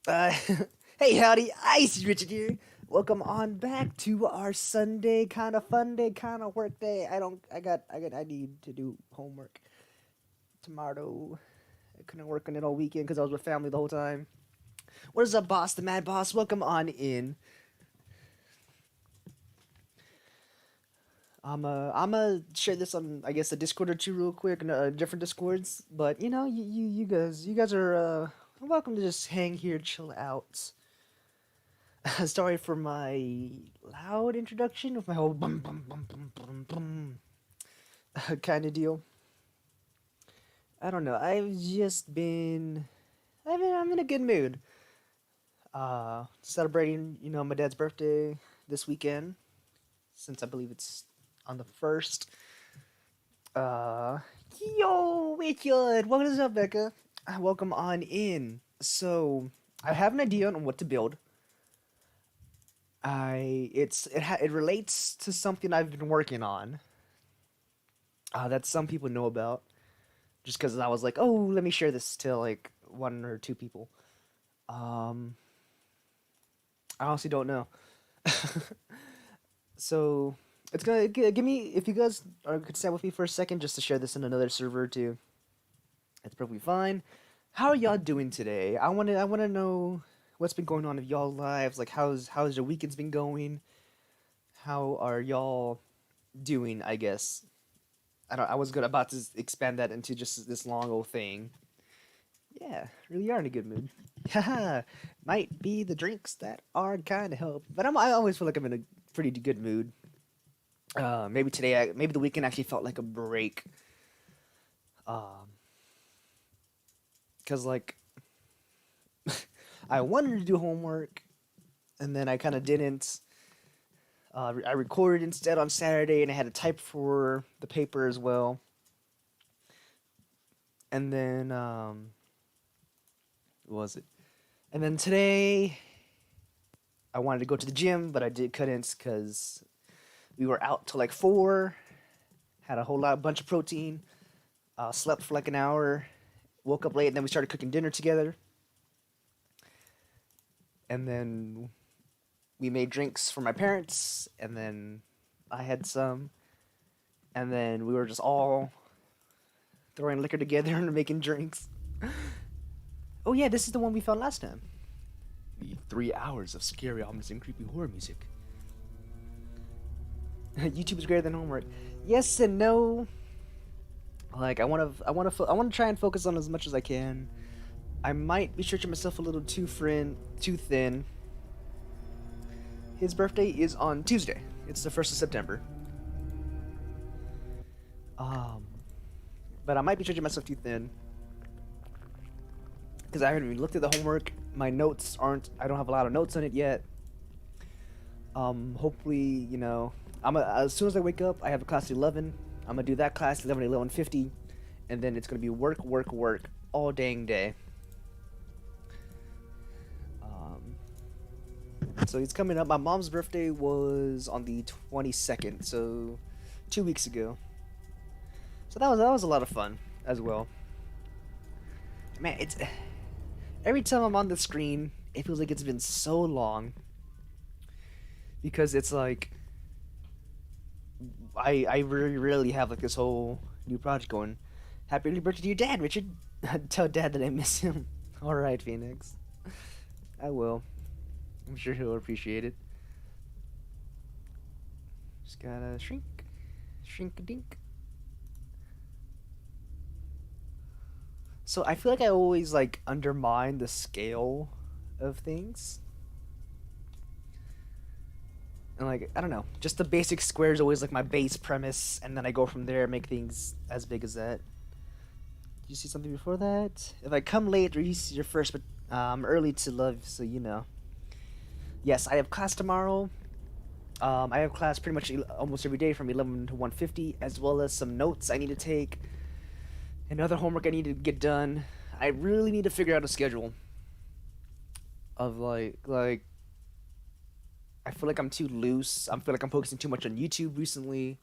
Uh, hey, howdy, Ice Richard here. Welcome on back to our Sunday kind of fun day, kind of work day. I need to do homework tomorrow. I couldn't work on it all weekend because I was with family the whole time. What is up, boss? The Mad Boss. Welcome on in. I'm share this on I guess a Discord or two real quick, different Discords. But you guys are welcome to just hang here, chill out. Sorry for my loud introduction with my whole bum bum bum bum bum bum kind of deal. I don't know. I'm in a good mood. Celebrating, my dad's birthday this weekend, since I believe it's on the first. Uh, Yo, Richard, what is up, Becca? Welcome on in. So, I have an idea on what to build. It relates to something I've been working on. That some people know about. Just because I was like, oh, let me share this to like one or two people. Um, I honestly don't know. So it's gonna give me if you guys could stand with me for a second just to share this in another server too. It's perfectly fine. How are y'all doing today? I wanna know what's been going on in y'all lives. Like how's your weekends been going? How are y'all doing? I guess I was good about to expand that into just this long old thing. Yeah, really are in a good mood. Haha, might be the drinks that are kind of help, but I always feel like I'm in a pretty good mood. Maybe today, maybe the weekend actually felt like a break. Um, cause like I wanted to do homework, and then I kind of didn't. I recorded instead on Saturday, and I had to type for the paper as well. And then what was it? And then today, I wanted to go to the gym, but I couldn't because we were out till like 4. Had a whole bunch of protein. Slept for like an hour. Woke up late, and then we started cooking dinner together. And then we made drinks for my parents, and then I had some, and then we were just all throwing liquor together and making drinks. Oh yeah, this is the one we found last time. The 3 hours of scary, ominous, and creepy horror music. YouTube is greater than homework. Yes and no. Like I want to try and focus on as much as I can. I might be stretching myself a little too thin. His birthday is on Tuesday. It's the 1st of September. Um, but I might be stretching myself too thin because I haven't even looked at the homework. My notes aren't. I don't have a lot of notes on it yet. Hopefully, as soon as I wake up, I have a class at 11. I'm gonna do that class 11 to 11:50, and then it's gonna be work all dang day. So it's coming up. My mom's birthday was on the 22nd, so 2 weeks ago. So that was a lot of fun as well. Man, it's every time I'm on the screen, it feels like it's been so long because it's like I really really have like this whole new project going. Happy early birthday to your dad, Richard. Tell Dad that I miss him. All right, Phoenix. I will. I'm sure he'll appreciate it. Just gotta shrink a dink. So I feel like I always like undermine the scale of things. And like, I don't know, just the basic square is always like my base premise, and then I go from there and make things as big as that. Did you see something before that? If I come late, or you see your first, but I'm early to love, so you know. Yes, I have class tomorrow. I have class pretty much almost every day from 11 to 1:50, as well as some notes I need to take and other homework I need to get done. I really need to figure out a schedule of I feel like I'm too loose. I feel like I'm focusing too much on YouTube recently.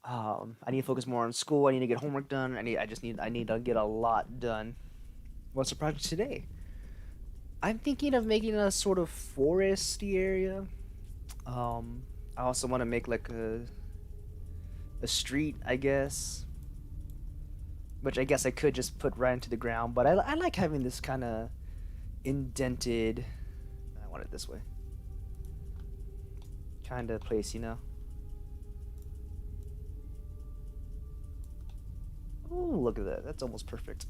I need to focus more on school. I need to get homework done. I need to get a lot done. What's the project today? I'm thinking of making a sort of foresty area. I also want to make like a street, I guess, which I guess I could just put right into the ground. But I like having this kind of indented. I want it this way. Kind of place, you know. Oh, look at that. That's almost perfect.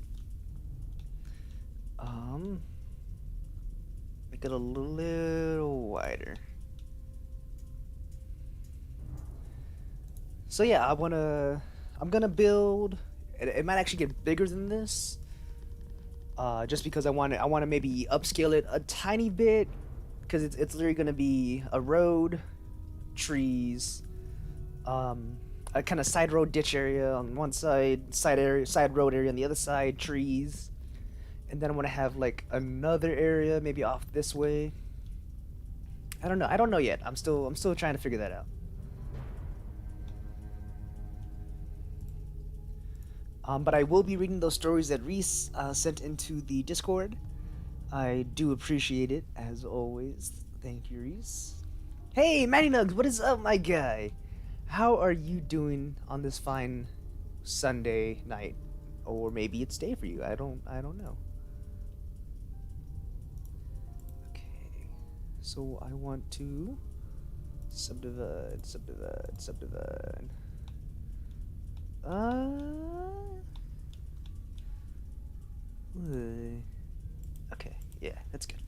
Make it a little wider. So yeah, I'm gonna build. It might actually get bigger than this. Just because I want to maybe upscale it a tiny bit, because it's literally gonna be a road, trees, a kind of side road ditch area on one side, side road area on the other side, trees, and then I want to have like another area maybe off this way. I don't know. I don't know yet. I'm still trying to figure that out. But I will be reading those stories that Reese sent into the Discord. I do appreciate it, as always. Thank you, Reese. Hey, Matty Nugs, what is up, my guy? How are you doing on this fine Sunday night? Or maybe it's day for you. I don't know. Okay. So I want to subdivide. Okay, yeah, that's good.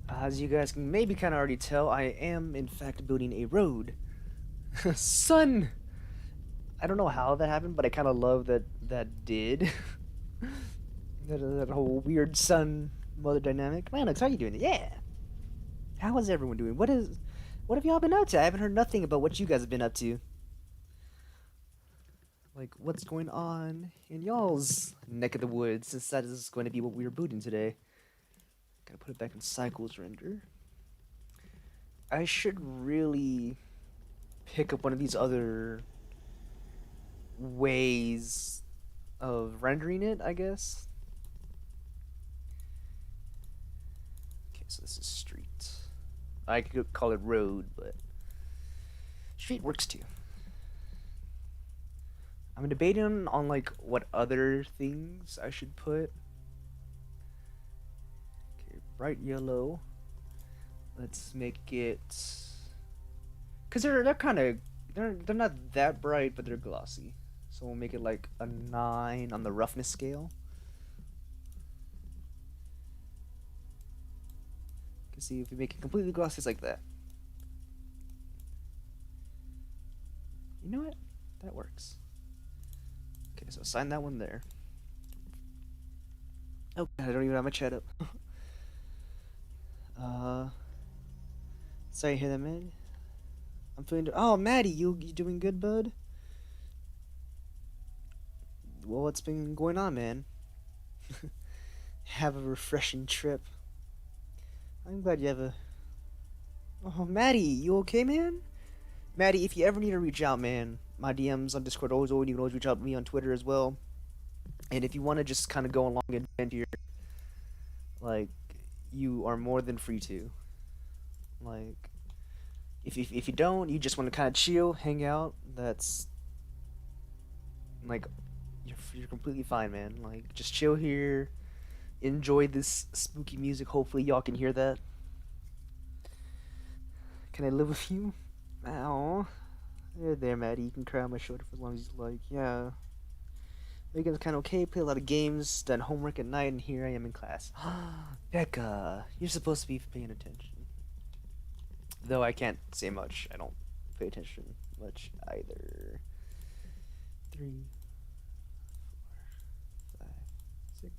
As you guys can maybe kind of already tell, I am in fact building a road. Sun! I don't know how that happened, but I kind of love that did. that whole weird sun mother dynamic. Manux, how are you doing? Yeah! How is everyone doing? What have y'all been up to? I haven't heard nothing about what you guys have been up to. Like, what's going on in y'all's neck of the woods, since that is going to be what we're booting today. Gotta put it back in cycles render. I should really pick up one of these other ways of rendering it, I guess. Okay, so this is street. I could call it road, but street works too. I'm debating on like what other things I should put. Okay, bright yellow. Let's make it, cause they're kind of they're not that bright, but they're glossy. So we'll make it like a 9 on the roughness scale. You can see if we make it completely glossy, it's like that. You know what? That works. Okay, so assign that one there. Oh, I don't even have my chat up. Sorry to hear that, man. I'm feeling. Oh, Maddie, you doing good, bud? Well, what's been going on, man? Have a refreshing trip. I'm glad you have a. Oh, Maddie, you okay, man? Maddie, if you ever need to reach out, man, my DMs on Discord always open. You can always reach out to me on Twitter as well. And if you want to just kind of go along and vent here, like, you are more than free to. Like, if you don't, you just want to kind of chill, hang out, that's, like, you're completely fine, man. Like, just chill here, enjoy this spooky music. Hopefully y'all can hear that. Can I live with you? Ow. There, Maddie. You can cry on my shoulder for as long as you like. Yeah. Weekend's kind of okay. Play a lot of games. Done homework at night, and here I am in class. Becca, you're supposed to be paying attention. Though I can't say much. I don't pay attention much either. 3, 4, 5, 6.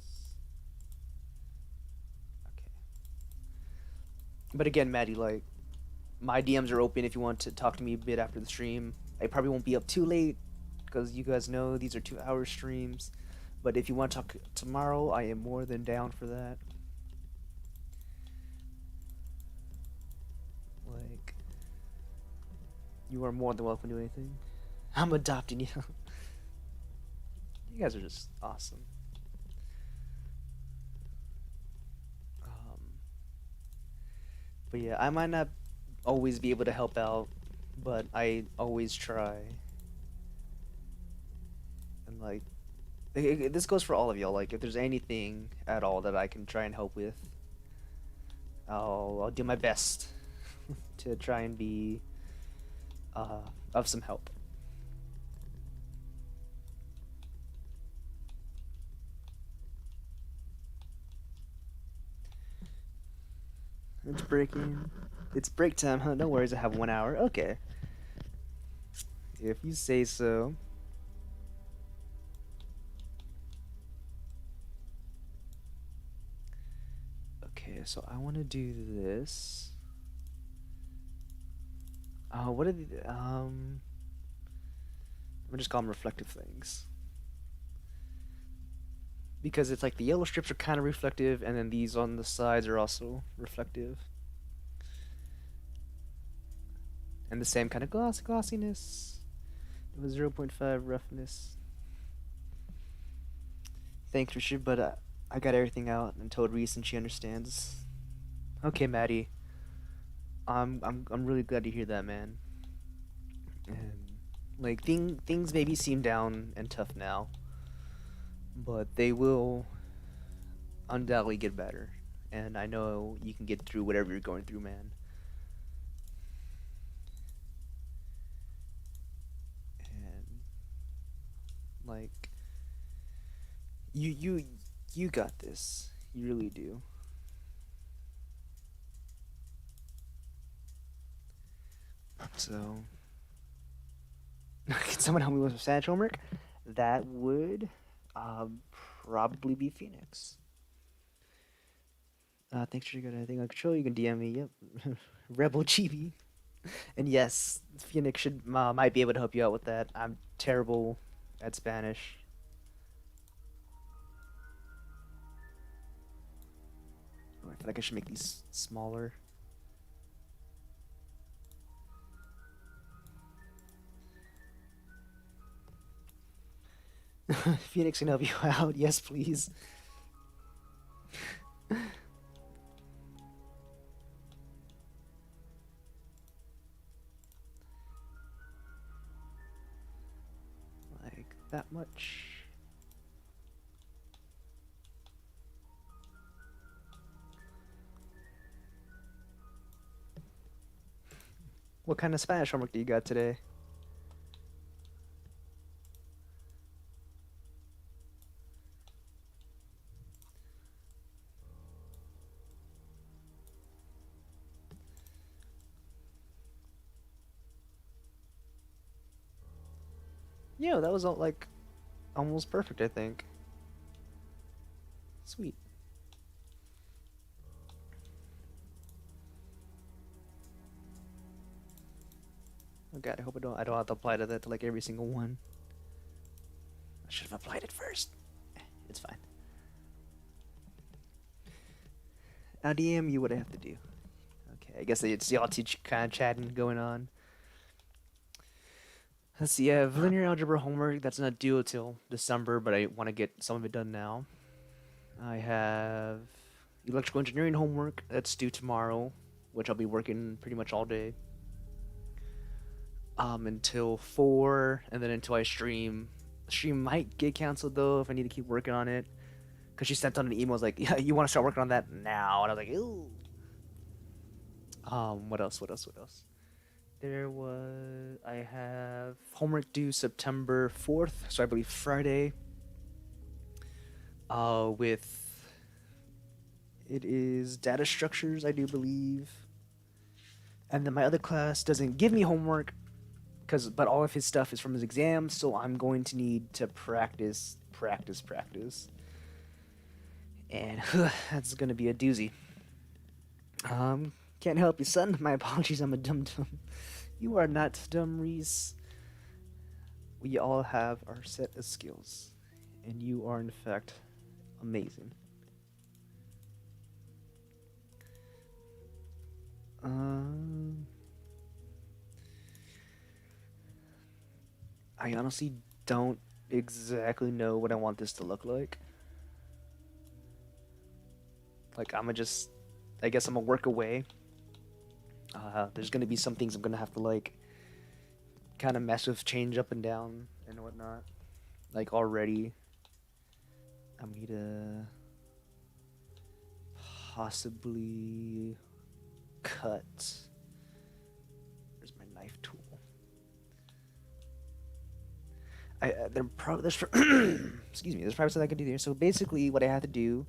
Okay. But again, Maddie, like my DMs are open if you want to talk to me a bit after the stream. I probably won't be up too late because you guys know these are 2 hour streams. But if you want to talk tomorrow, I am more than down for that. Like, you are more than welcome to do anything. I'm adopting you. You guys are just awesome. Um, but yeah, I might not always be able to help out, but I always try. And like, this goes for all of y'all. Like, if there's anything at all that I can try and help with, I'll do my best to try and be of some help. It's breaking. It's break time, huh? No worries, I have 1 hour. Okay. If you say so. Okay, so I want to do this. What are the I'm gonna just call them reflective things. Because it's like the yellow strips are kind of reflective, and then these on the sides are also reflective. And the same kind of glossiness. It was 0.5 roughness. Thanks, Richard, but I got everything out and told Reese, and she understands. Okay, Maddie. I'm really glad to hear that, man. And like things maybe seem down and tough now, but they will undoubtedly get better. And I know you can get through whatever you're going through, man. And like you got this. You really do. So, can someone help me with some Spanish homework? That would probably be Phoenix. Thanks for getting anything on control. You can DM me. Yep, Rebel Chibi. And yes, Phoenix should might be able to help you out with that. I'm terrible at Spanish. Oh, I feel like I should make these smaller. Phoenix can help you out. Yes, please. Like that much. What kind of Spanish homework do you got today? Yeah, that was all, like almost perfect, I think. Sweet. Oh god, I hope I don't have to apply to that to like every single one. I should have applied it first. It's fine. Now DM you what I have to do. Okay, I guess it's y'all teach kind of chatting going on. Let's see, I have linear algebra homework that's not due until December, but I want to get some of it done now. I have electrical engineering homework that's due tomorrow, which I'll be working pretty much all day. Until 4, and then until I stream. The stream might get canceled though if I need to keep working on it. Because she sent out an email, was like, yeah, you want to start working on that now? And I was like, ew. What else? There was, I have homework due September 4th, so I believe Friday. With, it is data structures, I do believe. And then my other class doesn't give me homework, but all of his stuff is from his exams, so I'm going to need to practice. And that's gonna be a doozy. Can't help you, son. My apologies, I'm a dum-dum. You are not dumb, Reese. We all have our set of skills. And you are, in fact, amazing. I honestly don't exactly know what I want this to look like. Like, I guess I'm gonna work away. There's gonna be some things I'm gonna have to, like, kind of mess with, change up and down and whatnot. Like, already, I'm gonna possibly cut. Where's my knife tool? There's excuse me. There's probably something I can do there. So basically, what I have to do,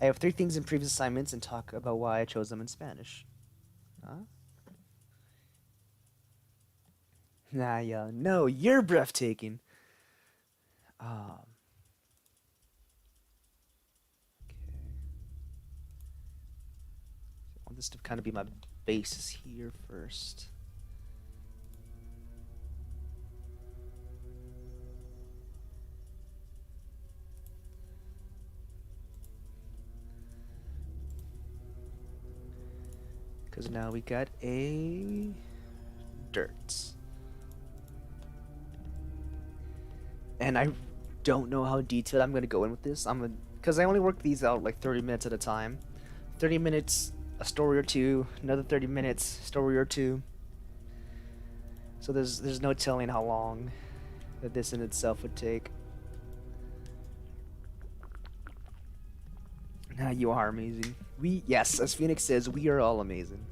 I have 3 things in previous assignments and talk about why I chose them in Spanish. Huh? Nah, yeah, no, you're breathtaking. Okay. I want this to kind of be my basis here first. Because now we got a dirt. And I don't know how detailed I'm going to go in with this. Because I only work these out like 30 minutes at a time. 30 minutes, a story or two, another 30 minutes, story or two. So there's no telling how long that this in itself would take. Nah, you are amazing. Yes, as Phoenix says, we are all amazing.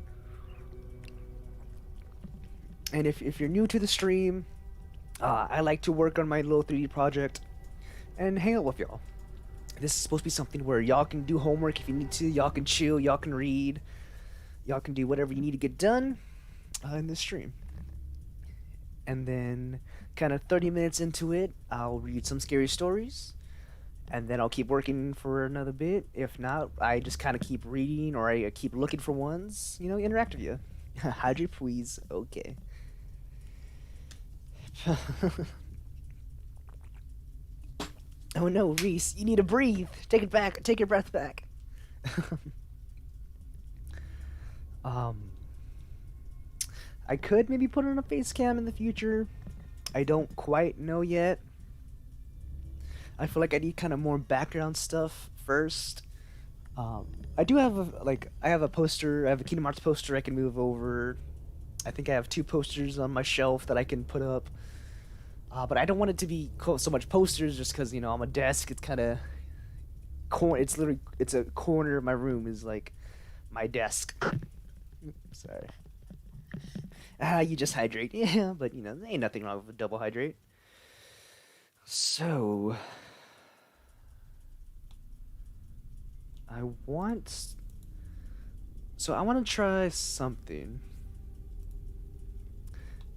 And if you're new to the stream, I like to work on my little 3D project and hang out with y'all. This is supposed to be something where y'all can do homework if you need to, y'all can chill, y'all can read, y'all can do whatever you need to get done in the stream. And then, kind of 30 minutes into it, I'll read some scary stories. And then I'll keep working for another bit. If not, I just kind of keep reading or I keep looking for ones, interact with you. Hydrate, please. Okay. Oh no, Reese, you need to breathe. Take it back. Take your breath back. I could maybe put on a face cam in the future. I don't quite know yet. I feel like I need kind of more background stuff first. I do have I have a poster. I have a Kingdom Hearts poster I can move over. I think I have 2 posters on my shelf that I can put up. But I don't want it to be so much posters just because, on my desk, it's kind of... It's a corner of my room is, like, my desk. Sorry. You just hydrate. Yeah, but, there ain't nothing wrong with a double hydrate. So... I want to try something.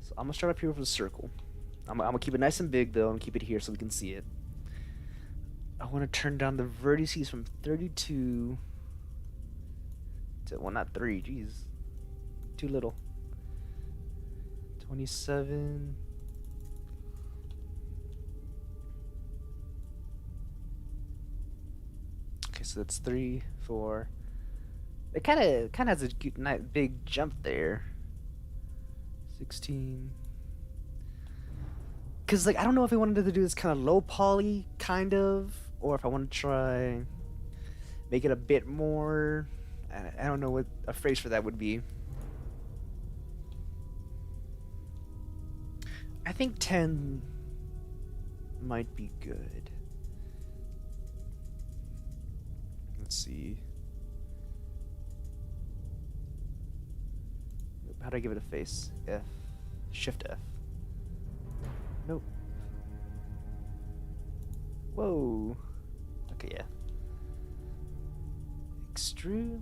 So I'm going to start up here with a circle. I'm going to keep it nice and big, though, and keep it here so we can see it. I want to turn down the vertices from 32 to, well, not 3, jeez. Too little. 27. Okay, so that's 3, 4. It kind of has a big jump there. 16. Because, I don't know if I wanted to do this kind of low poly, kind of, or if I want to try make it a bit more... I don't know what a phrase for that would be. I think 10 might be good. Let's see. How do I give it a face? F. Shift F. Nope. Whoa. Okay, yeah. Extrude.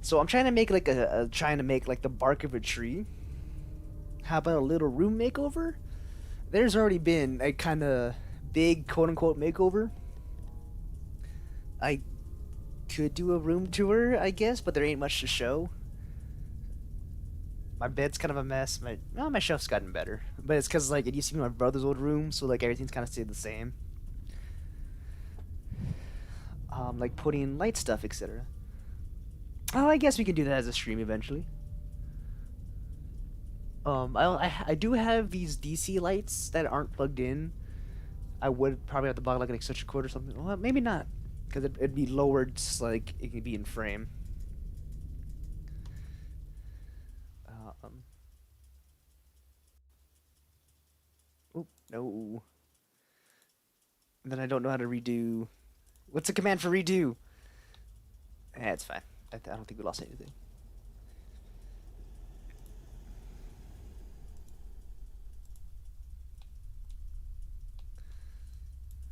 So I'm trying to make like the bark of a tree. How about a little room makeover? There's already been a kind of big quote unquote makeover, I could do a room tour, I guess, but there ain't much to show. My bed's kind of a mess. My shelf's gotten better, but it's because like it used to be my brother's old room, so like everything's kind of stayed the same. Like putting light stuff, etc. Oh, I guess we can do that as a stream eventually. I do have these DC lights that aren't plugged in. I would probably have to buy like an extension cord or something. Well, maybe not, because it'd be lowered, just like it could be in frame. Um. Oh no. And then I don't know how to redo. What's the command for redo? It's fine. I don't think we lost anything.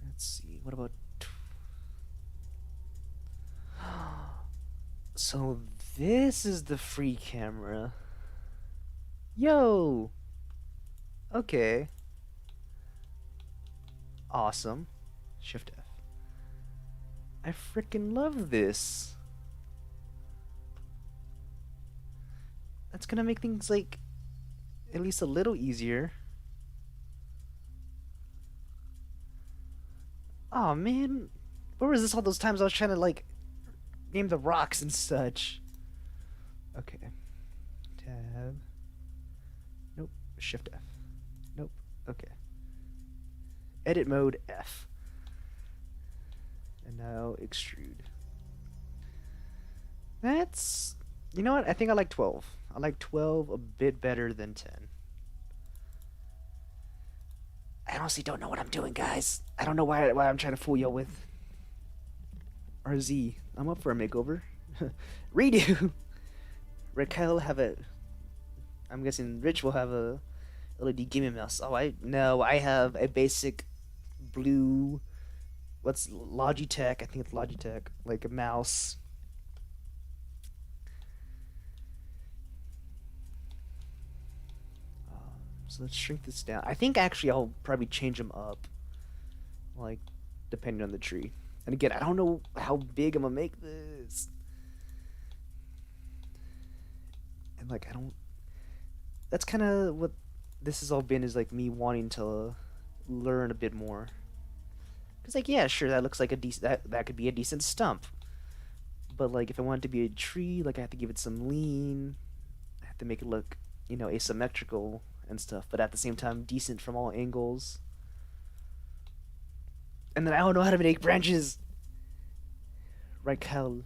Let's see. What about? So this is the free camera. Yo. Okay. Awesome. Shift F. I freaking love this. That's gonna make things like at least a little easier. Oh man, where was this all those times I was trying to like name the rocks and such? Okay. Tab. Nope. Shift F. Nope. Okay. Edit mode F. And now extrude. That's... You know what? I think I like 12. I like 12 a bit better than 10. I honestly don't know what I'm doing, guys. I don't know why I'm trying to fool y'all with. RZ. I'm up for a makeover. Redo! Raquel have a... I'm guessing Rich will have a LED gaming mouse. Oh, I have a basic blue... What's Logitech? I think it's Logitech. Like a mouse. So let's shrink this down. I think actually I'll probably change them up. Like, depending on the tree. And again, I don't know how big I'm gonna make this. And like, I don't... That's kind of what this has all been, is like me wanting to learn a bit more. Because like, yeah, sure, that looks like a decent... That could be a decent stump. But like, if I want it to be a tree, like I have to give it some lean. I have to make it look, you know, asymmetrical and stuff, but at the same time decent from all angles. And then I don't know how to make branches. Raquel.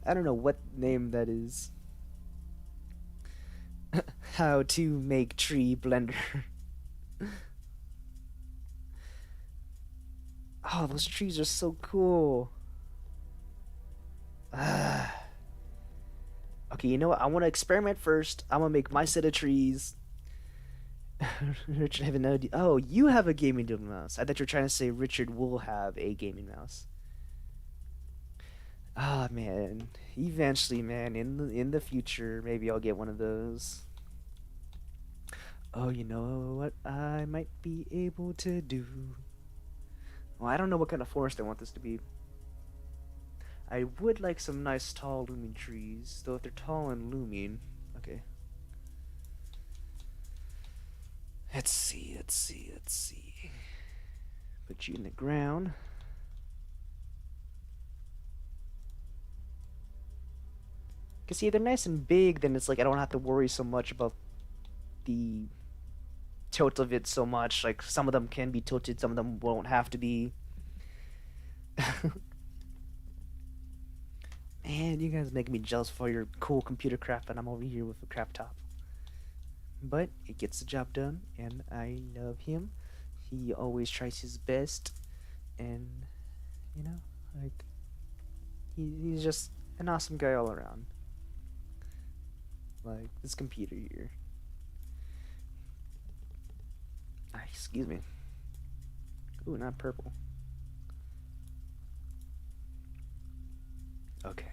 I don't know what name that is. How to make tree blender. Oh, those trees are so cool. Ah. Okay, you know what? I want to experiment first. I'm gonna make my set of trees. Richard, I have no idea. Oh, you have a gaming mouse. I thought you were trying to say Richard will have a gaming mouse. Ah, man. Eventually, man, in the future, maybe I'll get one of those. Oh, you know what I might be able to do? Well, I don't know what kind of forest I want this to be. I would like some nice tall looming trees, though if they're tall and looming... Okay. Let's see. Put you in the ground. Cause see, they're nice and big, then it's like I don't have to worry so much about the tilt of it so much. Like, some of them can be tilted, some of them won't have to be. Man, you guys make me jealous for your cool computer crap, and I'm over here with a crap top. But it gets the job done, and I love him. He always tries his best, and, you know, like, he's just an awesome guy all around. Like, this computer here. Ah, excuse me. Ooh, not purple. Okay.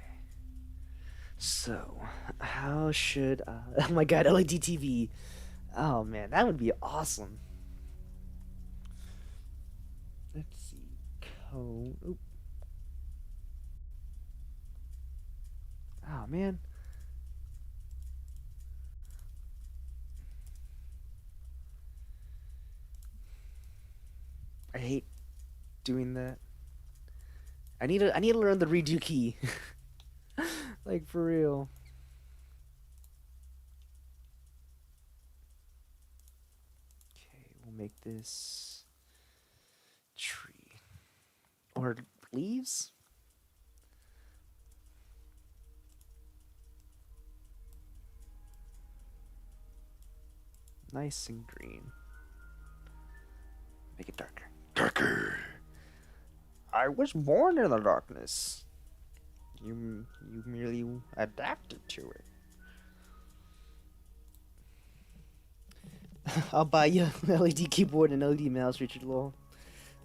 So, how should I... Oh my god, LED TV. Oh man, that would be awesome. Oh, oop. Oh man. I hate doing that. I need to learn the redo key. Like for real. Okay, we'll make this tree or leaves. Nice and green. Make it darker. Darker. I was born in the darkness. You merely adapted to it. I'll buy you an LED keyboard and LED mouse, Richard Lowell.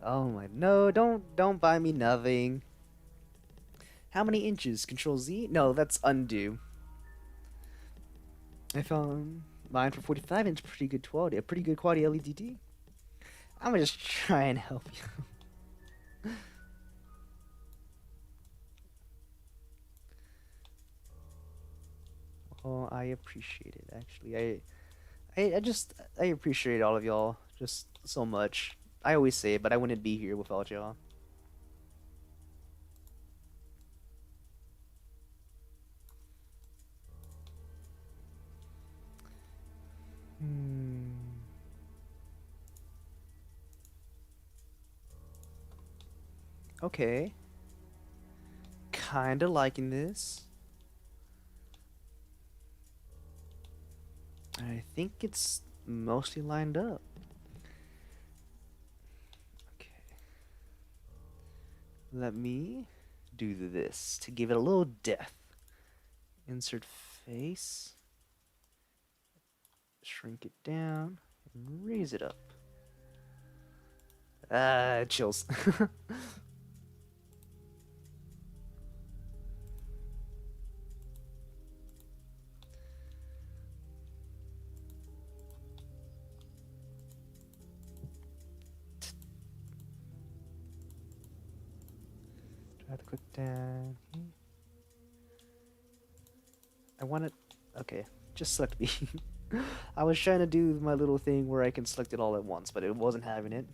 Oh my, no, don't buy me nothing. How many inches? Control Z? No, that's undo. I found mine for 45 inch, pretty good quality. A pretty good quality LED. I'm gonna just try and help you. Oh, I appreciate it. Actually, I appreciate all of y'all just so much. I always say it, but I wouldn't be here without y'all. Hmm. Okay. Kinda liking this. I think it's mostly lined up. Okay. Let me do this to give it a little depth. Insert face. Shrink it down and raise it up. Chills. Try to click down here. I want it. Okay, just select B. I was trying to do my little thing where I can select it all at once, but it wasn't having it.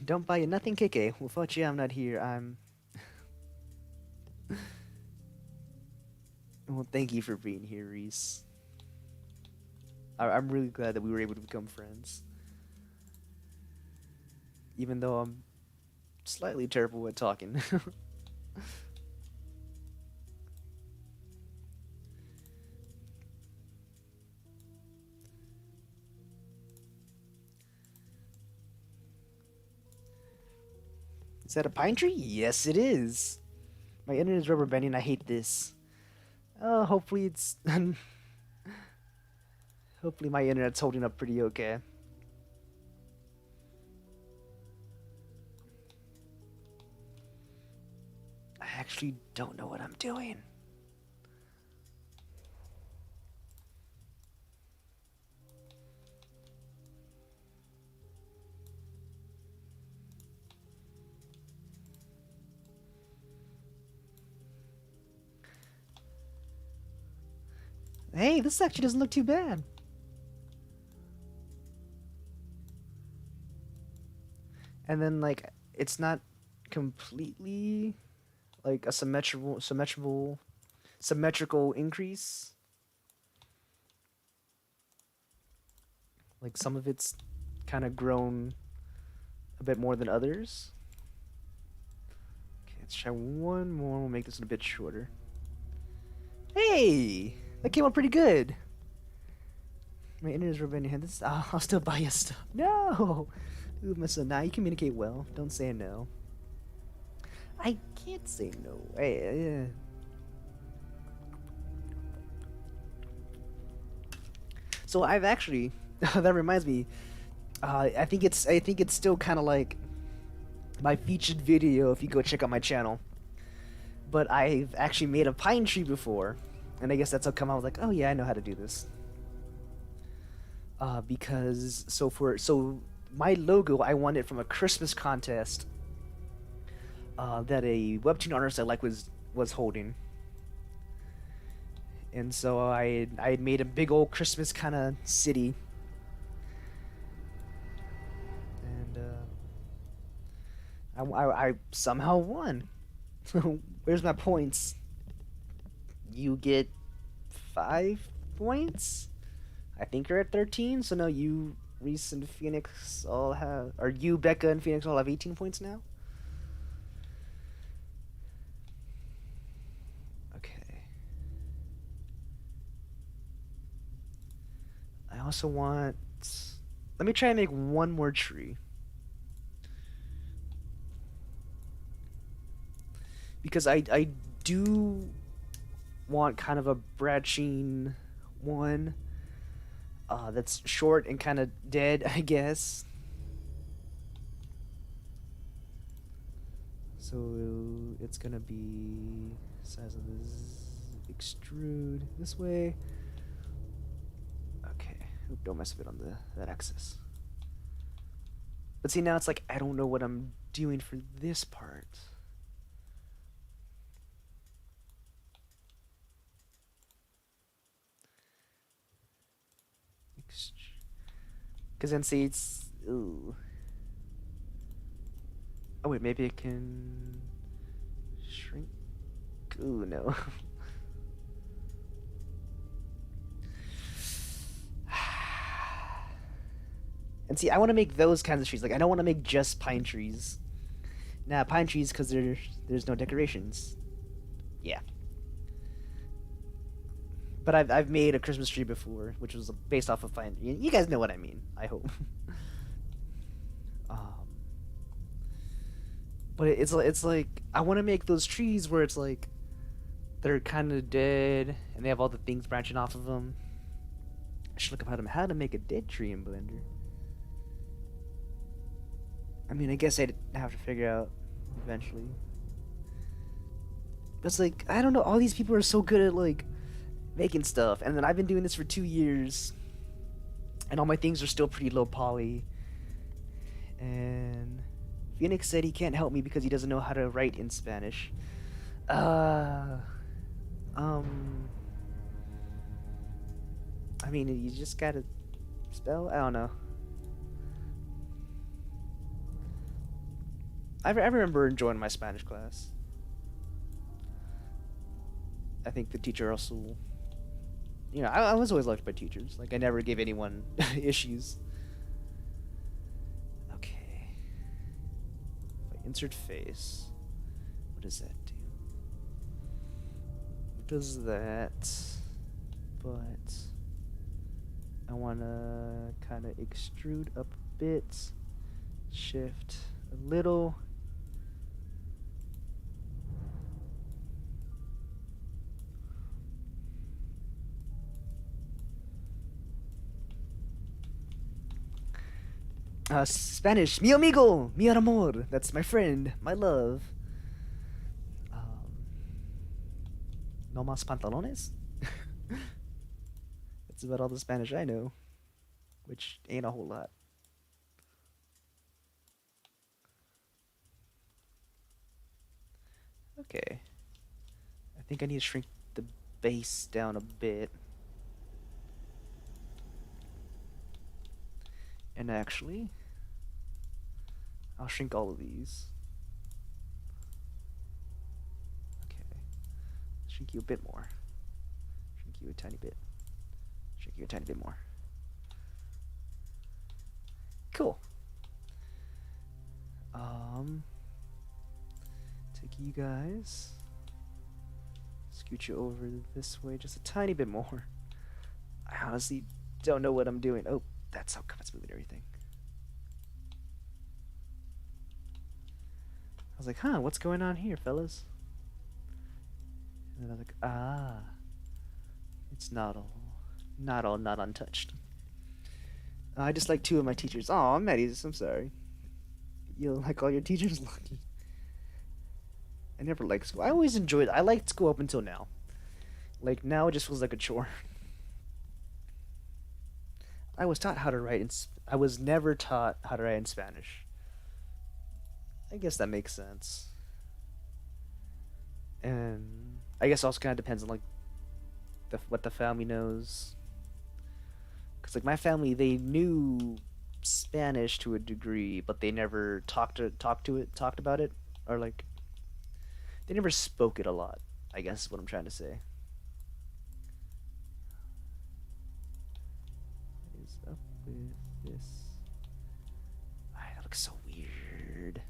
Don't buy you nothing, KK. Without you, I'm not here. I'm. Well, thank you for being here, Reese. I'm really glad that we were able to become friends. Even though I'm slightly terrible at talking. Is that a pine tree? Yes, it is. My internet is rubber banding. I hate this. Oh, hopefully it's. Hopefully my internet's holding up pretty okay. I actually don't know what I'm doing. Hey, this actually doesn't look too bad. And then, like, it's not completely like a symmetrical increase. Like some of it's kind of grown a bit more than others. Okay, let's try one more. We'll make this a bit shorter. Hey, that came out pretty good. My internet is rubbing your hand. This, I'll still buy you stuff. No, ooh, my son. Now you communicate well. Don't say no. I can't say no. Hey, So I've actually. That reminds me. I think it's still kind of like my featured video if you go check out my channel. But I've actually made a pine tree before, and I guess that's how come I was like, oh yeah, I know how to do this. Because my logo, I won it from a Christmas contest that a webtoon artist I like was holding. And so I had made a big old Christmas kind of city, and I somehow won. Where's my points? You get 5 points. I think you're at 13. So no, you, Reese, and Phoenix all have, or you, Becca, and Phoenix all have 18 points now. Okay. I also want. Let me try and make one more tree. Because I do want kind of a branching one that's short and kind of dead, I guess. So it's gonna be size of this, extrude this way. Okay, don't mess with it on that axis. But see, now it's like I don't know what I'm doing for this part. Because then see, it's... Ooh. Oh wait, maybe it can... shrink? Ooh, no. And see, I want to make those kinds of trees. Like, I don't want to make just pine trees. Nah, pine trees because there's no decorations. Yeah. But I've made a Christmas tree before, which was based off of pine. You guys know what I mean, I hope. But it's like I want to make those trees where it's like they're kind of dead and they have all the things branching off of them. I should look up how to make a dead tree in Blender. I mean, I guess I'd have to figure out eventually. But it's like, I don't know, all these people are so good at like making stuff, and then I've been doing this for 2 years and all my things are still pretty low poly. And Phoenix said he can't help me because he doesn't know how to write in Spanish. I mean, you just gotta spell? I don't know. I remember enjoying my Spanish class. I think the teacher also... You know, I was always loved by teachers. Like, I never gave anyone issues. Okay. If I insert face, what does that do? It does that, but I want to kind of extrude up a bit, shift a little. Spanish, mi amigo, mi amor. That's my friend, my love. No más pantalones? That's about all the Spanish I know, which ain't a whole lot. Okay. I think I need to shrink the base down a bit. And actually, I'll shrink all of these. Okay. Shrink you a bit more. Shrink you a tiny bit. Shrink you a tiny bit more. Cool. Take you guys. Scoot you over this way just a tiny bit more. I honestly don't know what I'm doing. Oh, that's how come it's moving everything. I was like, huh, what's going on here, fellas? And then I was like, ah, it's not all not untouched. I just like 2 of my teachers. Oh, Maddie's, I'm sorry. You like all your teachers? Lucky. I never liked school. I always enjoyed it. I liked school up until now. Like, now it just feels like a chore. I was taught how to write in I was never taught how to write in Spanish. I guess that makes sense. And I guess also kind of depends on like what the family knows. Cause like my family, they knew Spanish to a degree, but they never talked about it, or like they never spoke it a lot. I guess is what I'm trying to say. What is up with this? Ah, that looks so weird.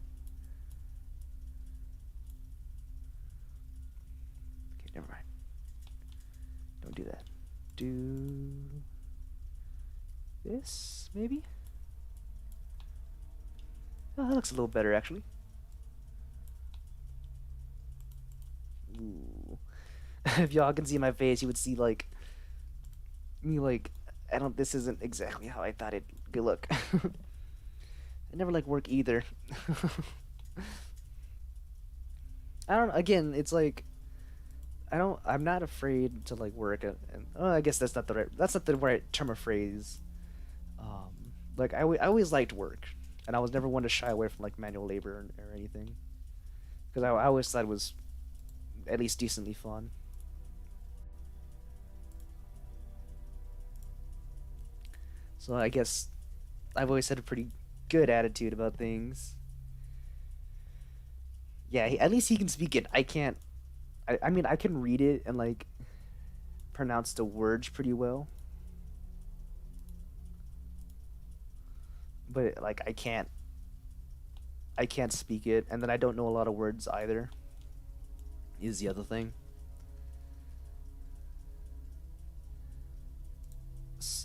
Okay, never mind. Don't do that. Do this, maybe? Oh, that looks a little better, actually. Ooh. If y'all can see my face, you would see, like, me, like, I don't, this isn't exactly how I thought it could look. I never like work either. I don't, again, it's like, I'm not afraid to, like, work, and oh, I guess that's not the right term of phrase. Like, I always liked work, and I was never one to shy away from, like, manual labor or anything. Because I always thought it was at least decently fun. So I guess I've always had a pretty good attitude about things. Yeah, at least he can speak it. I can't. I mean, I can read it and like pronounce the words pretty well, but like I can't speak it, and then I don't know a lot of words either. Is the other thing.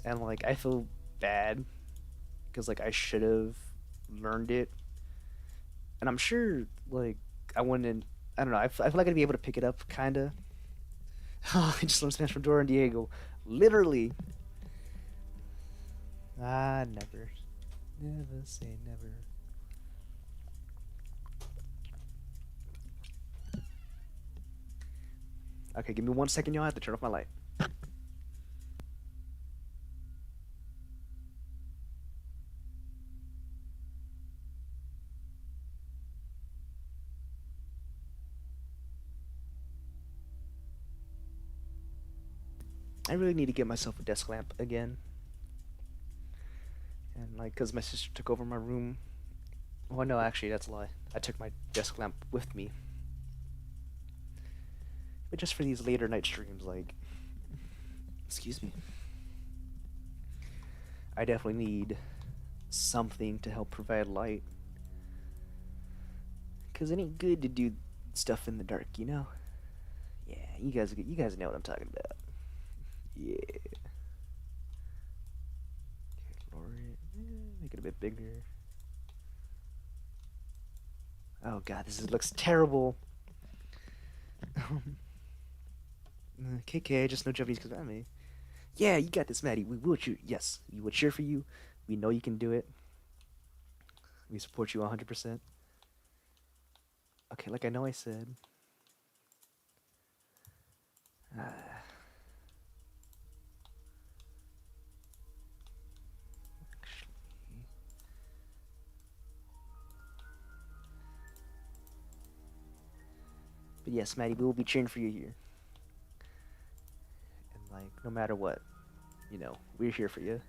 And like I feel bad because like I should have learned it, and I'm sure like I wouldn't. I don't know. I feel like I'd be able to pick it up, kinda. Oh, I just learned Spanish from Dora and Diego. Literally. Ah, never. Never say never. Okay, give me 1 second, y'all. I have to turn off my light. I really need to get myself a desk lamp again. And like, cause my sister took over my room. Well, no, actually, that's a lie. I took my desk lamp with me. But just for these later night streams, like, excuse me, I definitely need something to help provide light. Cause it ain't good to do stuff in the dark, you know? Yeah, you guys know what I'm talking about. Yeah. Okay, lower it. Make it a bit bigger. Oh god, looks terrible. KK, just no Japanese because I'm me. Yeah, you got this, Maddie. We will cheer. Yes, we will cheer for you. We know you can do it. We support you 100%. Okay, like I know I said. But yes, Maddie, we will be cheering for you here. And like, no matter what, you know, we're here for you.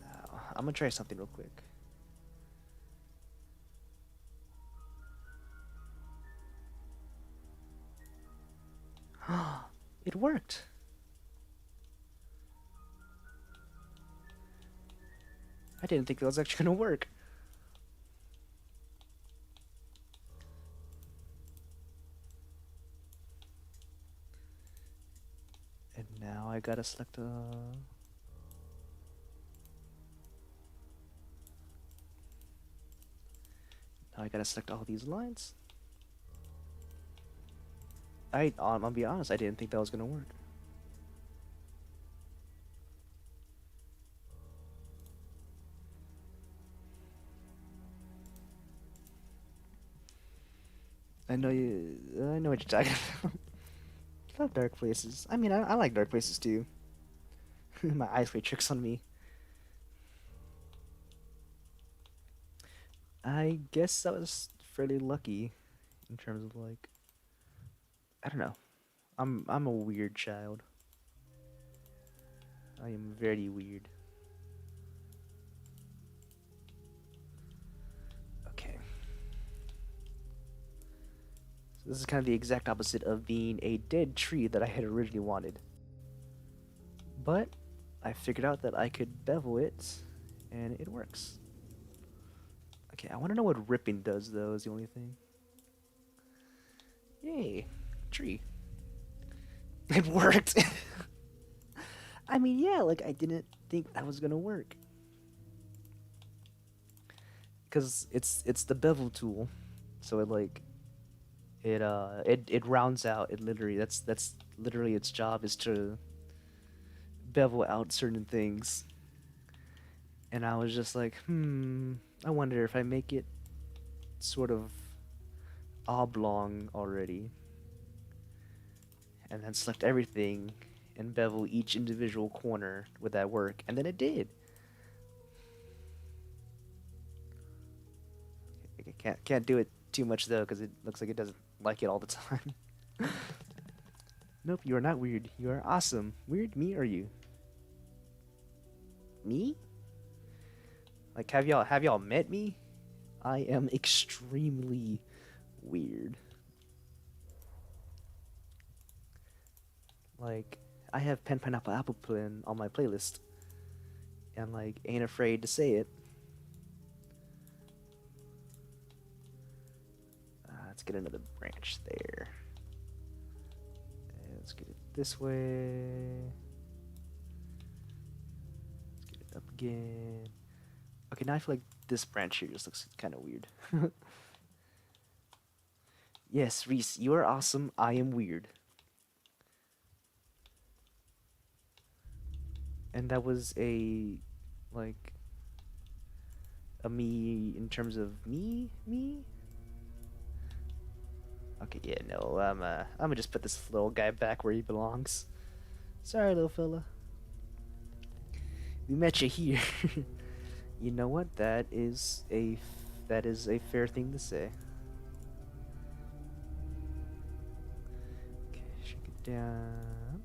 Now, I'm gonna try something real quick. It worked. I didn't think that was actually gonna work. And now I gotta select a... Now I gotta select all these lines. I'm gonna be honest, I didn't think that was gonna work. I know you. I know what you're talking about. Love dark places. I mean, I like dark places too. My eyes play tricks on me. I guess I was fairly lucky in terms of like, I don't know. I'm a weird child. I am very weird. Okay. So this is kind of the exact opposite of being a dead tree that I had originally wanted. But I figured out that I could bevel it, and it works. Okay, I want to know what ripping does, though, is the only thing. Yay. Tree. It worked! I mean, yeah, like, I didn't think that was gonna work. Because it's the bevel tool, so it, like, it rounds out, it literally, that's literally its job, is to bevel out certain things. And I was just like, I wonder if I make it sort of oblong already, and then select everything and bevel each individual corner, would that work? And then it did. I can't do it too much though, because it looks like it doesn't like it all the time. Nope, you are not weird. You are awesome. Weird, me or you? Me? Like, have y'all met me? I am extremely weird. Like, I have Pen Pineapple Apple Pin on my playlist, and like, ain't afraid to say it. Let's get another branch there. And let's get it this way. Let's get it up again. Okay, now I feel like this branch here just looks kind of weird. Yes, Reese, you are awesome. I am weird. And that was like, a me in terms of me? Okay, yeah, no, I'm gonna just put this little guy back where he belongs. Sorry, little fella. We met you here. You know what? That is a fair thing to say. Okay, shake it down.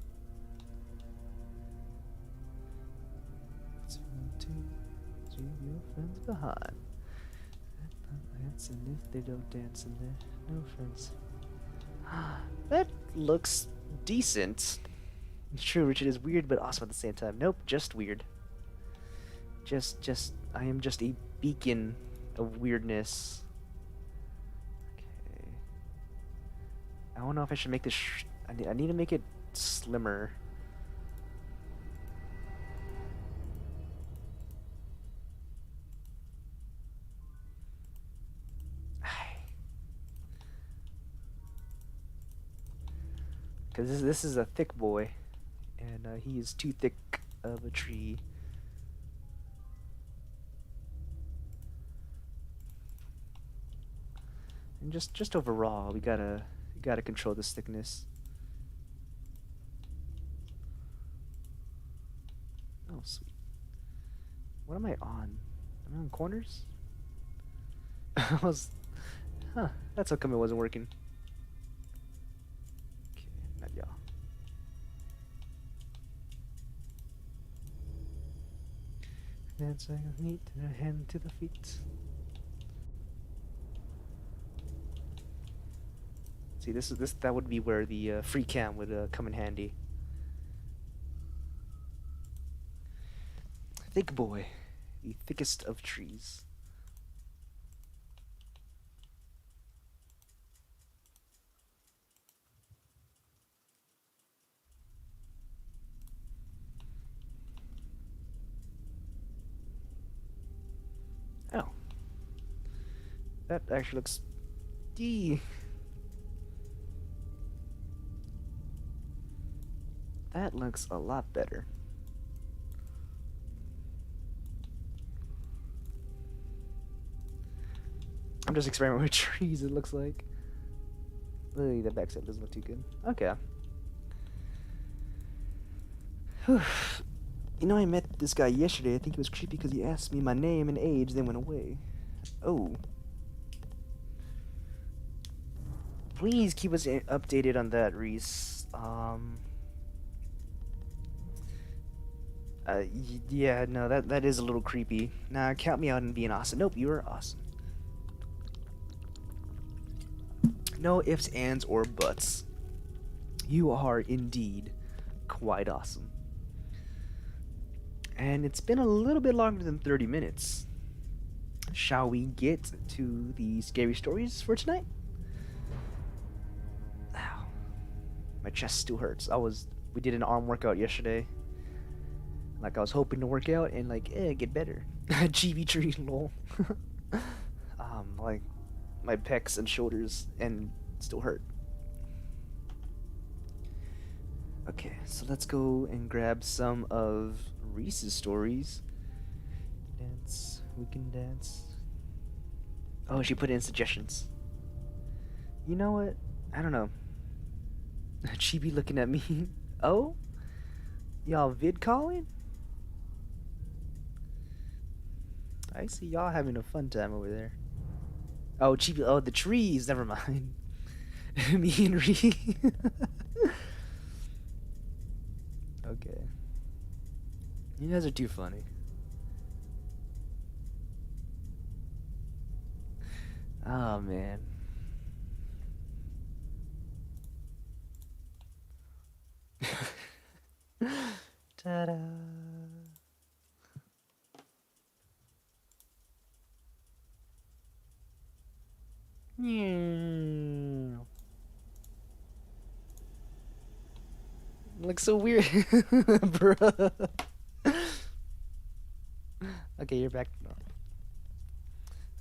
2, 3, your friends behind. And if they don't dance in there, no friends. That looks decent. It's true, Richard is weird, but awesome at the same time. Nope, just weird. I am just a beacon of weirdness. Okay. I don't know if I should make this. I need to make it slimmer. Because this is a thick boy, and he is too thick of a tree. And just overall, we gotta control this thickness. Oh, sweet. What am I on? Am I on corners? I was... Huh, that's how come it wasn't working. Okay, not y'all. That's like a meat and a hand to the feet. See, that would be where the free cam would come in handy. Thick boy, the thickest of trees. Oh, that actually looks. That looks a lot better. I'm just experimenting with trees, it looks like. Literally, the backside doesn't look too good. Okay. Whew. You know, I met this guy yesterday. I think it was creepy because he asked me my name and age, then went away. Oh. Please keep us updated on that, Reese. Yeah, no, that is a little creepy. Nah, count me out and being awesome. Nope, you are awesome. No ifs, ands, or buts. You are indeed quite awesome. And it's been a little bit longer than 30 minutes. Shall we get to the scary stories for tonight? Ow. My chest still hurts. We did an arm workout yesterday. Like I was hoping to work out and get better. GB tree lol. Like my pecs and shoulders and still hurt. Okay, so let's go and grab some of Reese's stories. Dance, we can dance. Oh, she put in suggestions. You know what? I don't know. She be looking at me. Oh? Y'all vid calling? I see y'all having a fun time over there. Oh, Chibi. Oh, the trees. Never mind. Me and Ree. Okay. You guys are too funny. Oh, man. Ta-da. Yeah. Looks so weird, bruh. Okay, you're back.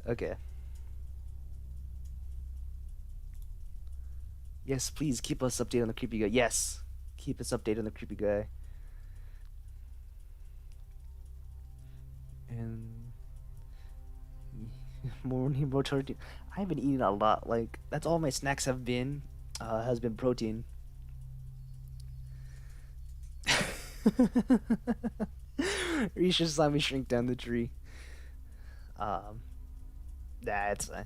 Okay. Yes, please keep us updated on the creepy guy. Yes, keep us updated on the creepy guy. And morning protein. I've been eating a lot. Like that's all my snacks have been. Has been protein. You should just let me shrink down the tree. Nah, it's fine.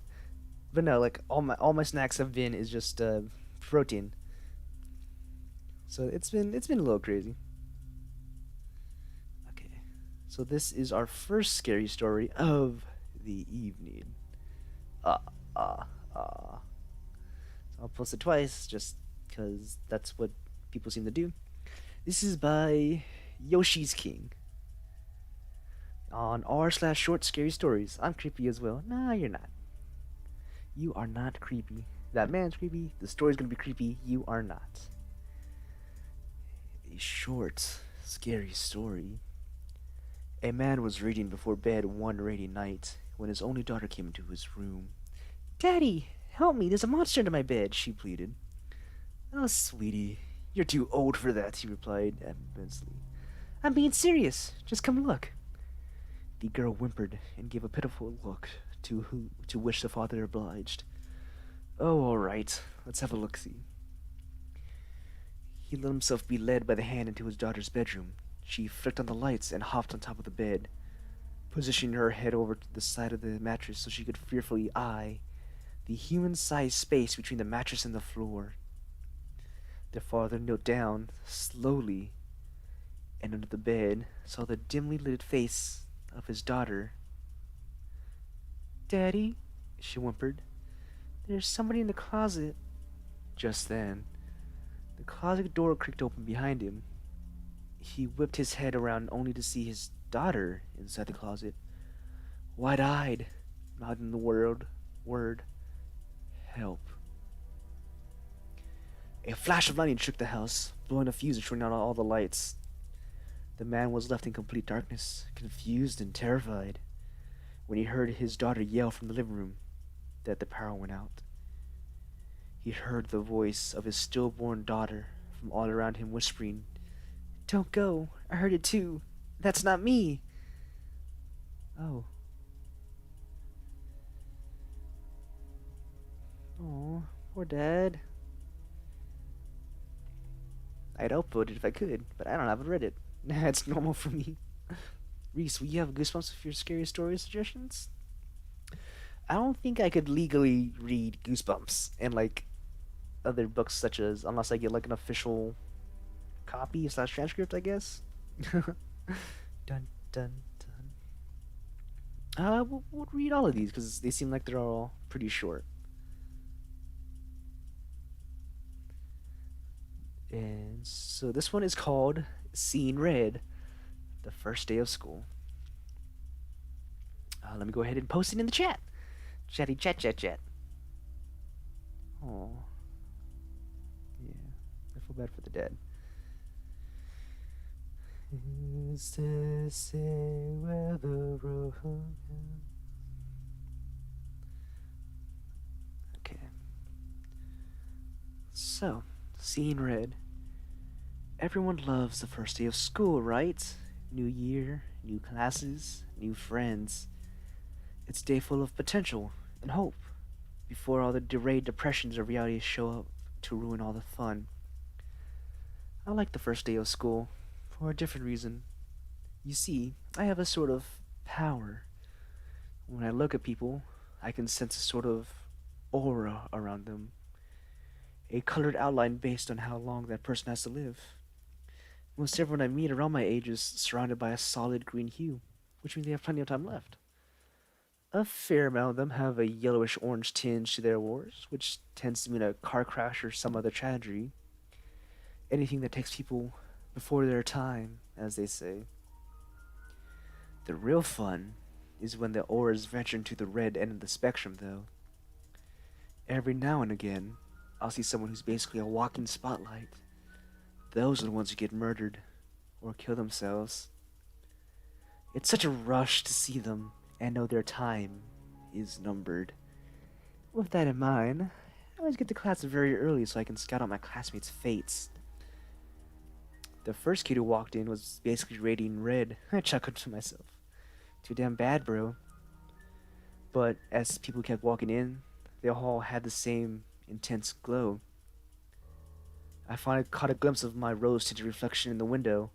But no, like all my snacks have been is just protein. So it's been a little crazy. Okay, so this is our first scary story of the evening. Uh, uh, uh. So I'll post it twice just because that's what people seem to do. This is by Yoshi's King. On r/short scary stories. I'm creepy as well. Nah, you're not. You are not creepy. That man's creepy. The story's gonna be creepy. You are not. A short, scary story. A man was reading before bed one rainy night when his only daughter came into his room. "Daddy, help me. There's a monster under my bed," she pleaded. "Oh, sweetie, you're too old for that," he replied admonishingly. "I'm being serious. Just come look." The girl whimpered and gave a pitiful look to which the father obliged. "Oh, all right. Let's have a look-see." He let himself be led by the hand into his daughter's bedroom. She flicked on the lights and hopped on top of the bed, positioning her head over to the side of the mattress so she could fearfully eye the human-sized space between the mattress and the floor. The father knelt down slowly and under the bed saw the dimly lit face of his daughter. "Daddy," she whimpered, "there's somebody in the closet." Just then, the closet door creaked open behind him. He whipped his head around only to see his daughter inside the closet, wide-eyed, mouthing the word, "Help." A flash of lightning shook the house, blowing a fuse and turning out all the lights. The man was left in complete darkness, confused and terrified, when he heard his daughter yell from the living room that the power went out. He heard the voice of his stillborn daughter from all around him whispering, "Don't go, I heard it too. That's not me." Oh. Oh, poor Dad. I'd upvote it if I could, but I don't have a Reddit. It's normal for me. Reese, will you have goosebumps with your scary story suggestions? I don't think I could legally read Goosebumps and like other books such as unless I get like an official copy slash transcript, I guess. Dun dun dun. We'll read all of these because they seem like they're all pretty short. And so this one is called Scene Red, the first day of school. Let me go ahead and post it in the chat. Chatty chat chat chat. Oh. Yeah. I feel bad for the dead. Is this where the road ends? Okay. So, Scene Red. Everyone loves the first day of school, right? New year, new classes, new friends. It's a day full of potential and hope before all the deranged depressions of reality show up to ruin all the fun. I like the first day of school for a different reason. You see, I have a sort of power. When I look at people, I can sense a sort of aura around them. A colored outline based on how long that person has to live. Most everyone I meet around my age is surrounded by a solid green hue, which means they have plenty of time left. A fair amount of them have a yellowish-orange tinge to their auras, which tends to mean a car crash or some other tragedy. Anything that takes people before their time, as they say. The real fun is when the auras venture into the red end of the spectrum, though. Every now and again, I'll see someone who's basically a walking spotlight. Those are the ones who get murdered or kill themselves. It's such a rush to see them and know their time is numbered. With that in mind, I always get to class very early so I can scout out my classmates' fates. The first kid who walked in was basically radiating red. I chuckled to myself. Too damn bad, bro. But as people kept walking in, they all had the same intense glow. I finally caught a glimpse of my rose-tinted reflection in the window,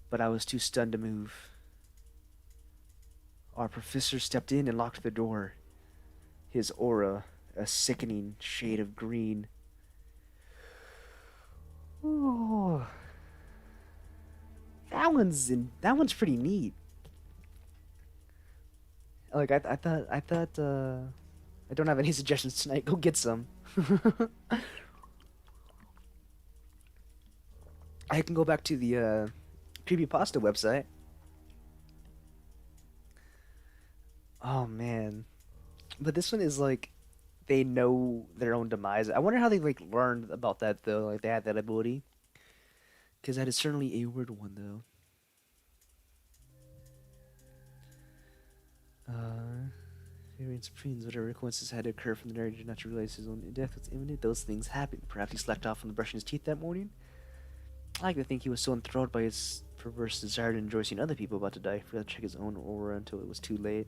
but I was too stunned to move. Our professor stepped in and locked the door. His aura, a sickening shade of green. Oh, that one's pretty neat. Like I thought I don't have any suggestions tonight. Go get some. I can go back to the creepypasta website. Oh man, but this one is like they know their own demise. I wonder how they like learned about that though. Like they had that ability, because that is certainly a weird one though. Variant Supremes, whatever coincidences had to occur from the narrator did not realize his own death was imminent. Those things happened. Perhaps he slacked off from brushing his teeth that morning. I like to think he was so enthralled by his perverse desire to enjoy seeing other people about to die, he forgot to check his own aura until it was too late.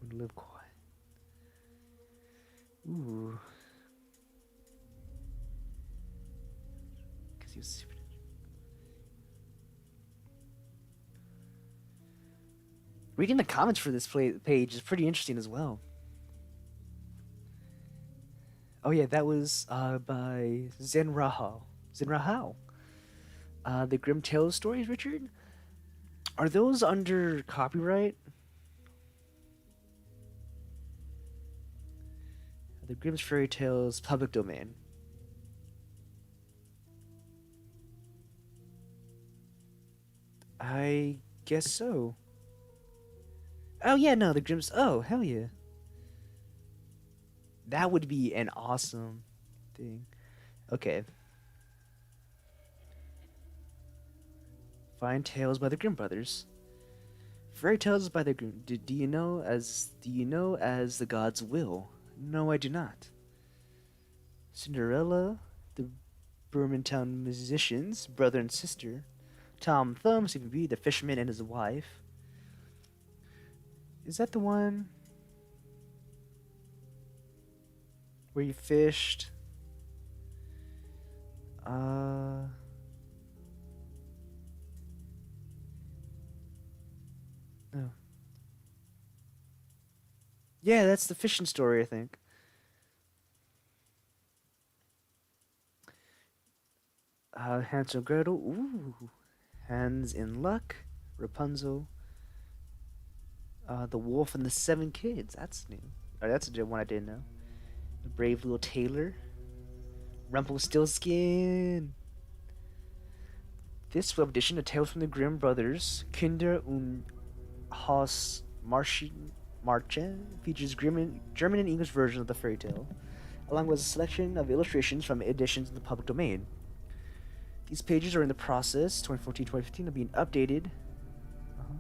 Would live quiet. Ooh. Because he was super. Reading the comments for this page is pretty interesting as well. Oh yeah, that was by Zen Rahal. The Grim Tales stories, Richard? Are those under copyright? The Grimm's Fairy Tales, public domain. I guess so. Oh yeah, no, the Grimm's. Oh hell yeah. That would be an awesome thing. Okay. Find Tales by the Grimm brothers. Fairy Tales by the Grimm. Do you know as the gods will? No, I do not. Cinderella, the Birmingham musicians, brother and sister. Tom Thumb, CPB, the fisherman and his wife. Is that the one where you fished Uh, oh. Yeah, that's the fishing story, I think. Hansel and Gretel. Ooh. Hans in Luck. Rapunzel. The Wolf and the Seven Kids. That's new. Oh, that's a one I didn't know. The Brave Little Tailor. Rumpelstiltskin. This web edition of Tales from the Grimm Brothers, Kinder und Haus Marchen, features German and English versions of the fairy tale, along with a selection of illustrations from editions in the public domain. These pages are in the process, 2014-2015, of being updated. Uh-huh.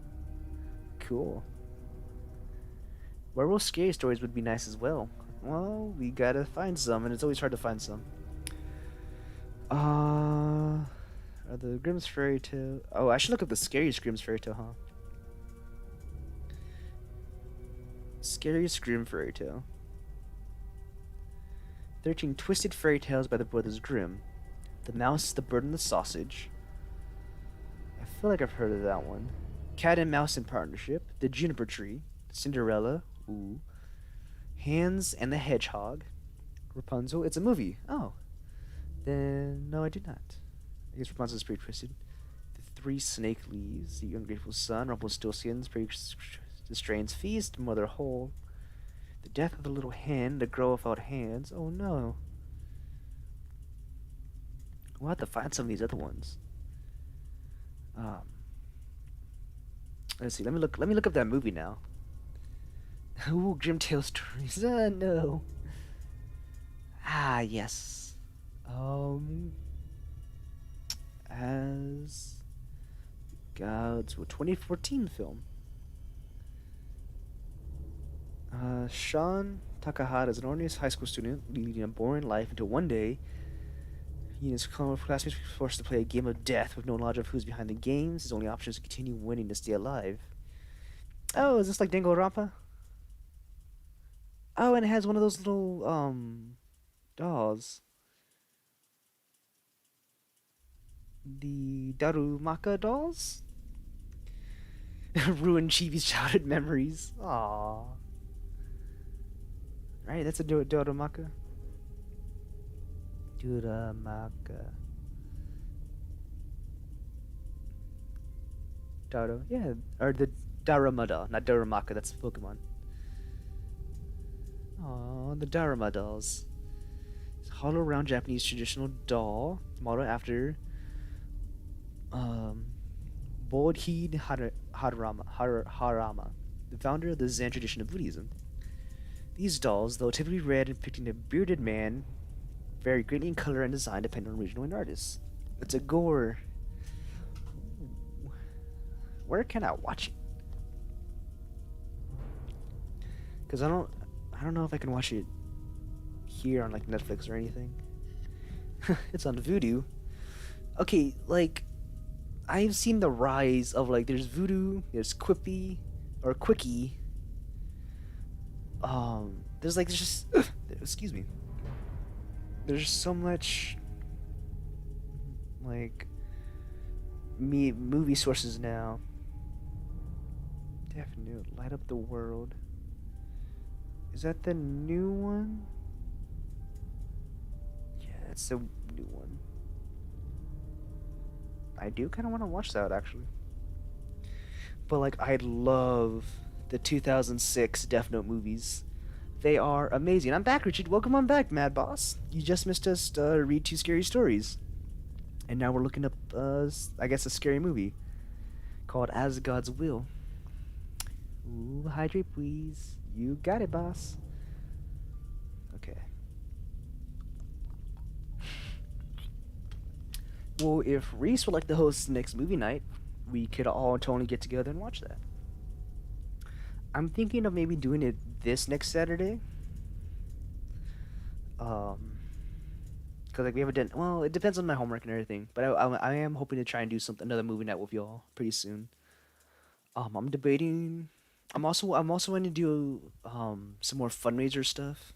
Cool. Werewolf scary stories would be nice as well. Well, we gotta find some, and it's always hard to find some. Are the Grimm's fairy tale? Oh, I should look up the scariest Grimm's fairy tale, huh? Scariest Grimm fairy tale. 13 Twisted Fairy Tales by the Brothers Grimm. The Mouse, the Bird, and the Sausage. I feel like I've heard of that one. Cat and Mouse in Partnership. The Juniper Tree. Cinderella. Ooh. Hans and the Hedgehog. Rapunzel. It's a movie. Oh. Then, no, I did not. I guess Rapunzel's pretty twisted. The Three Snake Leaves. The Ungrateful Son. Rumpelstiltskin's The Strain's Feast. Mother Hole. The Death of the Little Hen. The Girl Without Hands. Oh no. We'll have to find some of these other ones. Let's see. Let me look up that movie now. Ooh, Grim Tale Stories. No. Ah, yes. As God's 2014 film. Sean Takahata is an ordinary high school student leading a boring life until one day he and his classmates are forced to play a game of death with no knowledge of who's behind the games. His only option is to continue winning to stay alive. Oh, is this like Danganronpa? Oh, and it has one of those little dolls. The Darumaka dolls? Ruined Chibi's childhood memories. Aww. Right, that's a Darumaka. Duramaka. Daro, yeah, or the Daramada, not Darumaka, that's Pokemon. Aww, the Daruma dolls. It's a hollow round Japanese traditional doll, modeled after Bodhi Harama, the founder of the Zen tradition of Buddhism. These dolls, though typically red and depicting a bearded man, vary greatly in color and design depending on regional and artists. It's a gore. Where can I watch it? Because I don't know if I can watch it here on like Netflix or anything. It's on Vudu. Okay, like I've seen the rise of like there's Vudu, there's Quippy or Quickie. There's just excuse me. There's so much like movie sources now. Definitely Light Up the World. Is that the new one? Yeah, that's the new one. I do kind of want to watch that actually. But like I love the 2006 Death Note movies. They are amazing. I'm back, Richard. Welcome on back, Mad Boss. You just missed us read two scary stories. And now we're looking up, I guess, a scary movie called As God's Will. Ooh, hydrate, please. You got it, boss. Okay. Well, if Reese would like to host next movie night, we could all totally get together and watch that. I'm thinking of maybe doing it this next Saturday. Because like we haven't done. Well, it depends on my homework and everything. But I am hoping to try and do another movie night with y'all pretty soon. I'm debating. I'm also going to do some more fundraiser stuff.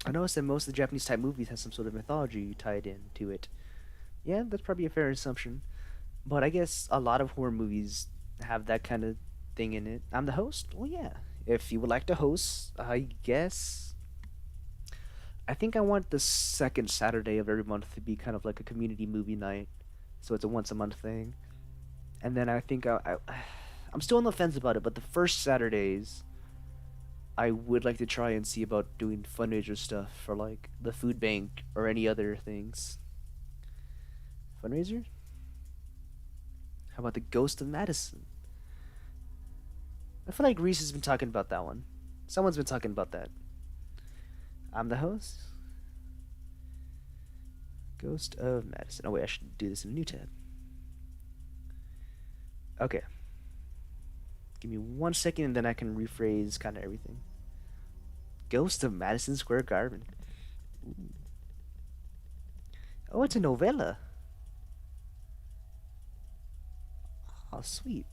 I noticed that most of the Japanese type movies have some sort of mythology tied into it. Yeah, that's probably a fair assumption. But I guess a lot of horror movies have that kind of thing in it. I'm the host? Well, yeah. If you would like to host, I guess. I think I want the second Saturday of every month to be kind of like a community movie night. So it's a once a month thing. And then I think I'm still on the fence about it, but the first Saturdays, I would like to try and see about doing fundraiser stuff for like the food bank or any other things. Fundraiser? How about the Ghost of Madison? I feel like Reese has been talking about that one. Someone's been talking about that. I'm the host. Ghost of Madison. Oh wait, I should do this in a new tab. Okay. Give me 1 second and then I can rephrase kind of everything. Ghost of Madison Square Garden. Ooh. Oh, it's a novella. Oh, sweet.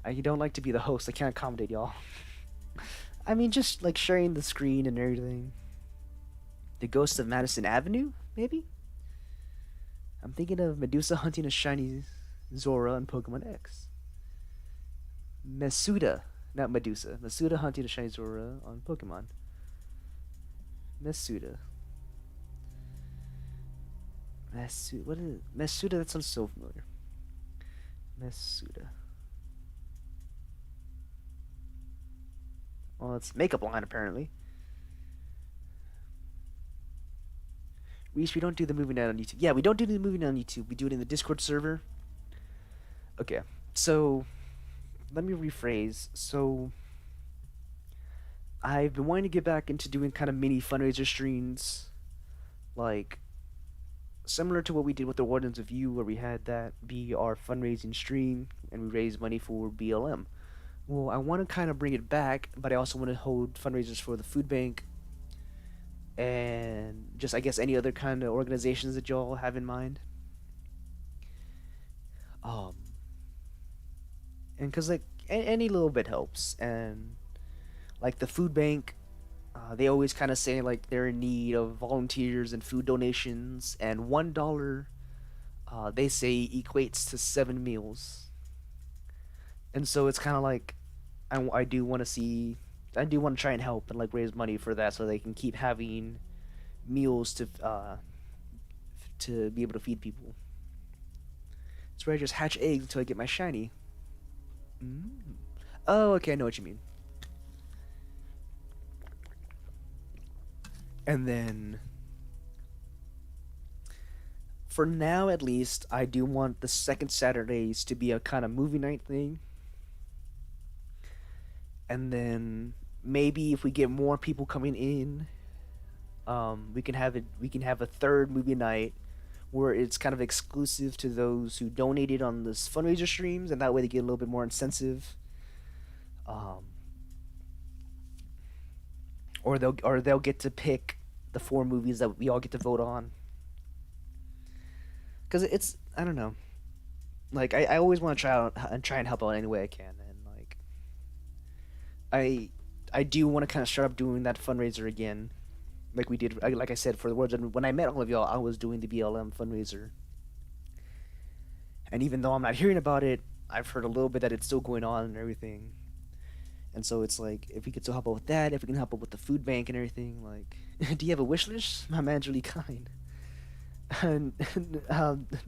I don't like to be the host. I can't accommodate y'all. I mean, just like sharing the screen and everything. The Ghost of Madison Avenue, maybe? I'm thinking of Medusa hunting a shiny Zora on Pokemon X. Mesuda, not Medusa. Mesuda hunting a shiny Zora on Pokemon. Mesuda. Mesuda. What is it? Mesuda, that sounds so familiar. Mesuda. Well, it's makeup line apparently. Reese, we don't do the movie night on YouTube. Yeah, we don't do the movie night on YouTube. We do it in the Discord server. Okay, so let me rephrase. So I've been wanting to get back into doing kind of mini fundraiser streams, like similar to what we did with the Wardens of You, where we had that be our fundraising stream and we raised money for BLM. Well, I want to kind of bring it back, but I also want to hold fundraisers for the food bank and just, I guess, any other kind of organizations that y'all have in mind. Um, and because, like, any little bit helps. And, like, the food bank, they always kind of say, like, they're in need of volunteers and food donations, and $1, they say, equates to 7 meals. And so it's kind of like, I do want to see, I do want to try and help and like raise money for that so they can keep having meals to be able to feed people. It's where I just hatch eggs until I get my shiny. Mm. Oh, okay, I know what you mean. And then, for now at least, I do want the second Saturdays to be a kind of movie night thing. And then maybe if we get more people coming in, we can have it. We can have a third movie night where it's kind of exclusive to those who donated on this fundraiser streams, and that way they get a little bit more incentive. Um, or they'll get to pick the 4 movies that we all get to vote on. Because it's, I don't know, like I always want to try and help out any way I can, and like I do want to kind of start up doing that fundraiser again, like we did. Like I said, for the words, and when I met all of y'all, I was doing the BLM fundraiser, and even though I'm not hearing about it, I've heard a little bit that it's still going on and everything. And so it's like, if we could still help out with that, if we can help out with the food bank and everything, like, do you have a wish list? My man's really kind.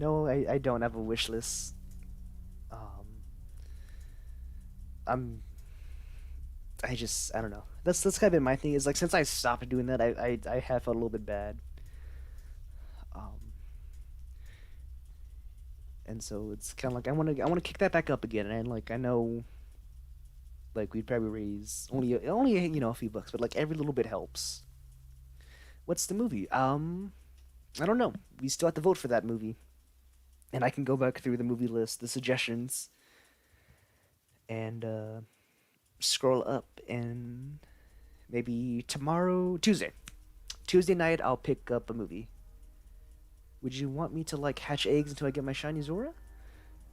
No, I don't have a wish list. Um, I'm, I don't know. That's kind of been my thing. Is like since I stopped doing that, I have felt a little bit bad. Um, and so it's kind of like I want to kick that back up again, and like I know, like we'd probably raise only a few bucks, but like every little bit helps. What's the movie? I don't know. We still have to vote for that movie, and I can go back through the movie list, the suggestions, and scroll up, and maybe Tuesday night, I'll pick up a movie. Would you want me to like hatch eggs until I get my shiny Zora?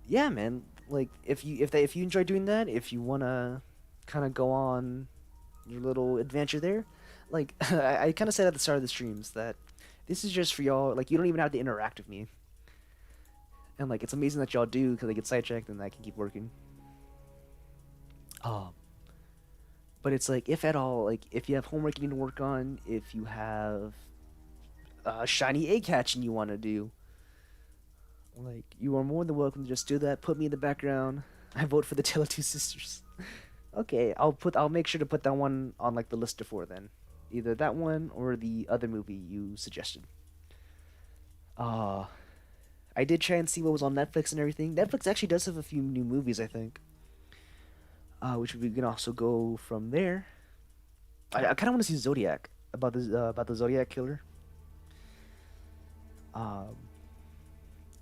Yeah, man. Like if you enjoy doing that, if you wanna kind of go on your little adventure there, Like I kind of said at the start of the streams that this is just for y'all. Like you don't even have to interact with me, and like it's amazing that y'all do because I get sidetracked and I can keep working. Um, but it's like if at all, like if you have homework you need to work on, if you have a shiny egg hatching you want to do, like you are more than welcome to just do that. Put me in the background. I vote for the Tale of Two Sisters. Okay, I'll make sure to put that one on like the list before then. Either that one or the other movie you suggested. Uh I did try and see what was on Netflix and everything. Netflix actually does have a few new movies, I think. Which we can also go from there. I kind of want to see Zodiac about the Zodiac killer. Um,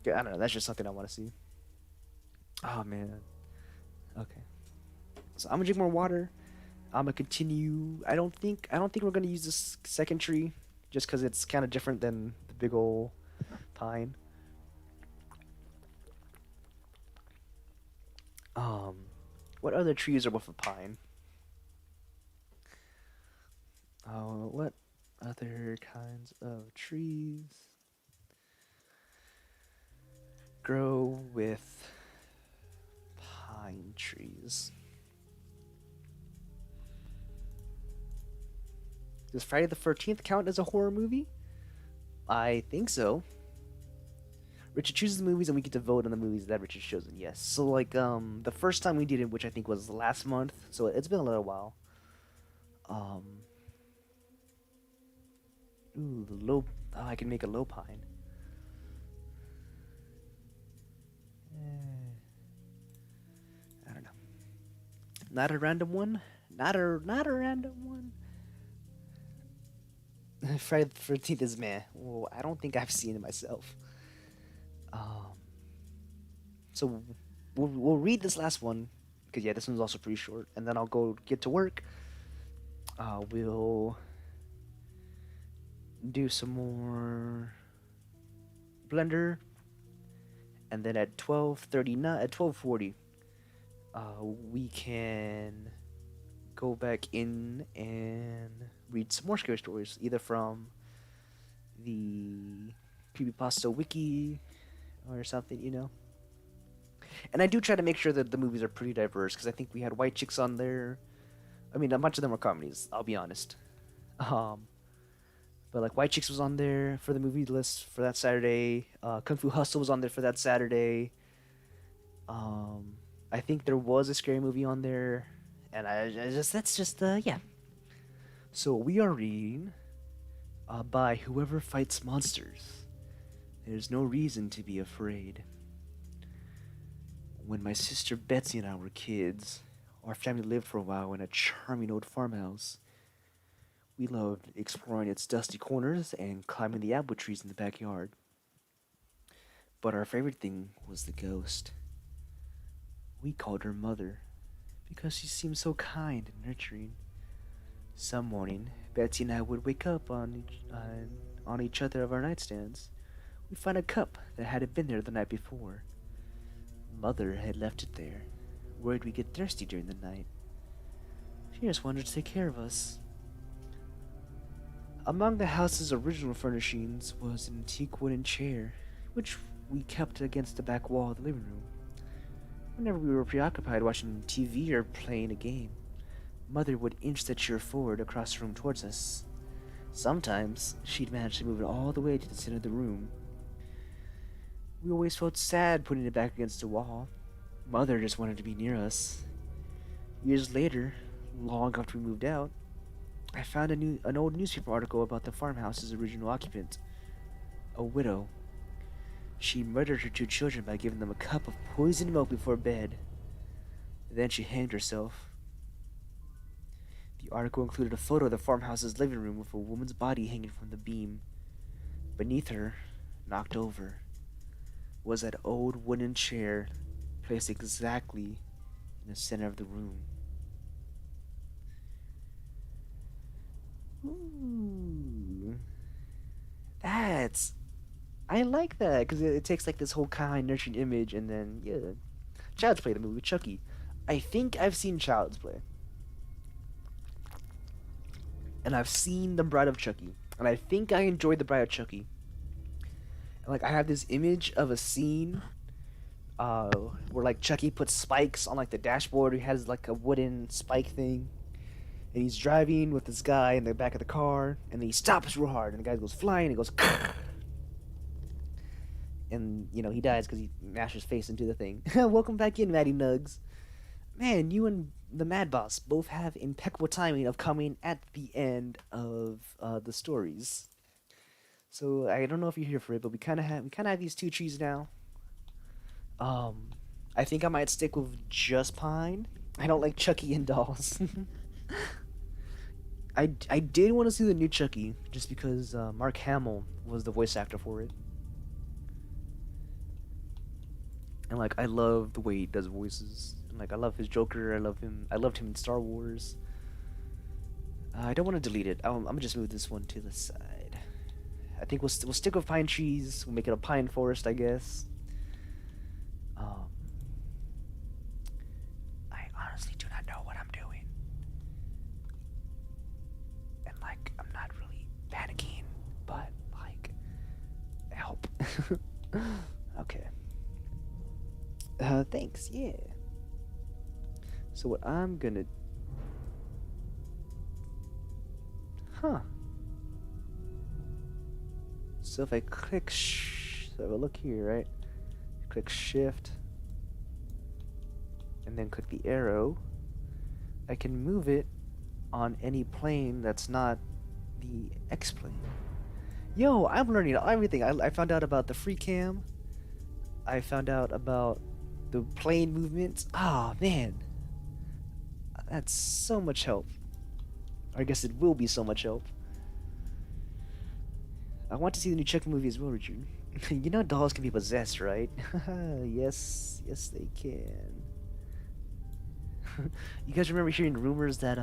yeah, I don't know. That's just something I want to see. Oh man. Okay. So I'm gonna drink more water. I'm gonna continue. I don't think we're gonna use this second tree, just because it's kind of different than the big ol' pine. Um, what other trees are with a pine? What other kinds of trees grow with pine trees? Does Friday the 13th count as a horror movie? I think so. Richard chooses the movies and we get to vote on the movies that Richard's chosen. Yes. So like the first time we did it, which I think was last month, so it's been a little while. Um Ooh, the low I can make a low pine. I don't know. Not a random one. Not a random one. Friday the 13th is meh. Well, I don't think I've seen it myself. Um, so we'll read this last one because yeah, this one's also pretty short, and then I'll go get to work. We'll do some more Blender, and then at 12:39, at 12:40, we can go back in and read some more scary stories, either from the creepypasta wiki or something, you know. And I do try to make sure that the movies are pretty diverse because I think we had white chicks on there. I mean, a bunch of them were comedies. I'll be honest. Um, but like White Chicks was on there for the movie list for that Saturday. Kung Fu Hustle was on there for that Saturday. I think there was a scary movie on there, and I just that's just yeah. So we are reading by Whoever Fights Monsters. There's no reason to be afraid. When my sister Betsy and I were kids, our family lived for a while in a charming old farmhouse. We loved exploring its dusty corners and climbing the apple trees in the backyard. But our favorite thing was the ghost. We called her Mother because she seemed so kind and nurturing. Some morning, Betsy and I would wake up on each other of our nightstands. We'd find a cup that hadn't been there the night before. Mother had left it there, worried we'd get thirsty during the night. She just wanted to take care of us. Among the house's original furnishings was an antique wooden chair, which we kept against the back wall of the living room. Whenever we were preoccupied watching TV or playing a game, Mother would inch the chair forward across the room towards us. Sometimes, she'd manage to move it all the way to the center of the room. We always felt sad putting it back against the wall. Mother just wanted to be near us. Years later, long after we moved out, I found an old newspaper article about the farmhouse's original occupant, a widow. She murdered her two children by giving them a cup of poisoned milk before bed. Then she hanged herself. The article included a photo of the farmhouse's living room with a woman's body hanging from the beam. Beneath her, knocked over, was that old wooden chair placed exactly in the center of the room. Ooh. That's... I like that, because it takes like this whole kind, nurturing image, and then, yeah. Child's Play, the movie, Chucky. I think I've seen Child's Play. and I've seen The Bride of Chucky, and I think I enjoyed The Bride of Chucky. And, like, I have this image of a scene uh, where like Chucky puts spikes on like the dashboard. He has like a wooden spike thing, and he's driving with this guy in the back of the car, and then he stops real hard, and the guy goes flying, and he goes, and you know he dies because he mashed his face into the thing. Welcome back in, Maddie Nugs. Man, you and the Mad Boss both have impeccable timing of coming at the end of the stories. So I don't know if you're here for it, but we kind of have these two trees now. Um, I think I might stick with just Pine. I don't like Chucky and dolls. I did want to see the new Chucky just because Mark Hamill was the voice actor for it, and like I love the way he does voices. And, like I love his Joker. I love him. I loved him in Star Wars. I don't want to delete it. I'm gonna just move this one to the side. I think we'll stick with pine trees. We'll make it a pine forest, I guess. Um, I honestly do not know what I'm doing. And, like, I'm not really panicking, but, like, help. Okay. Thanks, yeah. So what I'm gonna... Huh. So if I click so if I look here, right? Click shift and then click the arrow, I can move it on any plane that's not the X plane. Yo, I'm learning everything. I found out about the free cam. I found out about the plane movements. Ah, man. That's so much help. Or I guess it will be so much help. I want to see the new Chucky movie as well, Richard. You know dolls can be possessed, right? Yes, yes they can. You guys remember hearing rumors that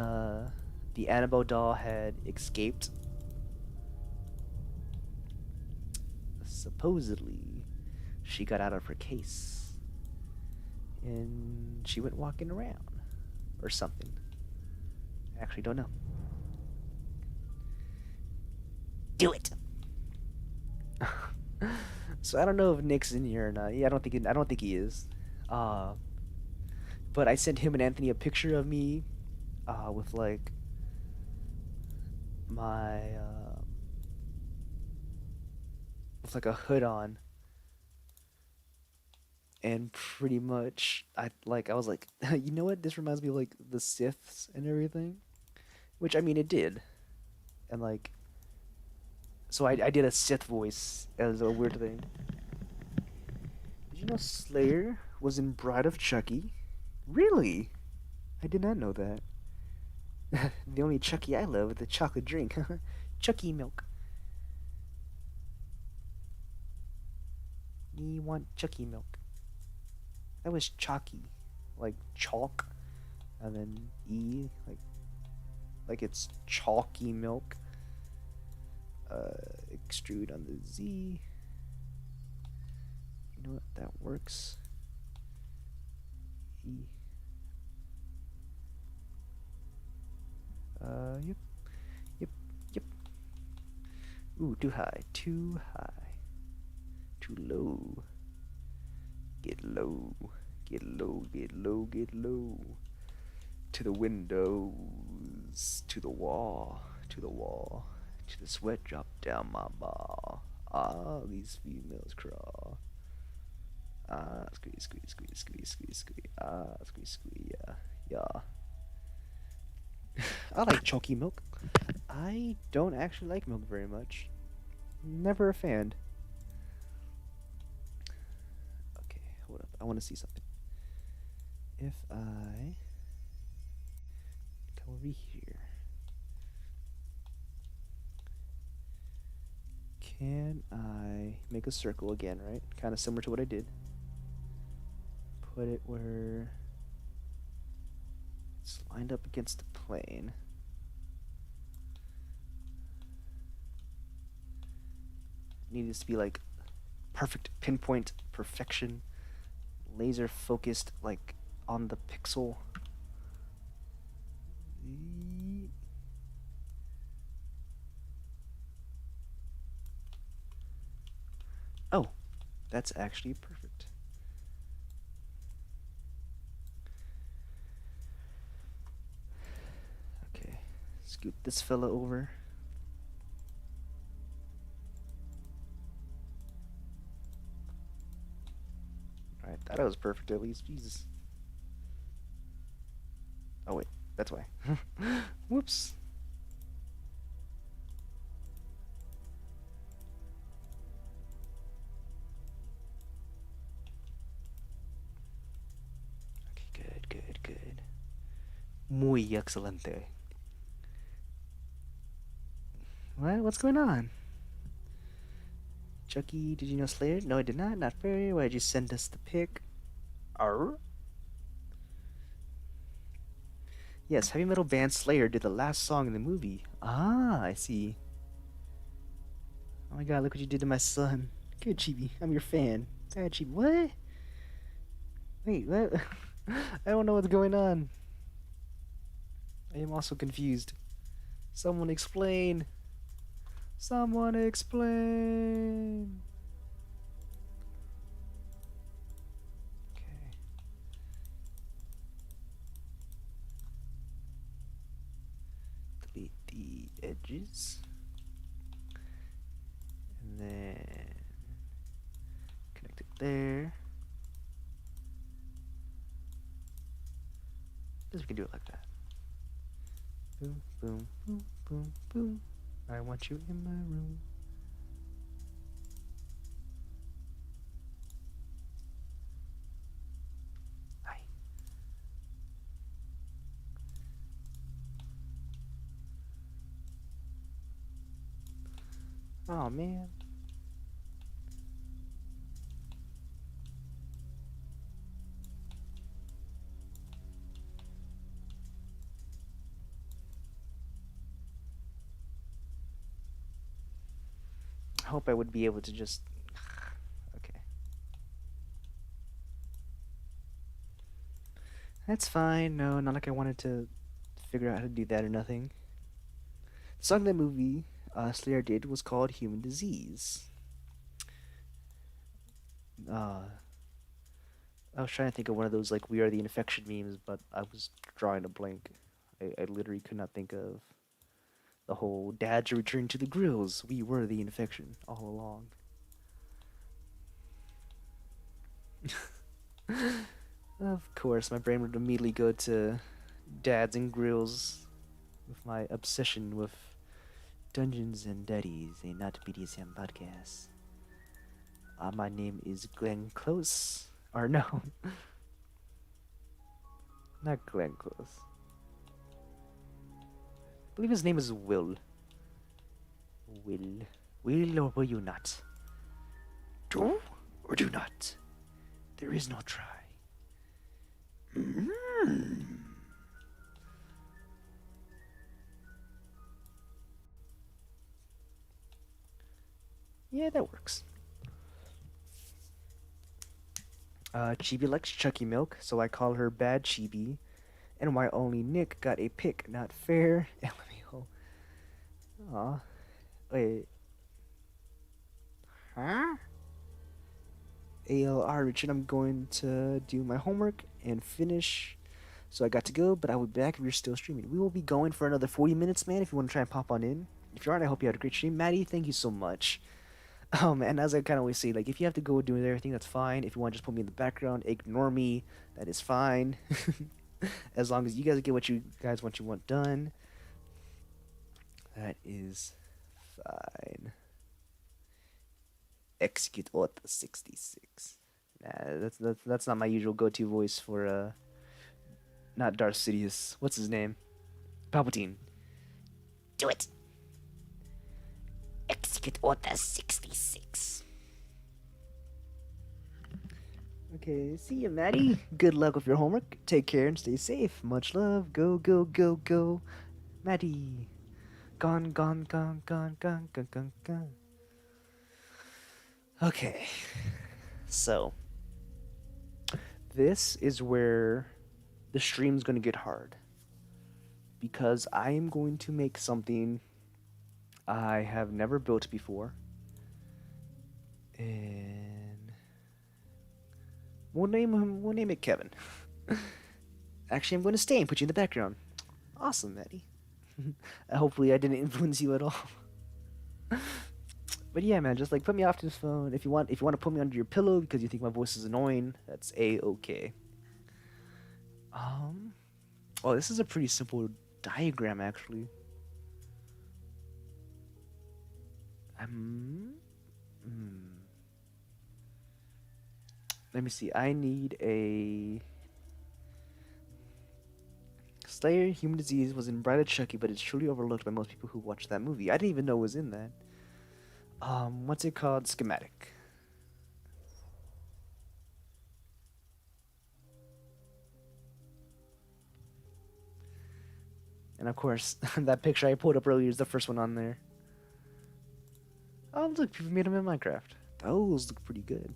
the Annabelle doll had escaped? Supposedly, she got out of her case. And she went walking around. Or something. I actually don't know. Do it! So I don't know if Nick's in here or not. Yeah, I don't think he is. But I sent him and Anthony a picture of me, with like my with like a hood on, and pretty much I was like, you know what? This reminds me of like the Siths and everything, which I mean it did, and like. So I did a Sith voice as a weird thing. Did you know Slayer was in Bride of Chucky? Really? I did not know that. The only Chucky I love is the chocolate drink. Chucky milk. Me want Chucky milk. That was chalky. Like chalk. And then E, like it's chalky milk. Extrude on the Z. You know what? That works. E. Yep. Yep. Yep. Ooh, too high. Too high. Too low. Get low. Get low. Get low. Get low. To the windows. To the wall. To the wall. To the sweat drop down my ball. Ah, these females crawl. Ah, squeeze, squeeze, squeeze, squeeze, squeeze, squeeze. Ah, squeeze, squeeze, yeah, yeah. I like chalky milk. I don't actually like milk very much. Never a fan. Okay, hold up. I want to see something. If I come over here. Can I make a circle again, right? Kind of similar to what I did. Put it where it's lined up against the plane. It needs to be like perfect pinpoint perfection, laser focused like on the pixel. That's actually perfect. Okay, scoot this fella over. Alright, thought it was perfect at least. Jesus. Oh wait, that's why. Whoops. Okay, good. Muy excelente. What? What's going on? Chucky, did you know Slayer? No, I did not. Not fair. Why'd you send us the pic? Arr? Yes, heavy metal band Slayer did the last song in the movie. Ah, I see. Oh my god, look what you did to my son. Good, Chibi. I'm your fan. Bad, Chibi. What? Wait, what? I don't know what's going on. I am also confused. Someone explain. Someone explain. Okay. Delete the edges. And then connect it there. Guess we can do it like that. Boom, boom, boom, boom, boom. I want you in my room. Hi. Oh man. I hope I would be able to just... Okay. That's fine. No, not like I wanted to figure out how to do that or nothing. The song in that movie Slayer did was called Human Disease. I was trying to think of one of those like We Are the Infection memes, but I was drawing a blank. I literally could not think of the whole dads are returning to the grills. We were the infection all along. Of course, my brain would immediately go to dads and grills with my obsession with Dungeons and Daddies, a not BDSM podcast. My name is Glenn Close. Or no. Not Glenn Close. I believe his name is Will. Will or will you not? Do or do not? There is no try. Yeah, that works. Chibi likes Chucky milk, so I call her Bad Chibi. And why only Nick got a pick, not fair. LMAO. Aw. Wait. Huh? ALR, Richard, I'm going to do my homework and finish. So I got to go, but I will be back if you're still streaming. We will be going for another 40 minutes, man, if you want to try and pop on in. If you aren't, I hope you had a great stream. Maddie, thank you so much. And as I kind of always say, like, if you have to go doing everything, that's fine. If you want to just put me in the background, ignore me, that is fine. As long as you guys get what you guys want done, that is fine. Execute Order 66. Nah, that's not my usual go-to voice for not Darth Sidious. What's his name? Palpatine. Do it. Execute Order 66. Okay, see you, Maddie. Good luck with your homework. Take care and stay safe. Much love. Go, go, go, go. Maddie. Gone, gone, gone, gone, gone, gone, gone, gone. Okay. So, this is where the stream's going to get hard. Because I am going to make something I have never built before. And We'll name him. We'll name it Kevin. Actually, I'm going to stay and put you in the background. Awesome, Maddie. Hopefully, I didn't influence you at all. But yeah, man, just like put me off this phone. If you want to put me under your pillow because you think my voice is annoying, that's a-okay. Oh, this is a pretty simple diagram, actually. Let me see. I need a Slayer Human Disease was in Bride of Chucky, but it's truly overlooked by most people who watch that movie. I didn't even know it was in that. What's it called? Schematic. And of course, that picture I pulled up earlier is the first one on there. Oh, look, people made them in Minecraft. Those look pretty good.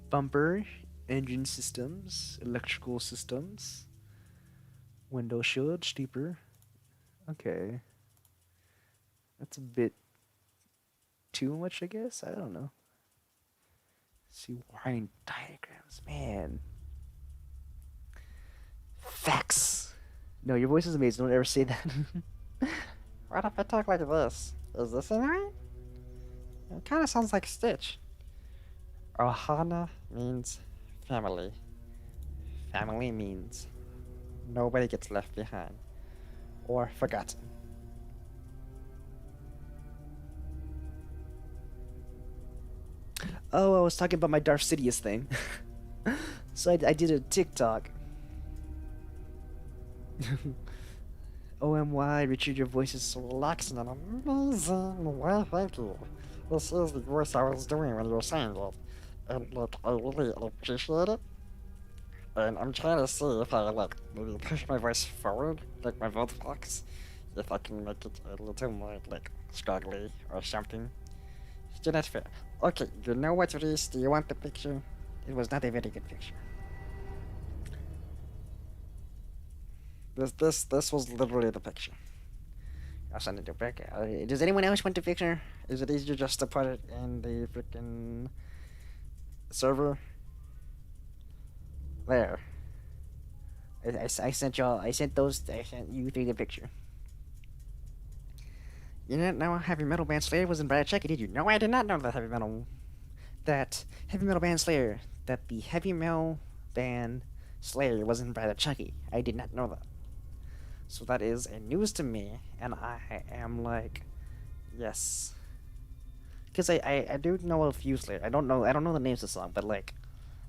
Bumper, engine systems, electrical systems, window shield, steeper. Okay. That's a bit too much, I guess? I don't know. See, wiring diagrams, man. Facts. No, your voice is amazing. Don't ever say that. What if I talk like this? Is this alright? It kind of sounds like Stitch. Ohana means family. Family means nobody gets left behind or forgotten. Oh, I was talking about my Darth Sidious thing. So I did a TikTok. OMY, Richard, your voice is so relaxing and amazing. Why, thank you. This is the voice I was doing when you were saying it. And, like, I really appreciate it. And I'm trying to see if I, like, maybe push my voice forward, like my voice box. If I can make it a little more, like, struggly or something. So that's fair. Okay, you know what it is? Do you want the picture? It was not a very good picture. This was literally the picture. I'll send it to back. Does anyone else want the picture? Is it easier just to put it in the freaking server? There. I sent y'all. I sent you three the picture. You didn't know Heavy Metal Band Slayer was in Bride of Chucky, did you? No, I did not know that Heavy Metal Band Slayer. That the Heavy Metal Band Slayer was in Bride of Chucky. I did not know that. So that is a news to me, and I am like, yes. Because I do know a few Slayer. I don't know the names of the song, but like,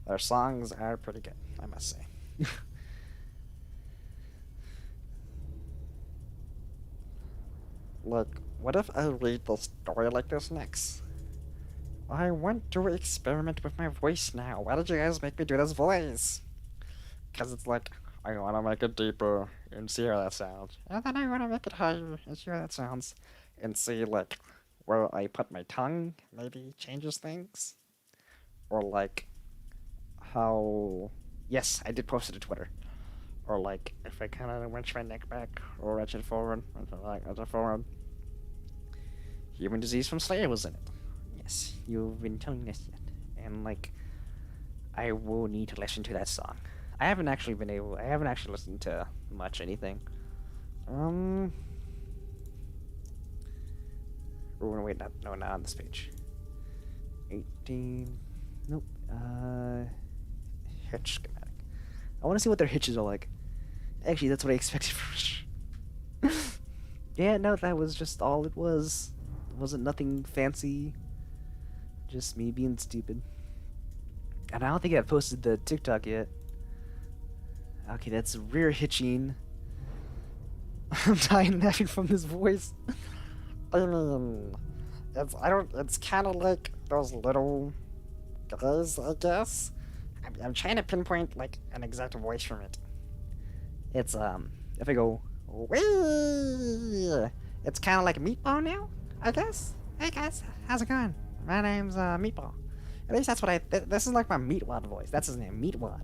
their songs are pretty good, I must say. Like, what if I read the story like this next? I want to experiment with my voice now. Why did you guys make me do this voice? Because it's like, I want to make it deeper and see how that sounds. And then I want to make it higher and see how that sounds. And see, like, where I put my tongue maybe changes things. Or, like, how... Yes, I did post it to Twitter. Or, like, if I kind of wrench my neck back or wrench it forward. Wrench it forward. Human Disease from Slayer was in it. Yes, you've been telling this yet. And, like, I will need to listen to that song. I haven't actually listened to much anything. Oh, wait, not on this page. 18, nope, hitch schematic. I want to see what their hitches are like. Actually, that's what I expected from Yeah, no, that was just all it was. It wasn't nothing fancy. Just me being stupid. And I don't think I've posted the TikTok yet. Okay, that's rear hitching. I'm dying laughing from this voice. I mean, it's kind of like those little guys, I guess. I'm trying to pinpoint, like, an exact voice from it. It's, if I go, wee, it's kind of like Meatball now, I guess. Hey guys, how's it going? My name's, Meatball. At least that's what this is like my Meatwad voice. That's his name, Meatwad.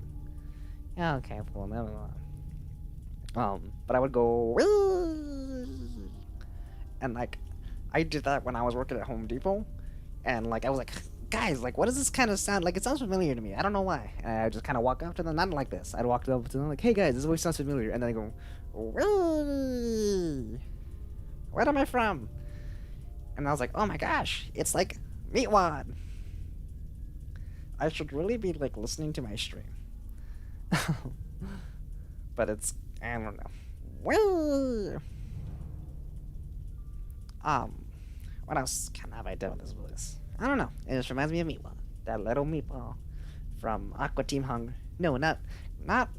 Yeah, okay, well, never mind. But I would go, wee, and, like, I did that when I was working at Home Depot, and, like, I was, like, guys, like, what does this kind of sound like? It sounds familiar to me. I don't know why. And I just kind of walk up to them, not like this. I'd walk up to them like, hey guys, this voice sounds familiar, and then I go, wee, where am I from? And I was like, oh my gosh, it's like Meatwad. I should really be like listening to my stream. But it's, I don't know. Wee. What else can have I done with this voice? I don't know. It just reminds me of Meatball. That little meatball from Aqua Team Hunger. No, not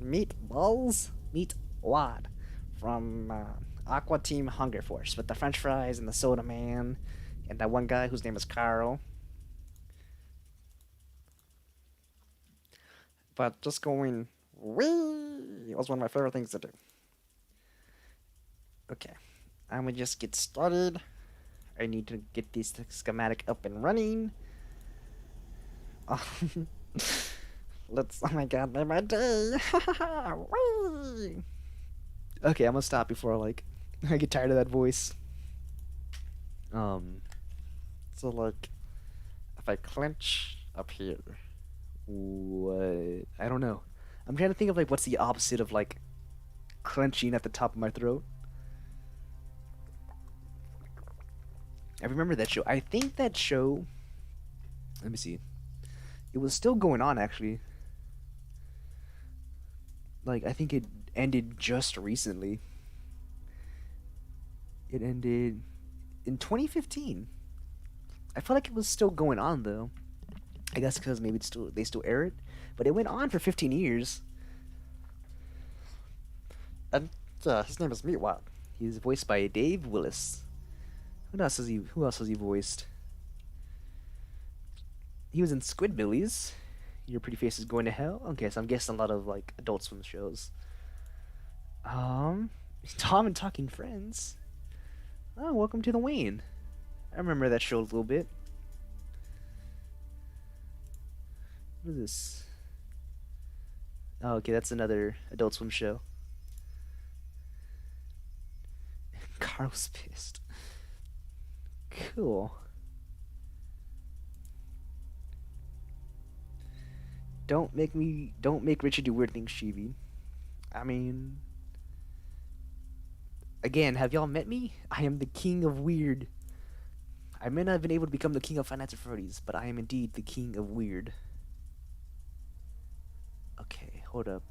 meatballs. Meatwad from Aqua Team Hunger Force with the French fries and the soda man and that one guy whose name is Carl. But just going wee was one of my favorite things to do. Okay, I'm gonna just get started. I need to get this schematic up and running. Let's. Oh my god, made my day! Wee. Okay, I'm gonna stop before like I get tired of that voice. So like, if I clench up here, What? I don't know. I'm trying to think of like what's the opposite of like clenching at the top of my throat. I remember that show. I think that show. Let me see. It was still going on actually. Like I think it ended just recently. It ended in 2015. I feel like it was still going on though. I guess because maybe they still air it, but it went on for 15 years. and yeah, his name is Meatwad. He's voiced by Dave Willis. Who else has he voiced? He was in Squidbillies. Your Pretty Face is Going to Hell. Okay, so I'm guessing a lot of like Adult Swim shows. Tom and Talking Friends. Oh, Welcome to the Wayne. I remember that show a little bit. What is this? Oh, okay, that's another Adult Swim show. Carl's pissed. Cool. Don't make Richard do weird things, Chibi. I mean, again, have y'all met me? I am the king of weird. I may not have been able to become the king of Five Nights at Freddy's, but I am indeed the king of weird. Okay, hold up.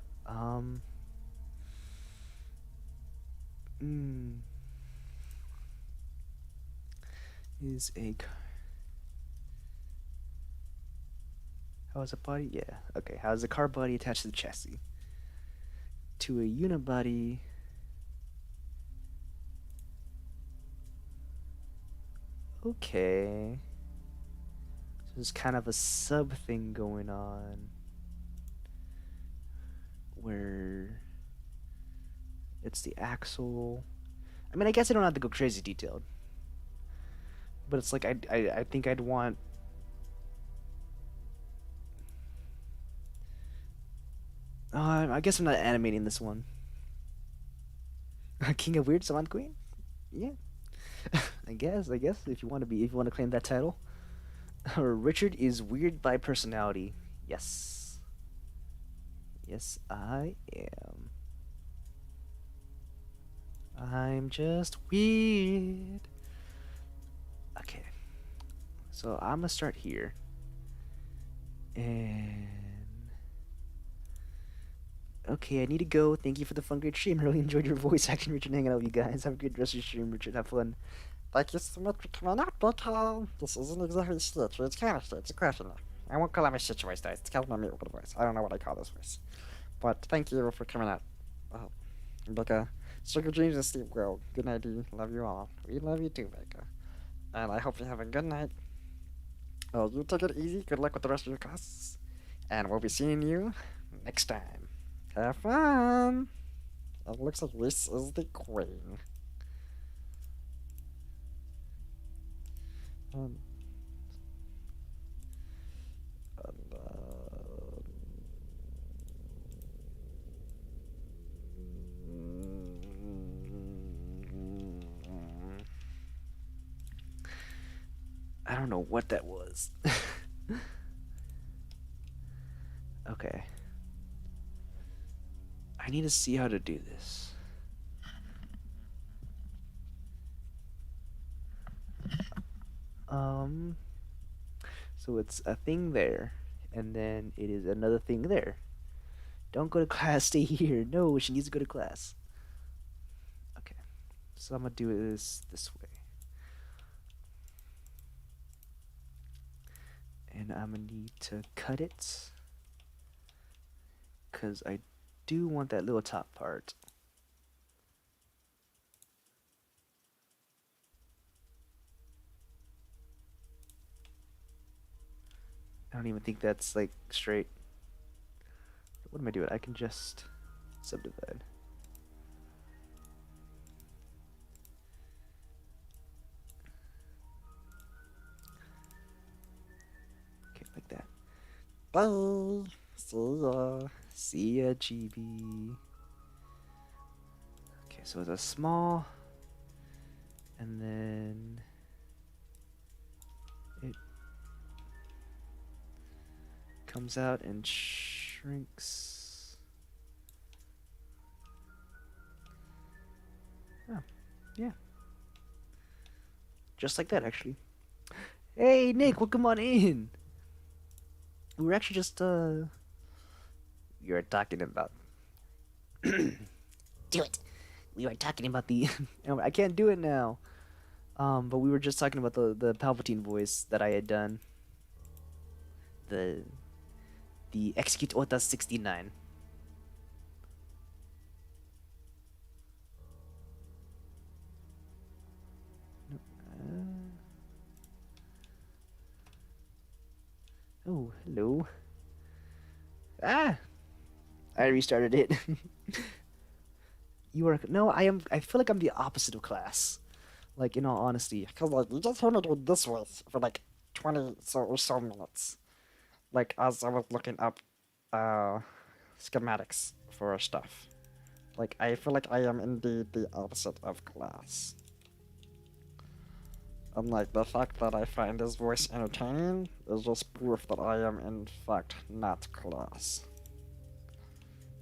Is a how is a body? Yeah. Okay. How is a car body attached to the chassis? To a unibody. Okay. So there's kind of a sub thing going on where it's the axle. I mean, I guess I don't have to go crazy detailed, but it's like I think I'd want. I guess I'm not animating this one. King of Weird, Savant Queen? Yeah. I guess if you want to claim that title. Richard is weird by personality. Yes. Yes, I am. I'm just weird. Okay. So I'm gonna start here. And okay, I need to go. Thank you for the fun, great stream. I really enjoyed your voice acting, Richard, hanging out with you guys. Have a good rest of your stream, Richard. Have fun. Thank you so much for coming out, but this isn't exactly Stitch. It's kind of Stitch. It's a question. I won't call it my Stitch voice, though. It's called my Meatwad voice. I don't know what I call this voice. But thank you for coming out. Becca, Sugar Dreams and Steve Grow. Good night, D. Love you all. We love you too, Becca. And I hope you have a good night. You take it easy. Good luck with the rest of your classes. And we'll be seeing you next time. Have fun! It looks like this is the queen. I don't know what that was. Okay. I need to see how to do this. Um, so it's a thing there, and then it is another thing there. Don't go to class, stay here. No, she needs to go to class. Okay, so I'm gonna do this way. And I'm gonna need to cut it, because I do want that little top part. I don't even think that's like straight. What am I doing? I can just subdivide. Okay, like that. Bye. See ya. See ya, GB. Okay, so it's a small, and then it comes out and shrinks. Oh, yeah. Just like that, actually. Hey, Nick, welcome on in. We were actually just, you were talking about. Do it. We were talking about the. I can't do it now. But we were just talking about the Palpatine voice that I had done. The Execute Ota 69. Oh, hello. Ah! I restarted it. You are no, I am. I feel like I'm the opposite of class. Like in all honesty, Cause like you just heard me do this voice for like 20 or so minutes. Like as I was looking up schematics for stuff. Like I feel like I am indeed the opposite of class. And like the fact that I find his voice entertaining is just proof that I am in fact not class.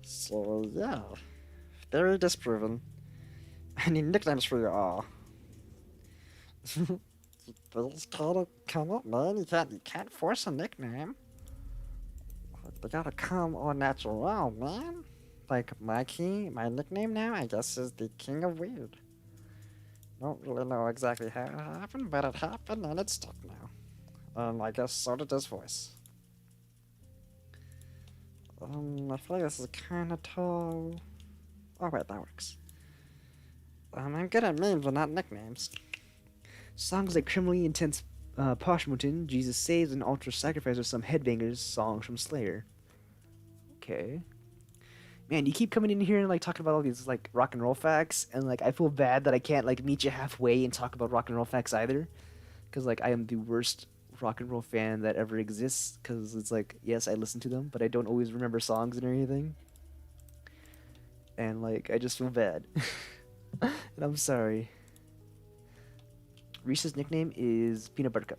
So yeah, very disproven. I need nicknames for you all. These gotta come up, man. You can't force a nickname. They gotta come all natural, man. Like my nickname now, I guess, is the King of Weird. Don't really know exactly how it happened, but it happened and it's stuck now. And I guess so did this voice. I feel like this is kind of tall. Oh wait, that works. I'm good at memes, but not nicknames. songs like Criminally Intense Poshmotin, Jesus Saves, and Ultra Sacrifice are some headbangers songs from Slayer. Okay. Man, you keep coming in here and like talking about all these like rock and roll facts, and like I feel bad that I can't like meet you halfway and talk about rock and roll facts either, because like I am the worst rock and roll fan that ever exists. Because it's like yes, I listen to them, but I don't always remember songs and everything, and like I just feel bad, and I'm sorry. Reese's nickname is Peanut Butter Cup.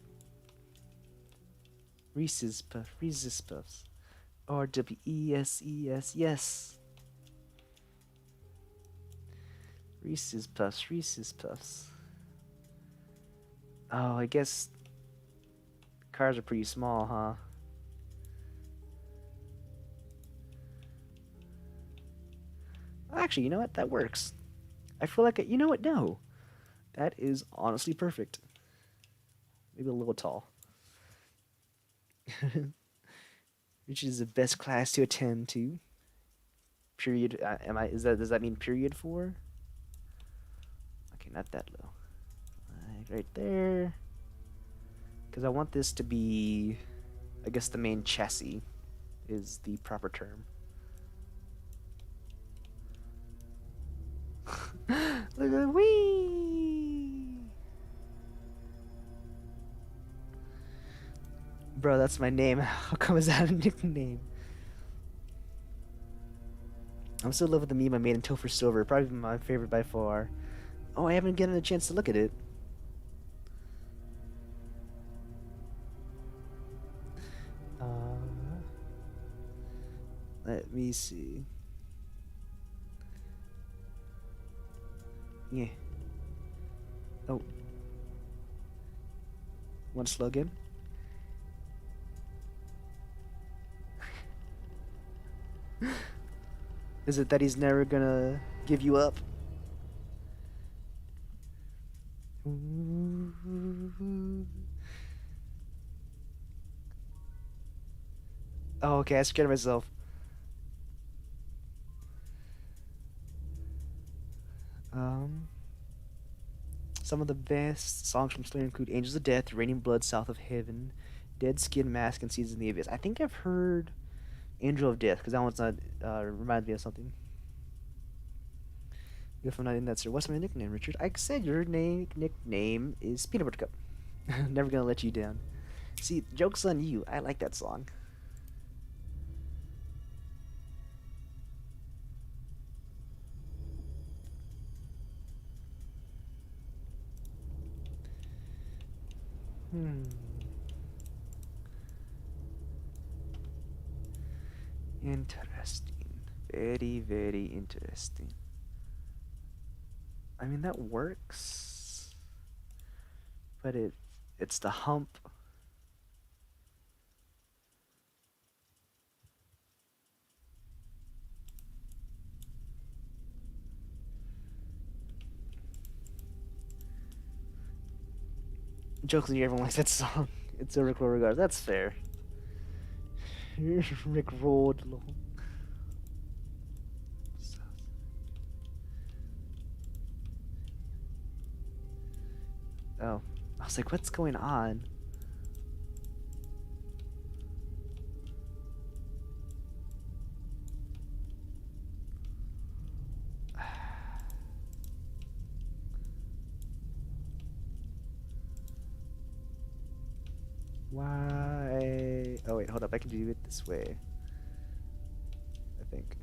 Reese's Puffs. RWESES, yes. Reese's Puffs. Oh, I guess cars are pretty small, huh? Actually, you know what? That works. I feel like you know what? No, that is honestly perfect. Maybe a little tall. Which is the best class to attend to. Period. Am I? Is that? Does that mean period 4? Okay, not that low. Right there. Because I want this to be, I guess the main chassis is the proper term. Look at wee. Bro, that's my name. How come is that a nickname? I'm still in love with the meme I made in Topher Silver. Probably my favorite by far. Oh, I haven't gotten a chance to look at it. Let me see. Yeah. Oh. Want to slug in? Is it that he's never gonna give you up? Oh, okay, I scared myself. Um, some of the best songs from Slayer include Angels of Death, Raining Blood, South of Heaven, Dead Skin Mask, and Seasons in the Abyss. I think I've heard Angel of Death, because that one's not, reminds me of something. If I'm not in that, sir, what's my nickname, Richard? I said your nickname is Peanut Butter Cup. Never gonna let you down. See, joke's on you. I like that song. Hmm. Interesting. Very, very interesting. I mean, that works, but it's the hump. Jokes on you, everyone likes that song. It's a Rick Roll regard. That's fair. Rick rolled. Oh, I was like, what's going on? Why? Oh wait, hold up. I can do it this way. I think.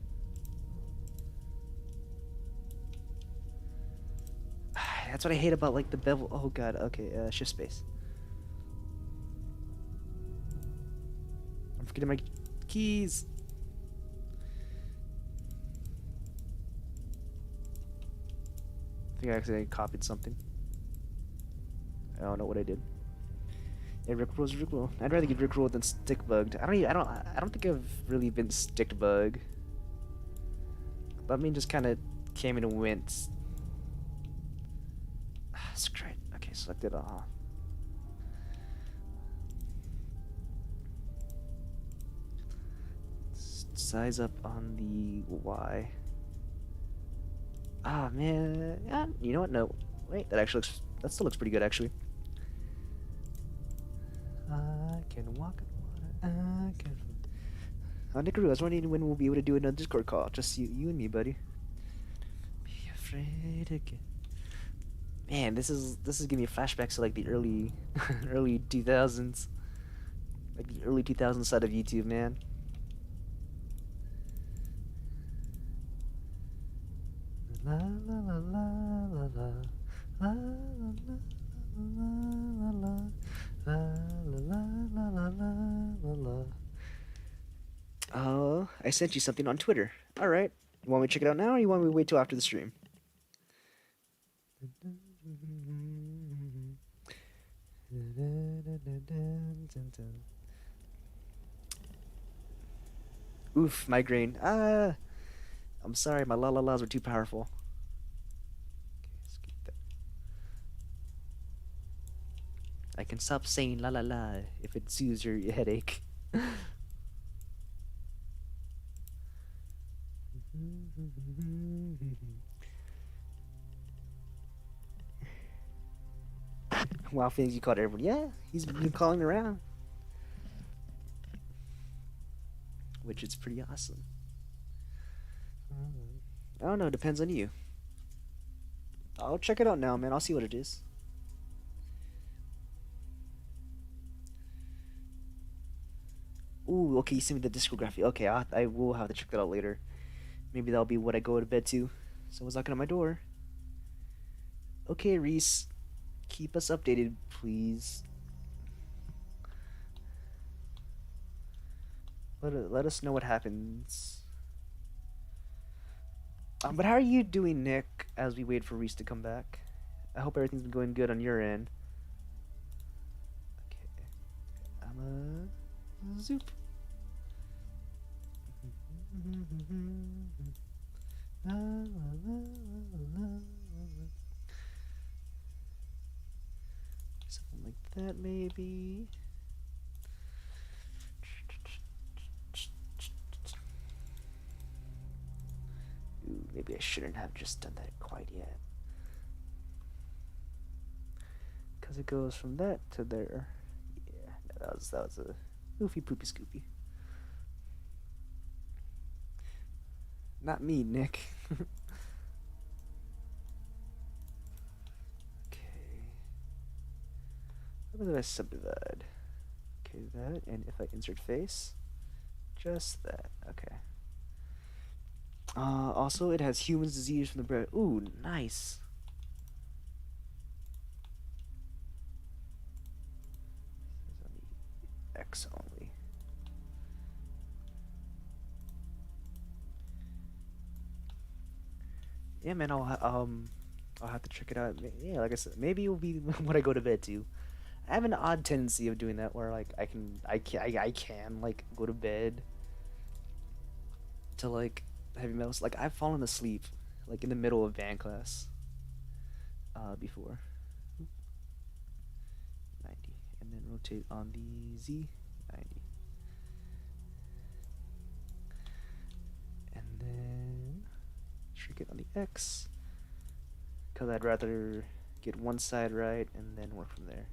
That's what I hate about like the bevel. Oh god. Okay. Shift space. I'm forgetting my keys. I think I accidentally copied something. I don't know what I did. Yeah, Rickroll's Rickroll. I'd rather get Rickrolled than stick bugged. I don't think I've really been stick bug. But I mean, just kind of came and went. Screw it. Okay, select it all. Size up on the Y. Ah, man. Yeah, you know what? No. Wait, that still looks pretty good, actually. I can walk on water. I can. Nickaroo, I was wondering when we'll be able to do another Discord call. Just you and me, buddy. Be afraid again. Man, this is giving me flashbacks to like the early, early 2000s, like the early 2000s side of YouTube, man. La la la la la la la la la la la la la. Oh, I sent you something on Twitter. All right, you want me to check it out now, or you want me to wait till after the stream? Oof, migraine. Ah, I'm sorry, my la la las were too powerful. Okay, skip that. I can stop saying la la la if it soothes your headache. Wow, things you called everybody. Yeah, he's been calling around, which is pretty awesome. I don't know. Depends on you. I'll check it out now, man. I'll see what it is. Ooh, okay. You sent me the discography. Okay, I will have to check that out later. Maybe that'll be what I go to bed to. Someone's knocking on my door. Okay, Reese. Keep us updated, please. Let us know what happens. But how are you doing, Nick? As we wait for Reese to come back, I hope everything's been going good on your end. Okay, I'm a zoop. Something like that, maybe. Ooh, maybe I shouldn't have just done that quite yet. Because it goes from that to there. Yeah, no, that was a goofy poopy scoopy. Not me, Nick. Okay. How do I subdivide? Okay, that, and if I insert face, just that. Okay. Also, it has humans disease from the bread. Ooh, nice. It's on the X only. Yeah, man. I'll have to check it out. Yeah, like I said, maybe it'll be when I go to bed too. I have an odd tendency of doing that, where like I can like go to bed to like heavy metals. Like I've fallen asleep like in the middle of band class before. 90, and then rotate on the Z, 90, and then shrink it on the X, because I'd rather get one side right and then work from there.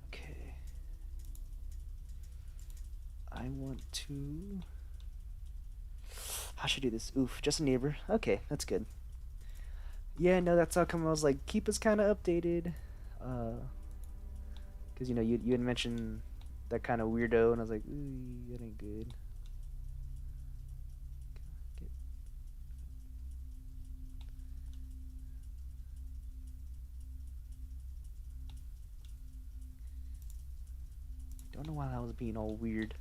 Okay. I want to. How should I do this? Oof, just a neighbor. Okay, that's good. Yeah, no, that's how come I was like, keep us kind of updated. Because, you know, you had mentioned that kind of weirdo, and I was like, ooh, that ain't good. Get... Don't know why that was being all weird.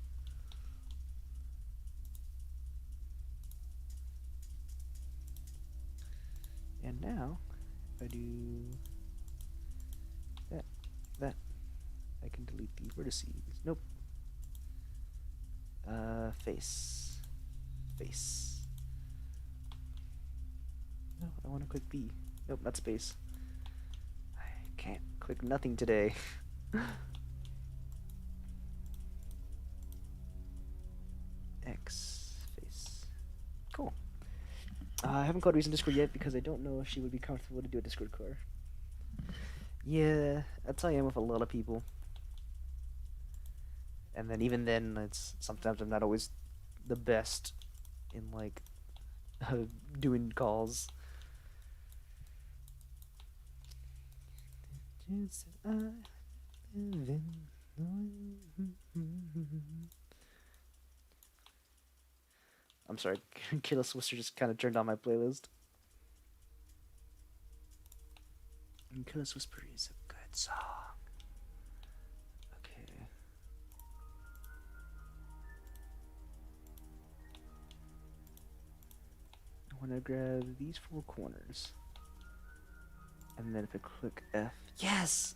And now, if I do that, I can delete the vertices. Nope. Face. No, I want to click B. Nope, not space. I can't click nothing today. X face. Cool. I haven't called Reese in Discord yet because I don't know if she would be comfortable to do a Discord call. Yeah, that's how I am with a lot of people. And then even then, it's sometimes I'm not always the best in like doing calls. I'm sorry, Kayla Swisser just kind of turned on my playlist. And Kayla's Whisper is a good song. Okay. I want to grab these four corners. And then if I click F, yes!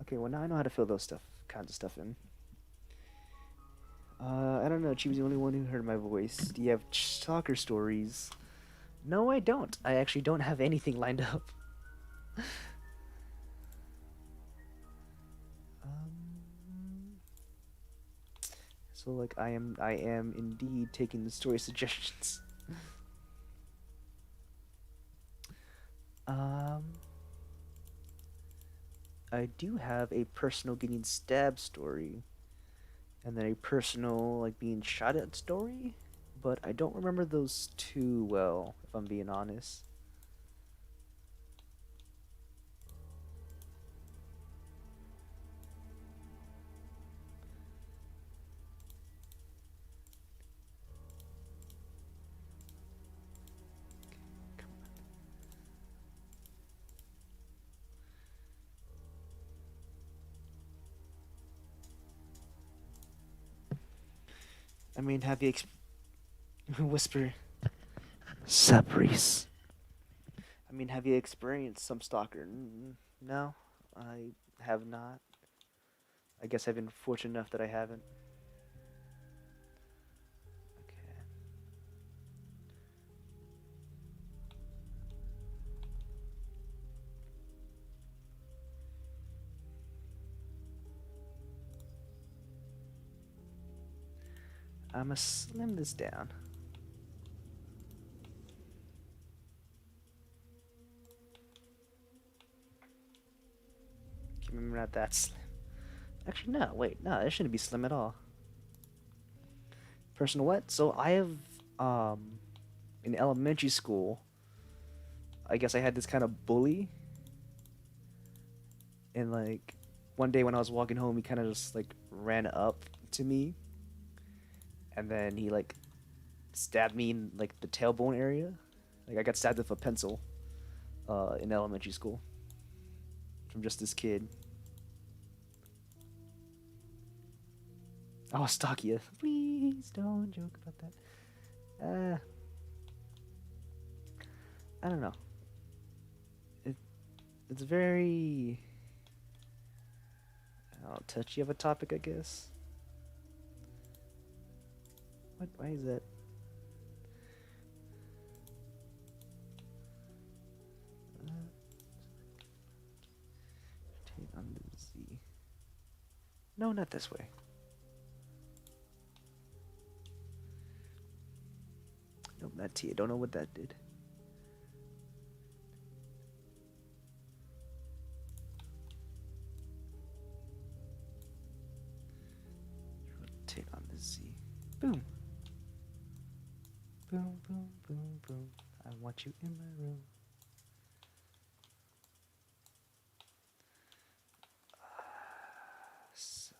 Okay, well now I know how to fill those kinds of stuff in. I don't know, she was the only one who heard my voice. Do you have soccer stories? No, I don't. I actually don't have anything lined up. So like I am indeed taking the story suggestions. I do have a personal getting stabbed story, and then a personal like being shot at story, but I don't remember those too well, if I'm being honest. I mean, have you whisper, sup, Reese? I mean, have you experienced some stalker? No, I have not. I guess I've been fortunate enough that I haven't. Okay. I'ma slim this down. Okay, maybe not that slim. Actually, no. Wait, no. It shouldn't be slim at all. Personal what? So I have, in elementary school, I guess I had this kind of bully, and like, one day when I was walking home, he kind of just like ran up to me, and then he like stabbed me in like the tailbone area. Like I got stabbed with a pencil, in elementary school, from just this kid. I'll stalk you. Please don't joke about that. I don't know. It it's very touchy of a topic, I guess. What? Why is that? Uh, rotate on the Z. No, not this way. Nope, not T. I don't know what that did. Rotate on the Z. Boom. Boom, boom, boom, boom. I want you in my room. Size.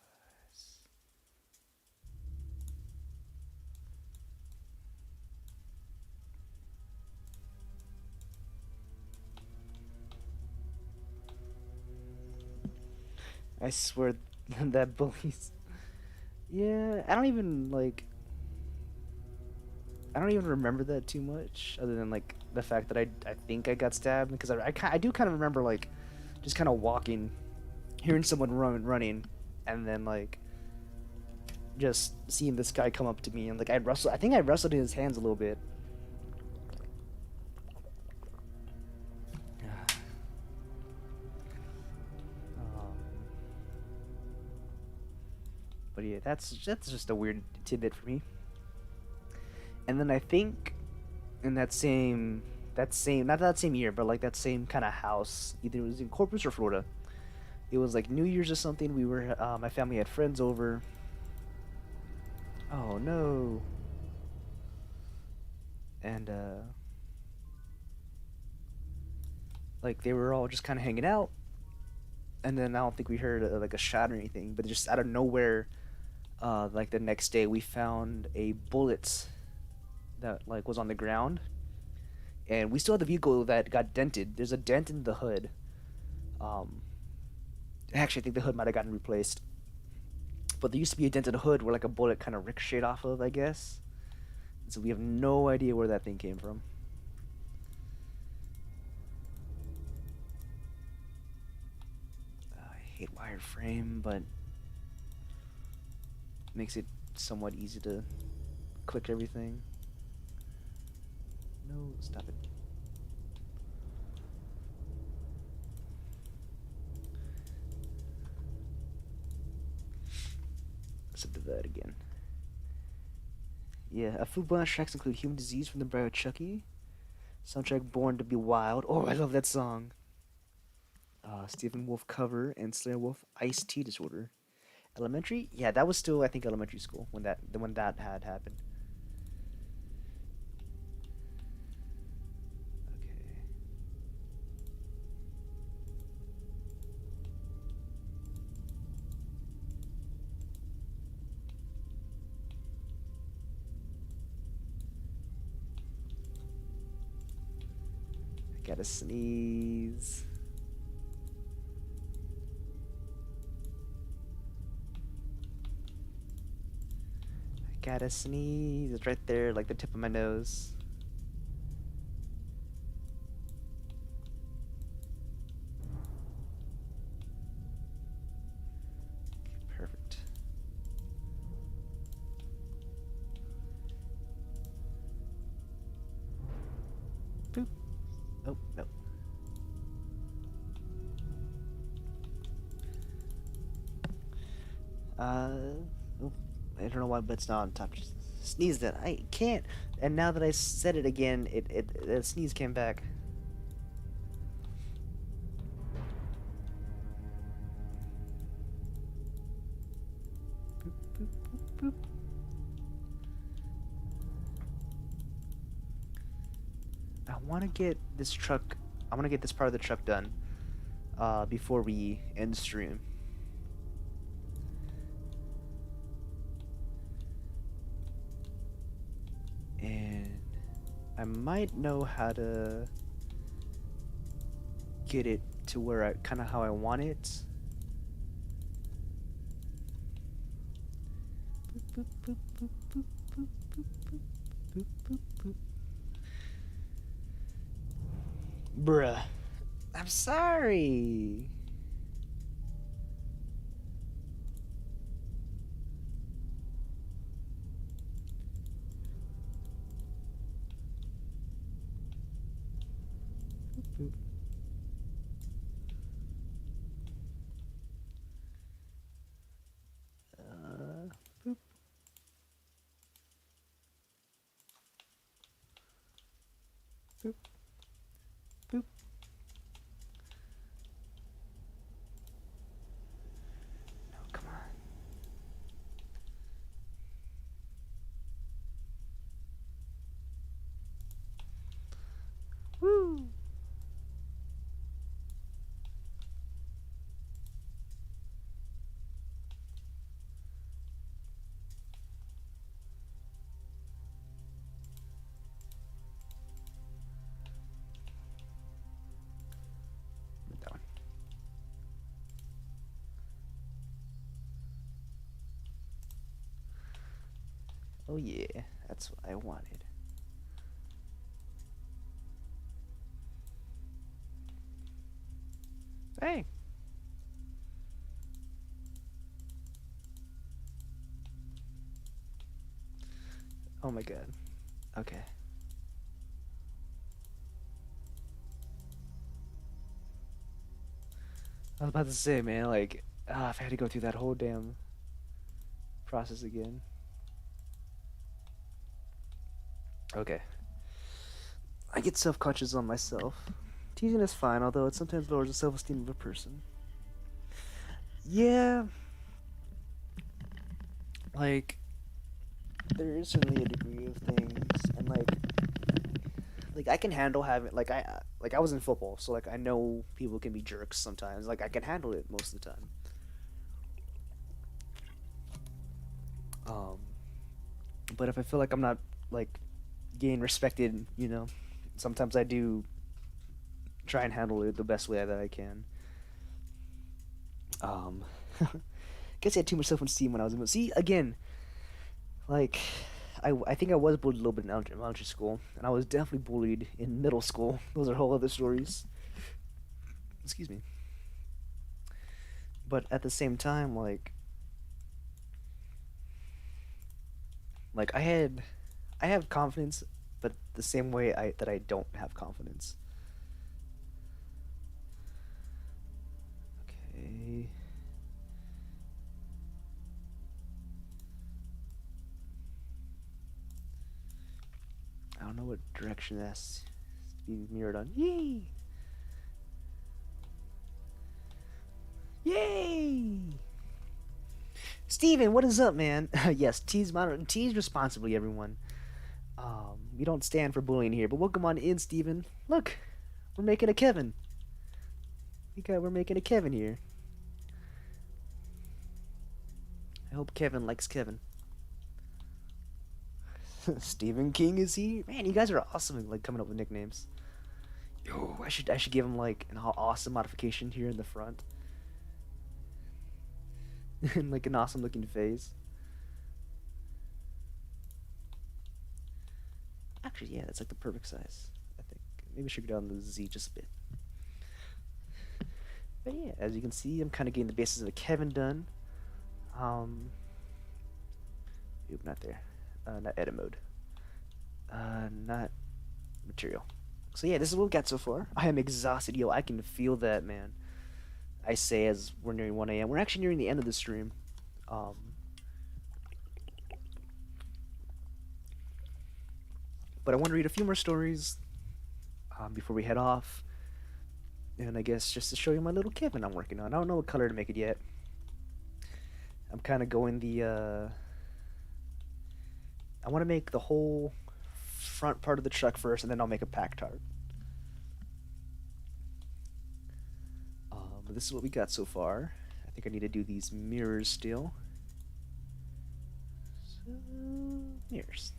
I swear that bullies. Yeah, I don't even like. I don't even remember that too much, other than like the fact that I think I got stabbed because I do kind of remember like just kind of walking, hearing someone running, and then like just seeing this guy come up to me and like I think I wrestled in his hands a little bit. Um, but yeah, that's just a weird tidbit for me. And then I think in that same not that same year, but like that same kind of house, either it was in Corpus or Florida. It was like New Year's or something. We were my family had friends over. Oh no. And like they were all just kind of hanging out, and then I don't think we heard like a shot or anything, but just out of nowhere, like the next day we found a bullet that like was on the ground, and we still had the vehicle that got dented. There's a dent in the hood. Um, Actually, I think the hood might have gotten replaced, but there used to be a dent in the hood where like a bullet kind of ricocheted off of, I guess. So we have no idea where that thing came from. I hate wireframe, but makes it somewhat easy to click everything. No, stop it. Let's do that again. Yeah, a few bonus tracks include Human Disease from the Briar Chucky, soundtrack Born to Be Wild. Oh, I love that song. Stephen Wolf cover and Slayer Wolf Ice Tea Disorder. Elementary? Yeah, that was still I think elementary school when that had happened. Okay. I gotta sneeze. I Gotta sneeze. It's right there, like the tip of my nose. Perfect. Boop. Oh, no. Oh, I don't know why, but it's not on top. Just sneeze that. I can't. And now that I said it again, the sneeze came back. Boop, boop, boop, boop. I want to get this truck. I want to get this part of the truck done before we end stream. And I might know how to get it to where I kind of how I want it. Boop, boop, boop, boop, boop, boop, boop, boop, boop, boop. Bruh. I'm sorry. Boop. Boop. Boop. Boop. No, come on. Woo! That one. Oh yeah, that's what I wanted. Hey. Oh my god. Okay. I was about to say, man, like, if I had to go through that whole damn process again. Okay. I get self-conscious on myself. Teasing is fine, although it sometimes lowers the self-esteem of a person. Yeah. Like, there is certainly a degree of things, and like I can handle having like I was in football, so like I know people can be jerks sometimes. Like I can handle it most of the time. Um, but if I feel like I'm not like getting respected, sometimes I do try and handle it the best way that I can. Um, guess I had too much self-esteem when I was in. See, again, like I think I was bullied a little bit in elementary school, and I was definitely bullied in middle school. Those are whole other stories. Excuse me. But at the same time, like I have confidence, but the same way I don't have confidence. Okay. I don't know what direction that's to be mirrored on. Yay! Yay! Steven, what is up, man? Yes, tease responsibly, everyone. We don't stand for bullying here, but welcome on in, Steven. Look, we're making a Kevin. We're making a Kevin here. I hope Kevin likes Kevin. Stephen King is here. Man, you guys are awesome, like coming up with nicknames. Yo, I should give him like an awesome modification here in the front. And like an awesome looking face. Actually, yeah, that's like the perfect size. I think maybe I should go down the Z just a bit. But yeah, as you can see, I'm kind of getting the basis of the Kevin done. Um, not there. Not edit mode. Not material. So yeah, this is what we've got so far. I am exhausted, yo. I can feel that, man. I say as we're nearing 1 a.m. We're actually nearing the end of the stream. Um, but I want to read a few more stories before we head off. And I guess just to show you my little Kevin I'm working on. I don't know what color to make it yet. I'm kind of going the... I want to make the whole front part of the truck first, and then I'll make a pack tart. But this is what we got so far. I think I need to do these mirrors still. So, mirrors.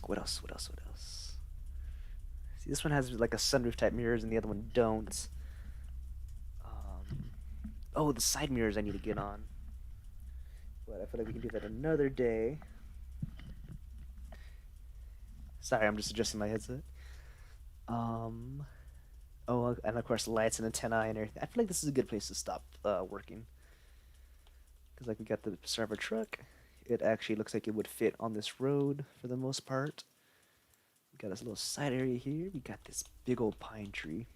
What else? What else? What else? See, this one has like a sunroof type mirrors, and the other one don't. Oh, the side mirrors I need to get on. But I feel like we can do that another day. Sorry, I'm just adjusting my headset. Oh, and of course lights and antennae and everything. I feel like this is a good place to stop working. Because like we got the start of our truck. It actually looks like it would fit on this road for the most part. We got this little side area here. We got this big old pine tree.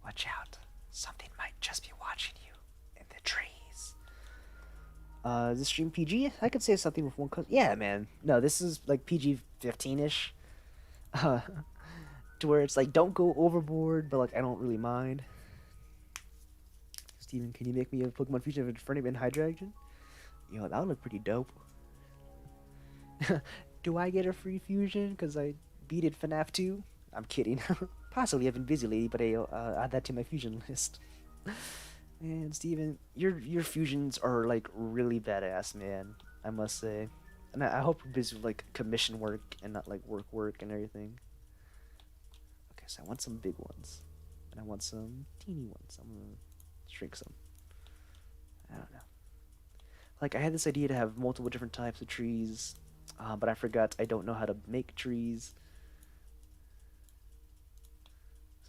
Watch out. Something might just be watching you in the trees. Is this stream PG? I could say something with one cause. Yeah, man. No, this is like PG 15-ish. To where it's like, don't go overboard, but like, I don't really mind. Steven, can you make me a Pokemon fusion of Infernape and Hydreigon? Yo, that would look pretty dope. Do I get a free fusion because I beat it FNAF 2? I'm kidding. Possibly have Invisibility, but I'll add that to my fusion list. And Steven, your fusions are like really badass, man. I must say. And I hope you're busy with like commission work and not like work and everything. Okay, so I want some big ones. And I want some teeny ones. I'm gonna shrink some. I don't know. Like, I had this idea to have multiple different types of trees, but I forgot I don't know how to make trees.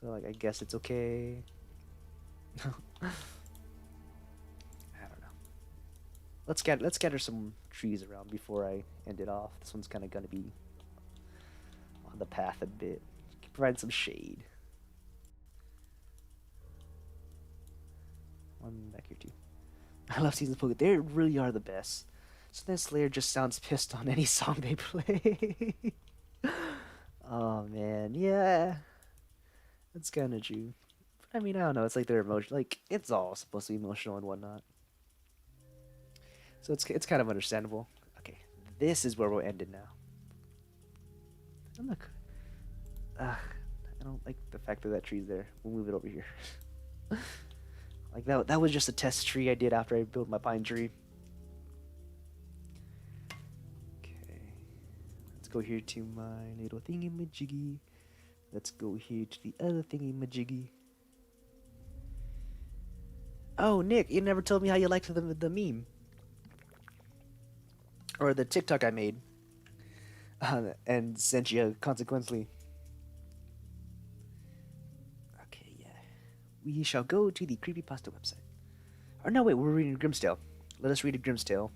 So, like, I guess it's okay. I don't know. Let's scatter some trees around before I end it off. This one's kind of gonna be on the path a bit. Provide some shade. One back here too. I love Seasons Pokemon. They really are the best. So then Slayer just sounds pissed on any song they play. Oh man, yeah. That's kind of true. But I mean, I don't know. It's like their emotion. Like, it's all supposed to be emotional and whatnot. So it's kind of understandable. Okay, this is where we'll end it now. And look. I don't like the fact that that tree's there. We'll move it over here. Like that was just a test tree I did after I built my pine tree. Okay. Let's go here to my little thingy-majiggy. Let's go here to the other thingy-majiggy. Oh, Nick, you never told me how you liked the meme. Or the TikTok I made. And sent you consequently. We shall go to the Creepypasta website. Or no, wait, we're reading Grimstale. Let us read a Grimstale.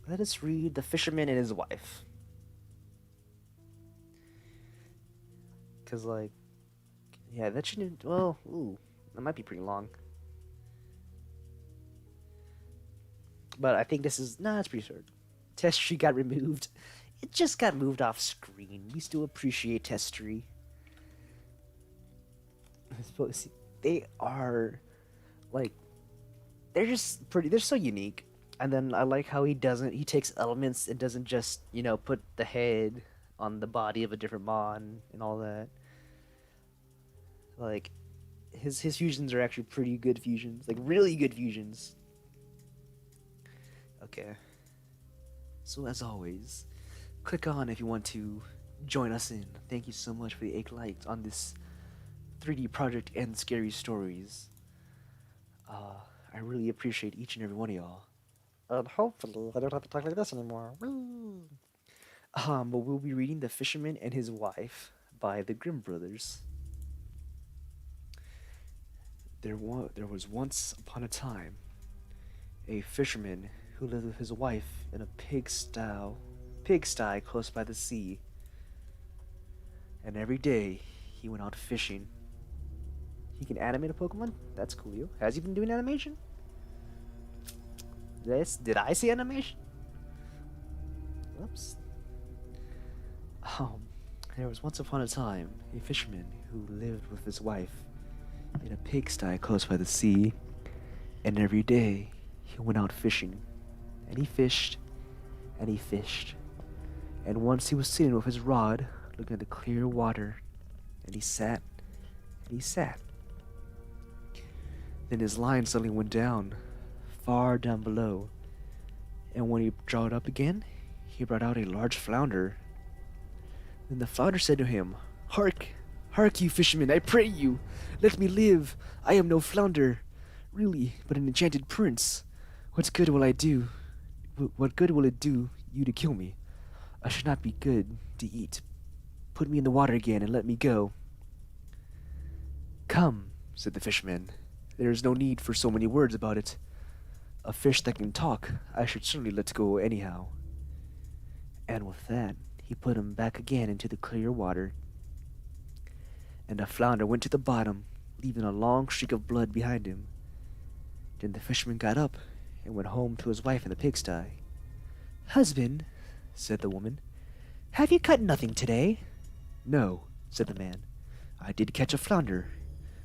Let us read The Fisherman and His Wife. Because, like, yeah, that shouldn't, well, ooh, that might be pretty long. But I think this is, nah, it's pretty short. Test tree got removed. It just got moved off screen. We still appreciate test tree. They are, like, they're just pretty, they're so unique. And then I like how he takes elements and doesn't just, you know, put the head on the body of a different mon and all that. Like, his fusions are actually pretty good fusions. Like, really good fusions. Okay. So as always, click on if you want to join us in. Thank you so much for the 8 likes on this 3D project and scary stories. I really appreciate each and every one of y'all. And hopefully, I don't have to talk like this anymore. Whee! But we'll be reading The Fisherman and His Wife by the Grimm brothers. There was once upon a time a fisherman who lived with his wife in a pigsty close by the sea. And every day he went out fishing. He can animate a Pokemon? That's cool, yo. Has he been doing animation? Did I see animation? Oops. There was once upon a time a fisherman who lived with his wife in a pigsty close by the sea, and every day he went out fishing, and he fished, and he fished, and once he was sitting with his rod, looking at the clear water, and he sat, and he sat. Then his line suddenly went down, far down below, and when he drew it up again, he brought out a large flounder. Then the flounder said to him, "Hark, hark, you fisherman, I pray you, let me live. I am no flounder, really, but an enchanted prince. What good will I do? What good will it do you to kill me? I should not be good to eat. Put me in the water again and let me go." "Come," said the fisherman, "there is no need for so many words about it. A fish that can talk, I should certainly let go anyhow." And with that, he put him back again into the clear water, and the flounder went to the bottom, leaving a long streak of blood behind him. Then the fisherman got up and went home to his wife in the pigsty. "Husband," said the woman, "have you caught nothing today?" "No," said the man, "I did catch a flounder,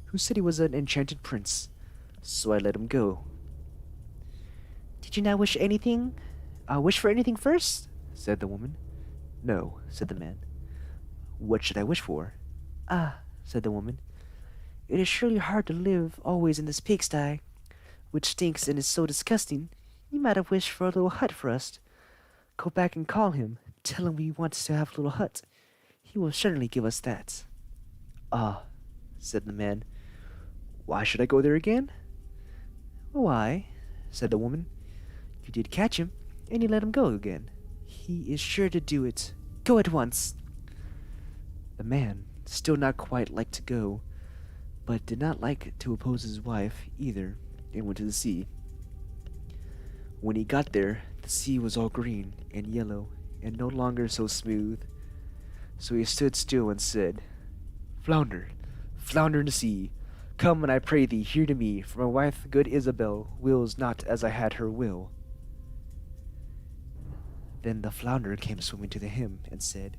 who said he was an enchanted prince, so I let him go." "Did you not wish anything? Wish for anything first?" said the woman. "No," said the man. "What should I wish for?" "Ah," said the woman, "it is surely hard to live always in this pigsty, which stinks and is so disgusting. You might have wished for a little hut for us. Go back and call him. Tell him we want to have a little hut. He will certainly give us that." "Ah," said the man, "why should I go there again?" "Why," said the woman, "you did catch him, and you let him go again. He is sure to do it. Go at once." The man, still not quite like to go, but did not like to oppose his wife either, and went to the sea. When he got there, the sea was all green and yellow, and no longer so smooth. So he stood still and said, "Flounder, flounder in the sea, come and I pray thee hear to me, for my wife good Isabel wills not as I had her will." Then the flounder came swimming to him and said,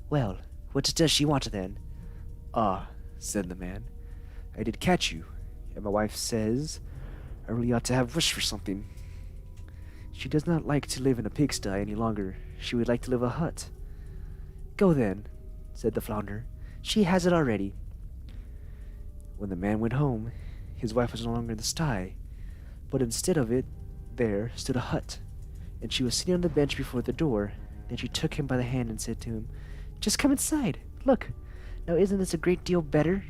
"Well, what does she want then?" "Ah," said the man, "I did catch you, and my wife says I really ought to have wished for something. She does not like to live in a pigsty any longer. She would like to live in a hut." "Go then," said the flounder. "She has it already." When the man went home, his wife was no longer in the sty, but instead of it, there stood a hut, and she was sitting on the bench before the door. Then she took him by the hand and said to him, "Just come inside. Look, now isn't this a great deal better?"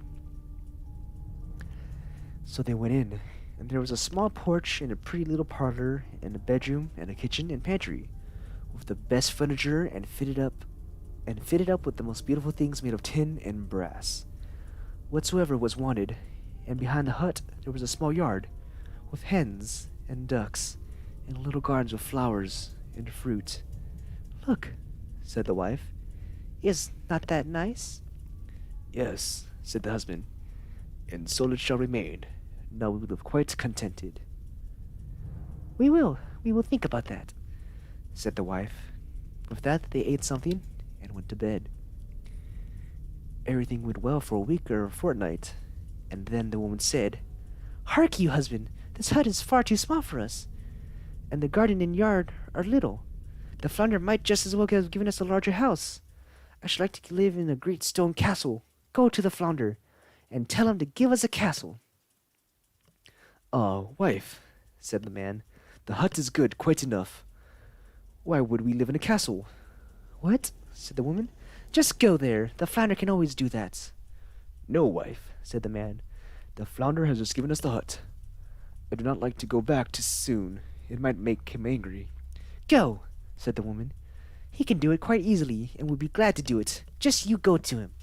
So they went in, and there was a small porch and a pretty little parlor and a bedroom and a kitchen and pantry, with the best furniture and fitted up with the most beautiful things made of tin and brass, whatsoever was wanted. And behind the hut there was a small yard, with hens and ducks, and little gardens with flowers and fruit. "Look," said the wife, "is not that nice?" "Yes," said the husband, "and so it shall remain. Now we will live quite contented." We will think about that," said the wife. With that they ate something and went to bed. Everything went well for a week or a fortnight, and then the woman said, "Hark you, husband, this hut is far too small for us, and the garden and yard are little. The flounder might just as well have given us a larger house. I should like to live in a great stone castle. Go to the flounder, and tell him to give us a castle." "Ah, wife," said the man, "the hut is good, quite enough. Why would we live in a castle?" "What?" said the woman. "Just go there. The flounder can always do that." "No, wife," said the man. "The flounder has just given us the hut. I do not like to go back too soon. It might make him angry." "Go," said the woman. "He can do it quite easily, and would be glad to do it. Just you go to him."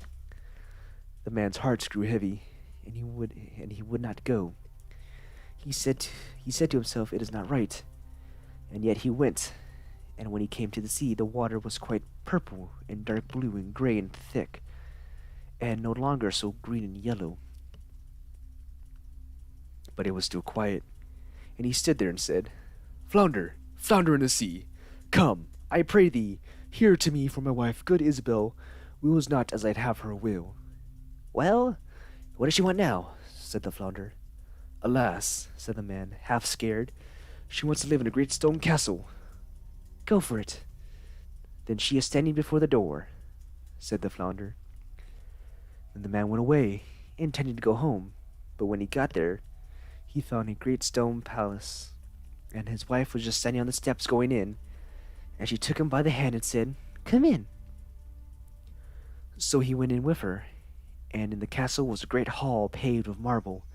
The man's heart grew heavy, and he would not go. He said he said to himself, "It is not right." And yet he went, and when he came to the sea, the water was quite purple and dark blue and gray and thick, and no longer so green and yellow. But it was still quiet, and he stood there and said, "Flounder, flounder in the sea, come, I pray thee, hear to me for my wife, good Isabel, wills not as I'd have her will." "Well, what does she want now?" said the flounder. "Alas," said the man, half scared, "she wants to live in a great stone castle." "Go for it." "Then she is standing before the door," said the flounder. Then the man went away, intending to go home, but when he got there, he found a great stone palace, and his wife was just standing on the steps going in, and she took him by the hand and said, "Come in." So he went in with her, and in the castle was a great hall paved with marble,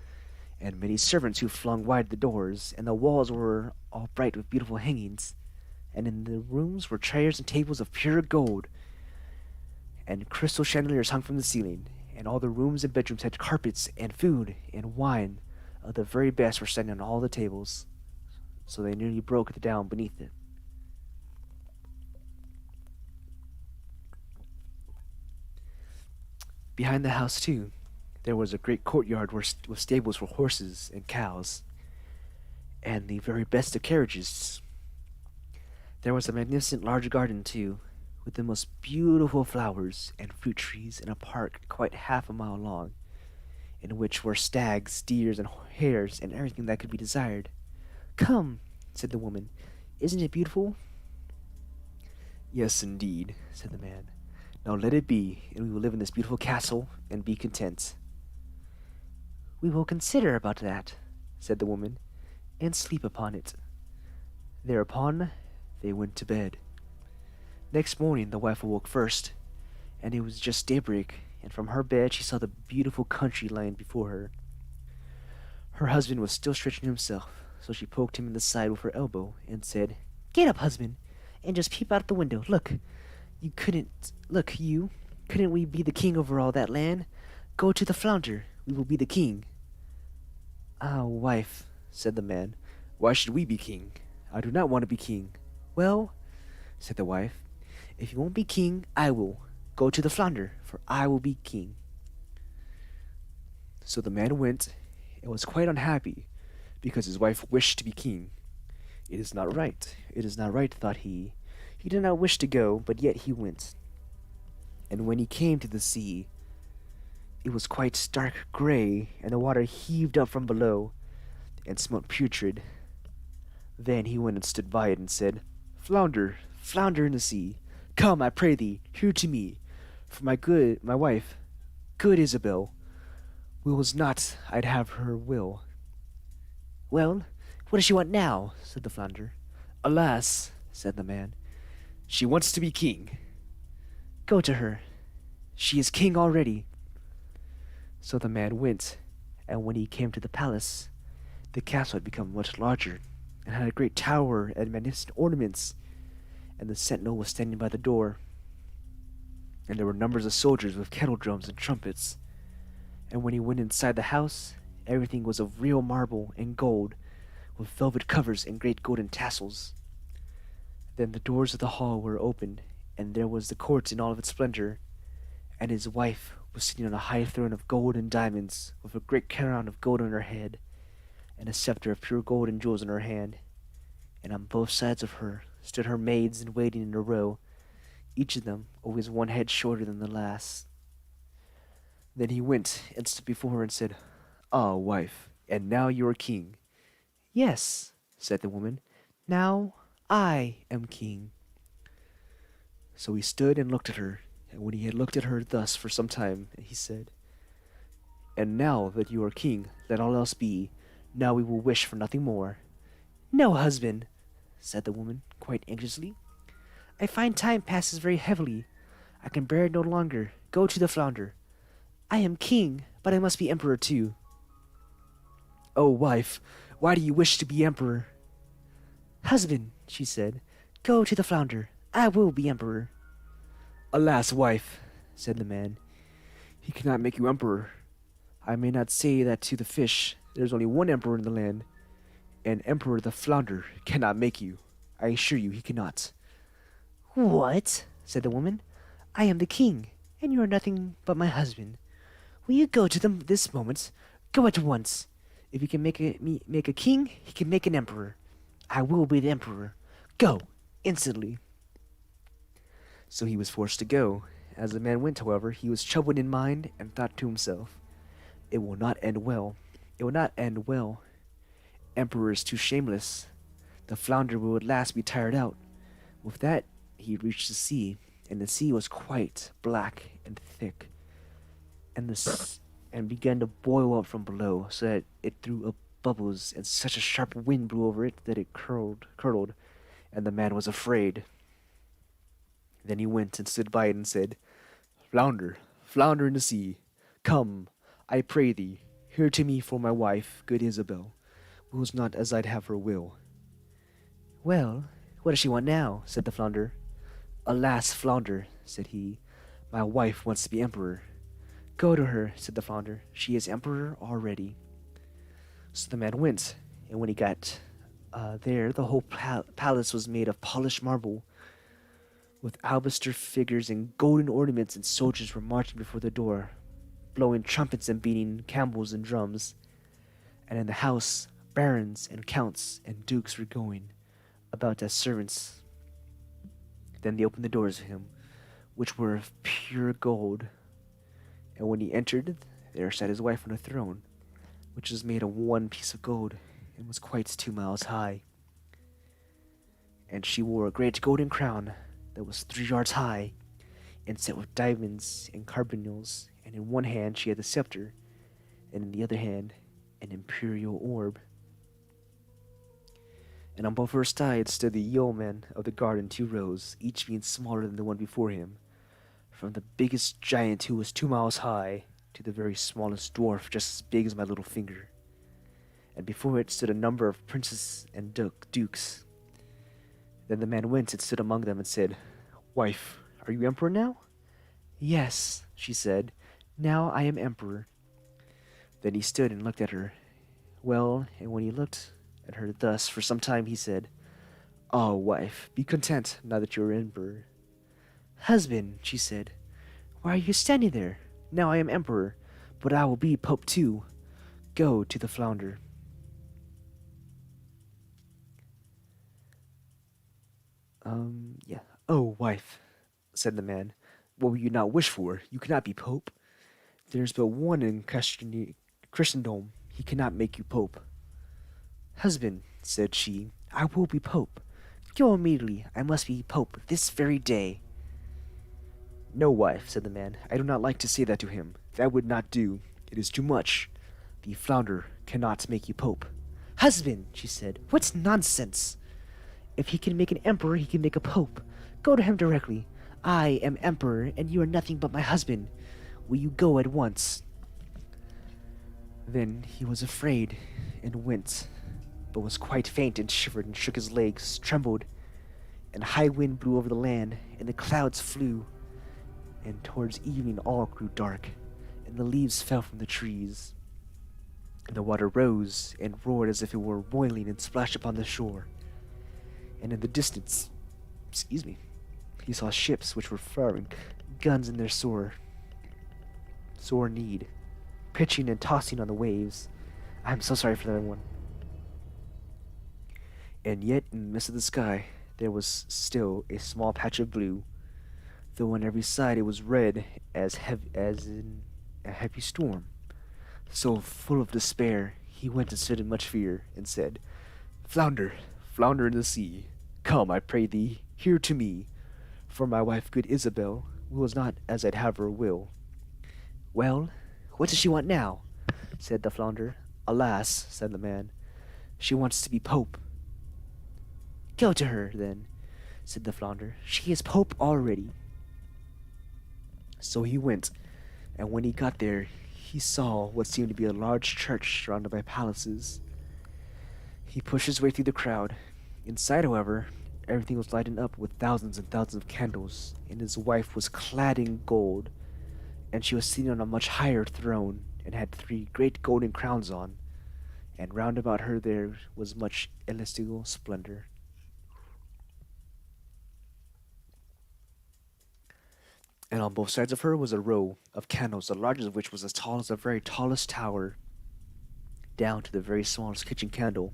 and many servants who flung wide the doors, and the walls were all bright with beautiful hangings, and in the rooms were chairs and tables of pure gold, and crystal chandeliers hung from the ceiling, and all the rooms and bedrooms had carpets and food and wine of the very best were standing on all the tables, so they nearly broke down beneath it. Behind the house, too, there was a great courtyard with stables for horses and cows, and the very best of carriages. There was a magnificent large garden, too, with the most beautiful flowers and fruit trees in a park quite half a mile long, in which were stags, deers, and hares, and everything that could be desired. "Come," said the woman, "isn't it beautiful?" "Yes, indeed," said the man. "Now let it be, and we will live in this beautiful castle and be content." "We will consider about that," said the woman, "and sleep upon it." Thereupon they went to bed. Next morning the wife awoke first, and it was just daybreak, and from her bed she saw the beautiful country lying before her. Her husband was still stretching himself, so she poked him in the side with her elbow, and said, "Get up, husband, and just peep out the window. Couldn't we be the king over all that land? Go to the flounder, we will be the king." "Ah, wife," said the man, "why should we be king? I do not want to be king." "Well," said the wife, "if you won't be king, I will. Go to the flounder, for I will be king." So the man went, and was quite unhappy, because his wife wished to be king. "It is not right, it is not right," thought he. He did not wish to go, but yet he went. And when he came to the sea, it was quite stark grey, and the water heaved up from below, and smelt putrid. Then he went and stood by it, and said, "Flounder, flounder in the sea, come, I pray thee, here to me, for my wife, good Isabel, wills not I'd have her will." "Well, what does she want now?" said the flounder. "Alas," said the man, "she wants to be king." "Go to her. She is king already." So the man went, and when he came to the palace, the castle had become much larger, and had a great tower and magnificent ornaments, and the sentinel was standing by the door. And there were numbers of soldiers with kettle drums and trumpets. And when he went inside the house, everything was of real marble and gold, with velvet covers and great golden tassels. Then the doors of the hall were opened, and there was the court in all of its splendor, and his wife was sitting on a high throne of gold and diamonds, with a great crown of gold on her head, and a scepter of pure gold and jewels in her hand. And on both sides of her stood her maids in waiting in a row, each of them always one head shorter than the last. Then he went and stood before her and said, "Ah, wife, and now you are king." "Yes," said the woman, "now I am king." So he stood and looked at her, and when he had looked at her thus for some time, he said, "And now that you are king, let all else be. Now we will wish for nothing more." "No, husband," said the woman, quite anxiously. "I find time passes very heavily. I can bear it no longer. Go to the flounder. I am king, but I must be emperor too. Oh, wife, why do you wish to be emperor? Husband, she said, go to the flounder. I will be emperor. Alas, wife, said the man, he cannot make you emperor. I may not say that to the fish. There's only one emperor in the land, and Emperor the Flounder cannot make you. I assure you he cannot. What? Said the woman. I am the king, and you are nothing but my husband. Will you go to them this moment? Go at once. If he can make a king, he can make an emperor. I will be the emperor. Go, instantly. So he was forced to go. As the man went, however, he was troubled in mind and thought to himself, it will not end well. It will not end well. Emperor is too shameless. The flounder will at last be tired out. With that, he reached the sea, and the sea was quite black and thick, and began to boil up from below, so that it threw up bubbles, and such a sharp wind blew over it that it curdled, and the man was afraid. Then he went and stood by it and said, Flounder, flounder in the sea, come, I pray thee, hear to me for my wife, good Isabel, wills not as I'd have her will. Well, what does she want now? Said the flounder. Alas, flounder, said he, my wife wants to be emperor. Go to her, said the flounder, she is emperor already. So the man went, and when he got there, the whole palace was made of polished marble, with alabaster figures and golden ornaments, and soldiers were marching before the door, blowing trumpets and beating cymbals and drums. And in the house, barons and counts and dukes were going about as servants. Then they opened the doors of him, which were of pure gold. And when he entered, there sat his wife on a throne, which was made of one piece of gold, and was quite 2 miles high. And she wore a great golden crown that was 3 yards high, and set with diamonds and carbuncles, and in one hand she had the scepter, and in the other hand an imperial orb. And on both her sides stood the yeomen of the guard in 2 rows, each being smaller than the one before him, from the biggest giant who was 2 miles high, to the very smallest dwarf just as big as my little finger. And before it stood a number of princes and dukes. Then the man went and stood among them and said, Wife, are you emperor now? Yes, she said, now I am emperor. Then he stood and looked at her. Well, and when he looked at her thus for some time, he said, Ah, wife, be content now that you are emperor. Husband, she said, why are you standing there? Now I am emperor, but I will be pope too. Go to the flounder. Yeah. Oh, wife, said the man, what will you not wish for? You cannot be pope. There's but one in Christendom. He cannot make you pope. Husband, said she, I will be pope. Go immediately. I must be pope this very day. No, wife, said the man. I do not like to say that to him. That would not do. It is too much. The flounder cannot make you pope. Husband, she said, what nonsense! If he can make an emperor, he can make a pope. Go to him directly. I am emperor, and you are nothing but my husband. Will you go at once? Then he was afraid, and went, but was quite faint, and shivered, and shook his legs, trembled, and a high wind blew over the land, and the clouds flew, and towards evening all grew dark, and the leaves fell from the trees. And the water rose, and roared as if it were boiling, and splashed upon the shore. And in the distance, he saw ships which were firing guns in their sore need, pitching and tossing on the waves. I'm so sorry for that one. And yet, in the midst of the sky, there was still a small patch of blue, though on every side it was red as in a heavy storm. So, full of despair, he went and stood in much fear, and said, Flounder, flounder in the sea, come, I pray thee, here to me, for my wife good Isabel wills not as I'd have her will. Well, what does she want now? Said the flounder. Alas, said the man, she wants to be pope. Go to her, then, said the flounder. She is pope already. So he went, and when he got there, he saw what seemed to be a large church surrounded by palaces. He pushed his way through the crowd. Inside, however, everything was lighted up with thousands and thousands of candles, and his wife was clad in gold, and she was sitting on a much higher throne, and had 3 great golden crowns on, and round about her there was much celestial splendor. And on both sides of her was a row of candles, the largest of which was as tall as the very tallest tower, down to the very smallest kitchen candle.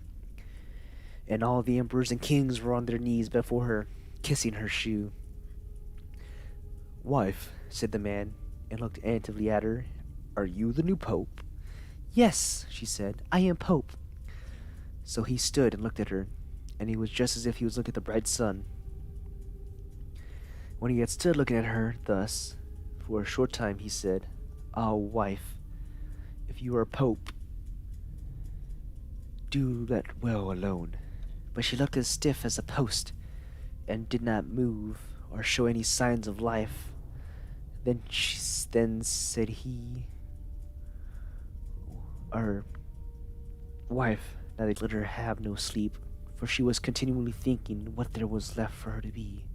And all the emperors and kings were on their knees before her, kissing her shoe. "Wife," said the man, and looked attentively at her, "are you the new pope?" "Yes," she said, "I am pope." So he stood and looked at her, and he was just as if he was looking at the bright sun. When he had stood looking at her thus for a short time, he said, "Ah, wife, if you are pope, do let well alone." But she looked as stiff as a post, and did not move or show any signs of life. Then said he, "Our wife," now they let her have no sleep, for she was continually thinking what there was left for her to be.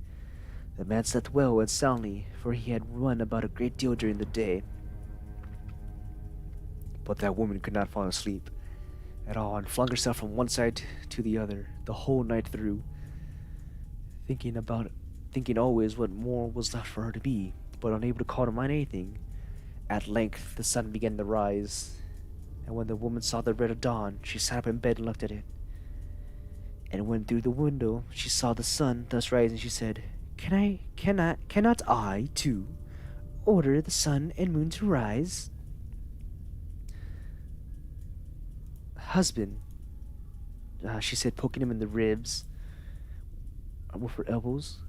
The man slept well and soundly, for he had run about a great deal during the day. But that woman could not fall asleep at all, and flung herself from one side to the other the whole night through, thinking always what more was left for her to be, but unable to call to mind anything. At length the sun began to rise, and when the woman saw the red of dawn, she sat up in bed and looked at it. And when through the window she saw the sun thus rising, she said, Cannot I, too, order the sun and moon to rise?" "Husband," she said, poking him in the ribs with her elbows,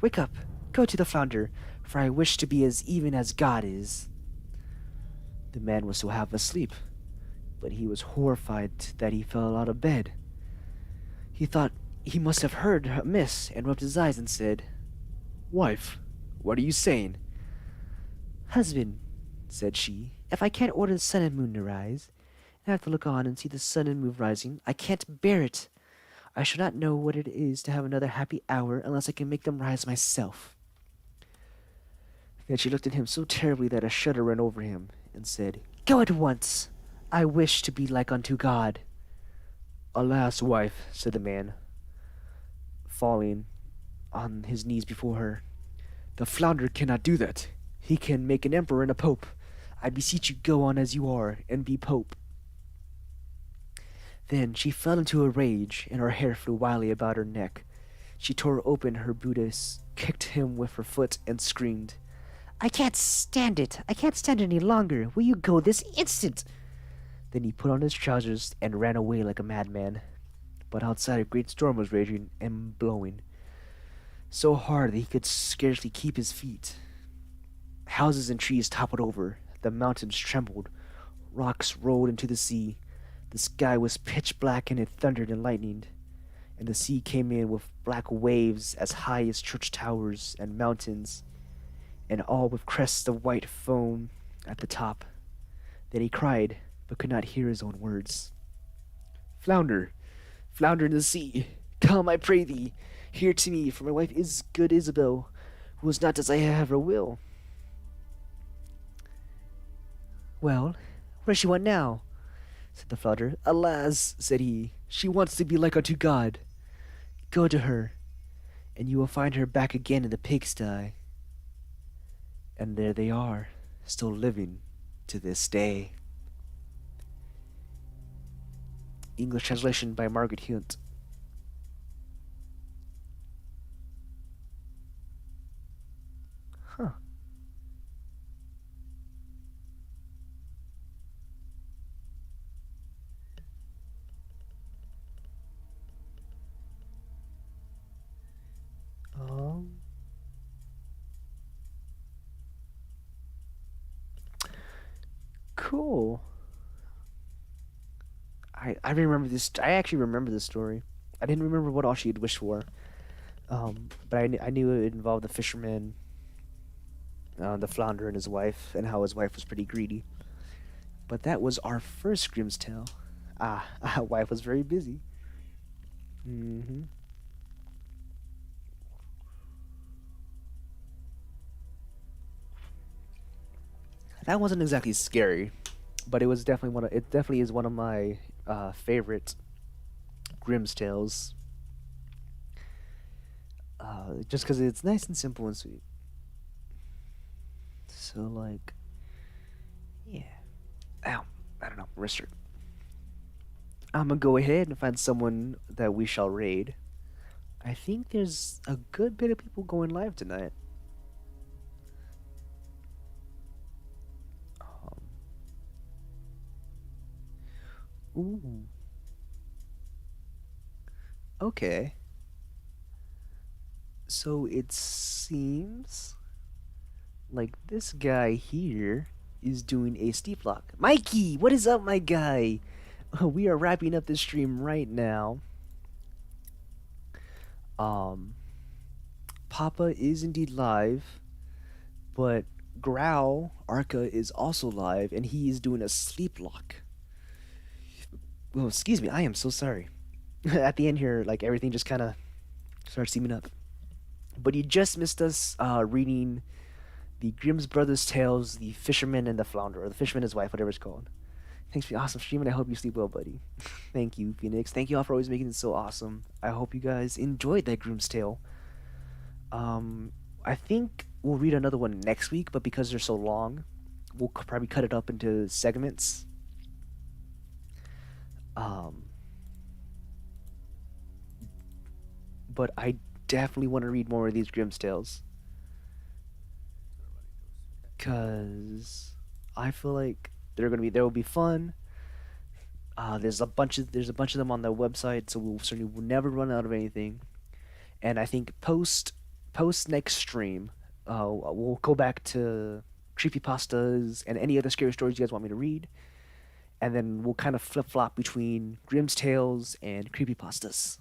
"wake up, go to the flounder, for I wish to be as even as God is." The man was still half asleep, but he was horrified that he fell out of bed. He thought he must have heard amiss, and rubbed his eyes and said, "Wife, what are you saying?" "Husband," said she, "if I can't order the sun and moon to rise, and I have to look on and see the sun and moon rising, I can't bear it. I shall not know what it is to have another happy hour unless I can make them rise myself." Then she looked at him so terribly that a shudder ran over him, and said, "Go at once. I wish to be like unto God." "Alas, wife," said the man, falling on his knees before her, "the flounder cannot do that. He can make an emperor and a pope. I beseech you, go on as you are, and be pope." Then she fell into a rage, and her hair flew wildly about her neck. She tore open her bodice, kicked him with her foot, and screamed, "I can't stand it! I can't stand it any longer! Will you go this instant?" Then he put on his trousers and ran away like a madman. But outside a great storm was raging and blowing, so hard that he could scarcely keep his feet. Houses and trees toppled over, the mountains trembled, rocks rolled into the sea, the sky was pitch black and it thundered and lightened, and the sea came in with black waves as high as church towers and mountains, and all with crests of white foam at the top. Then he cried, but could not hear his own words. "Flounder, flounder in the sea, come, I pray thee, here to me, for my wife is good Isabel, who is not as I have her will." "Well, what does she want now?" said the flounder. "Alas," said he, "she wants to be like unto God. Go to her, and you will find her back again in the pigsty." And there they are, still living to this day. English translation by Margaret Hunt. Huh. Cool. I remember this. I actually remember this story. I didn't remember what all she had wished for. But I knew it involved the fisherman, the flounder, and his wife, and how his wife was pretty greedy. But that was our first Grimm's Tale. Ah, wife was very busy. Hmm. That wasn't exactly scary, but it definitely is one of my favorite Grimm's tales. Just because it's nice and simple and sweet. So like, yeah. Ow, I don't know, wrist hurt. I'm gonna go ahead and find someone that we shall raid. I think there's a good bit of people going live tonight. Um, ooh, okay. So it seems like this guy here is doing a steep lock. Mikey, what is up, my guy? We are wrapping up this stream right now. Um, Papa is indeed live, but Growl Arca is also live, and he is doing a sleep lock. Oh, excuse me, I am so sorry. At the end here, like everything just kind of starts seeming up. But you just missed us reading the Grimm's Brothers tales, The Fisherman and the Flounder, or The Fisherman and His Wife, whatever it's called. Thanks for the awesome stream, and I hope you sleep well, buddy. Thank you, Phoenix. Thank you all for always making it so awesome. I hope you guys enjoyed that Grimm's tale. I think we'll read another one next week, but because they're so long, we'll probably cut it up into segments. Um, but I definitely want to read more of these Grimm's tales, cause I feel like they will be fun. There's a bunch of them on the website, so we'll certainly will never run out of anything. And I think post next stream, we'll go back to creepypastas and any other scary stories you guys want me to read, and then we'll kind of flip flop between Grimm's tales and creepypastas.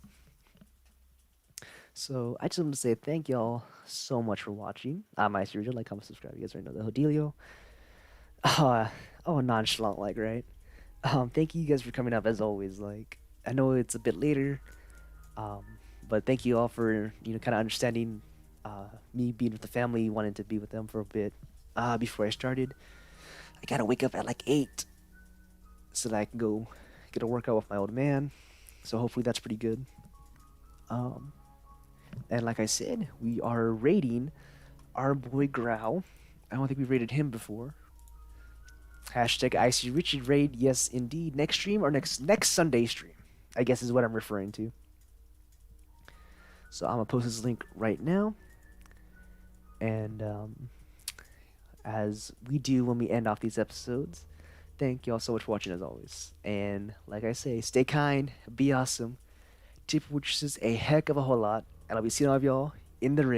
So I just want to say thank y'all so much for watching. I'm Ice Region, like, comment, subscribe. You guys already know the Hodelio. Oh, nonchalant, like, right? Thank you guys for coming up as always. Like, I know it's a bit later, um, but thank you all for kind of understanding me being with the family, wanting to be with them for a bit. Before I started, I gotta wake up at like 8 so that I can go get a workout with my old man. So hopefully that's pretty good. Um, and like I said, we are rating our boy Growl. I don't think we rated him before. Hashtag Icy Richard raid, yes indeed. Next stream or next Sunday stream, I guess is what I'm referring to. So I'm gonna post this link right now. And as we do when we end off these episodes, thank you all so much for watching as always. And like I say, stay kind, be awesome, tip which is a heck of a whole lot, and I'll be seeing all of y'all in the raid.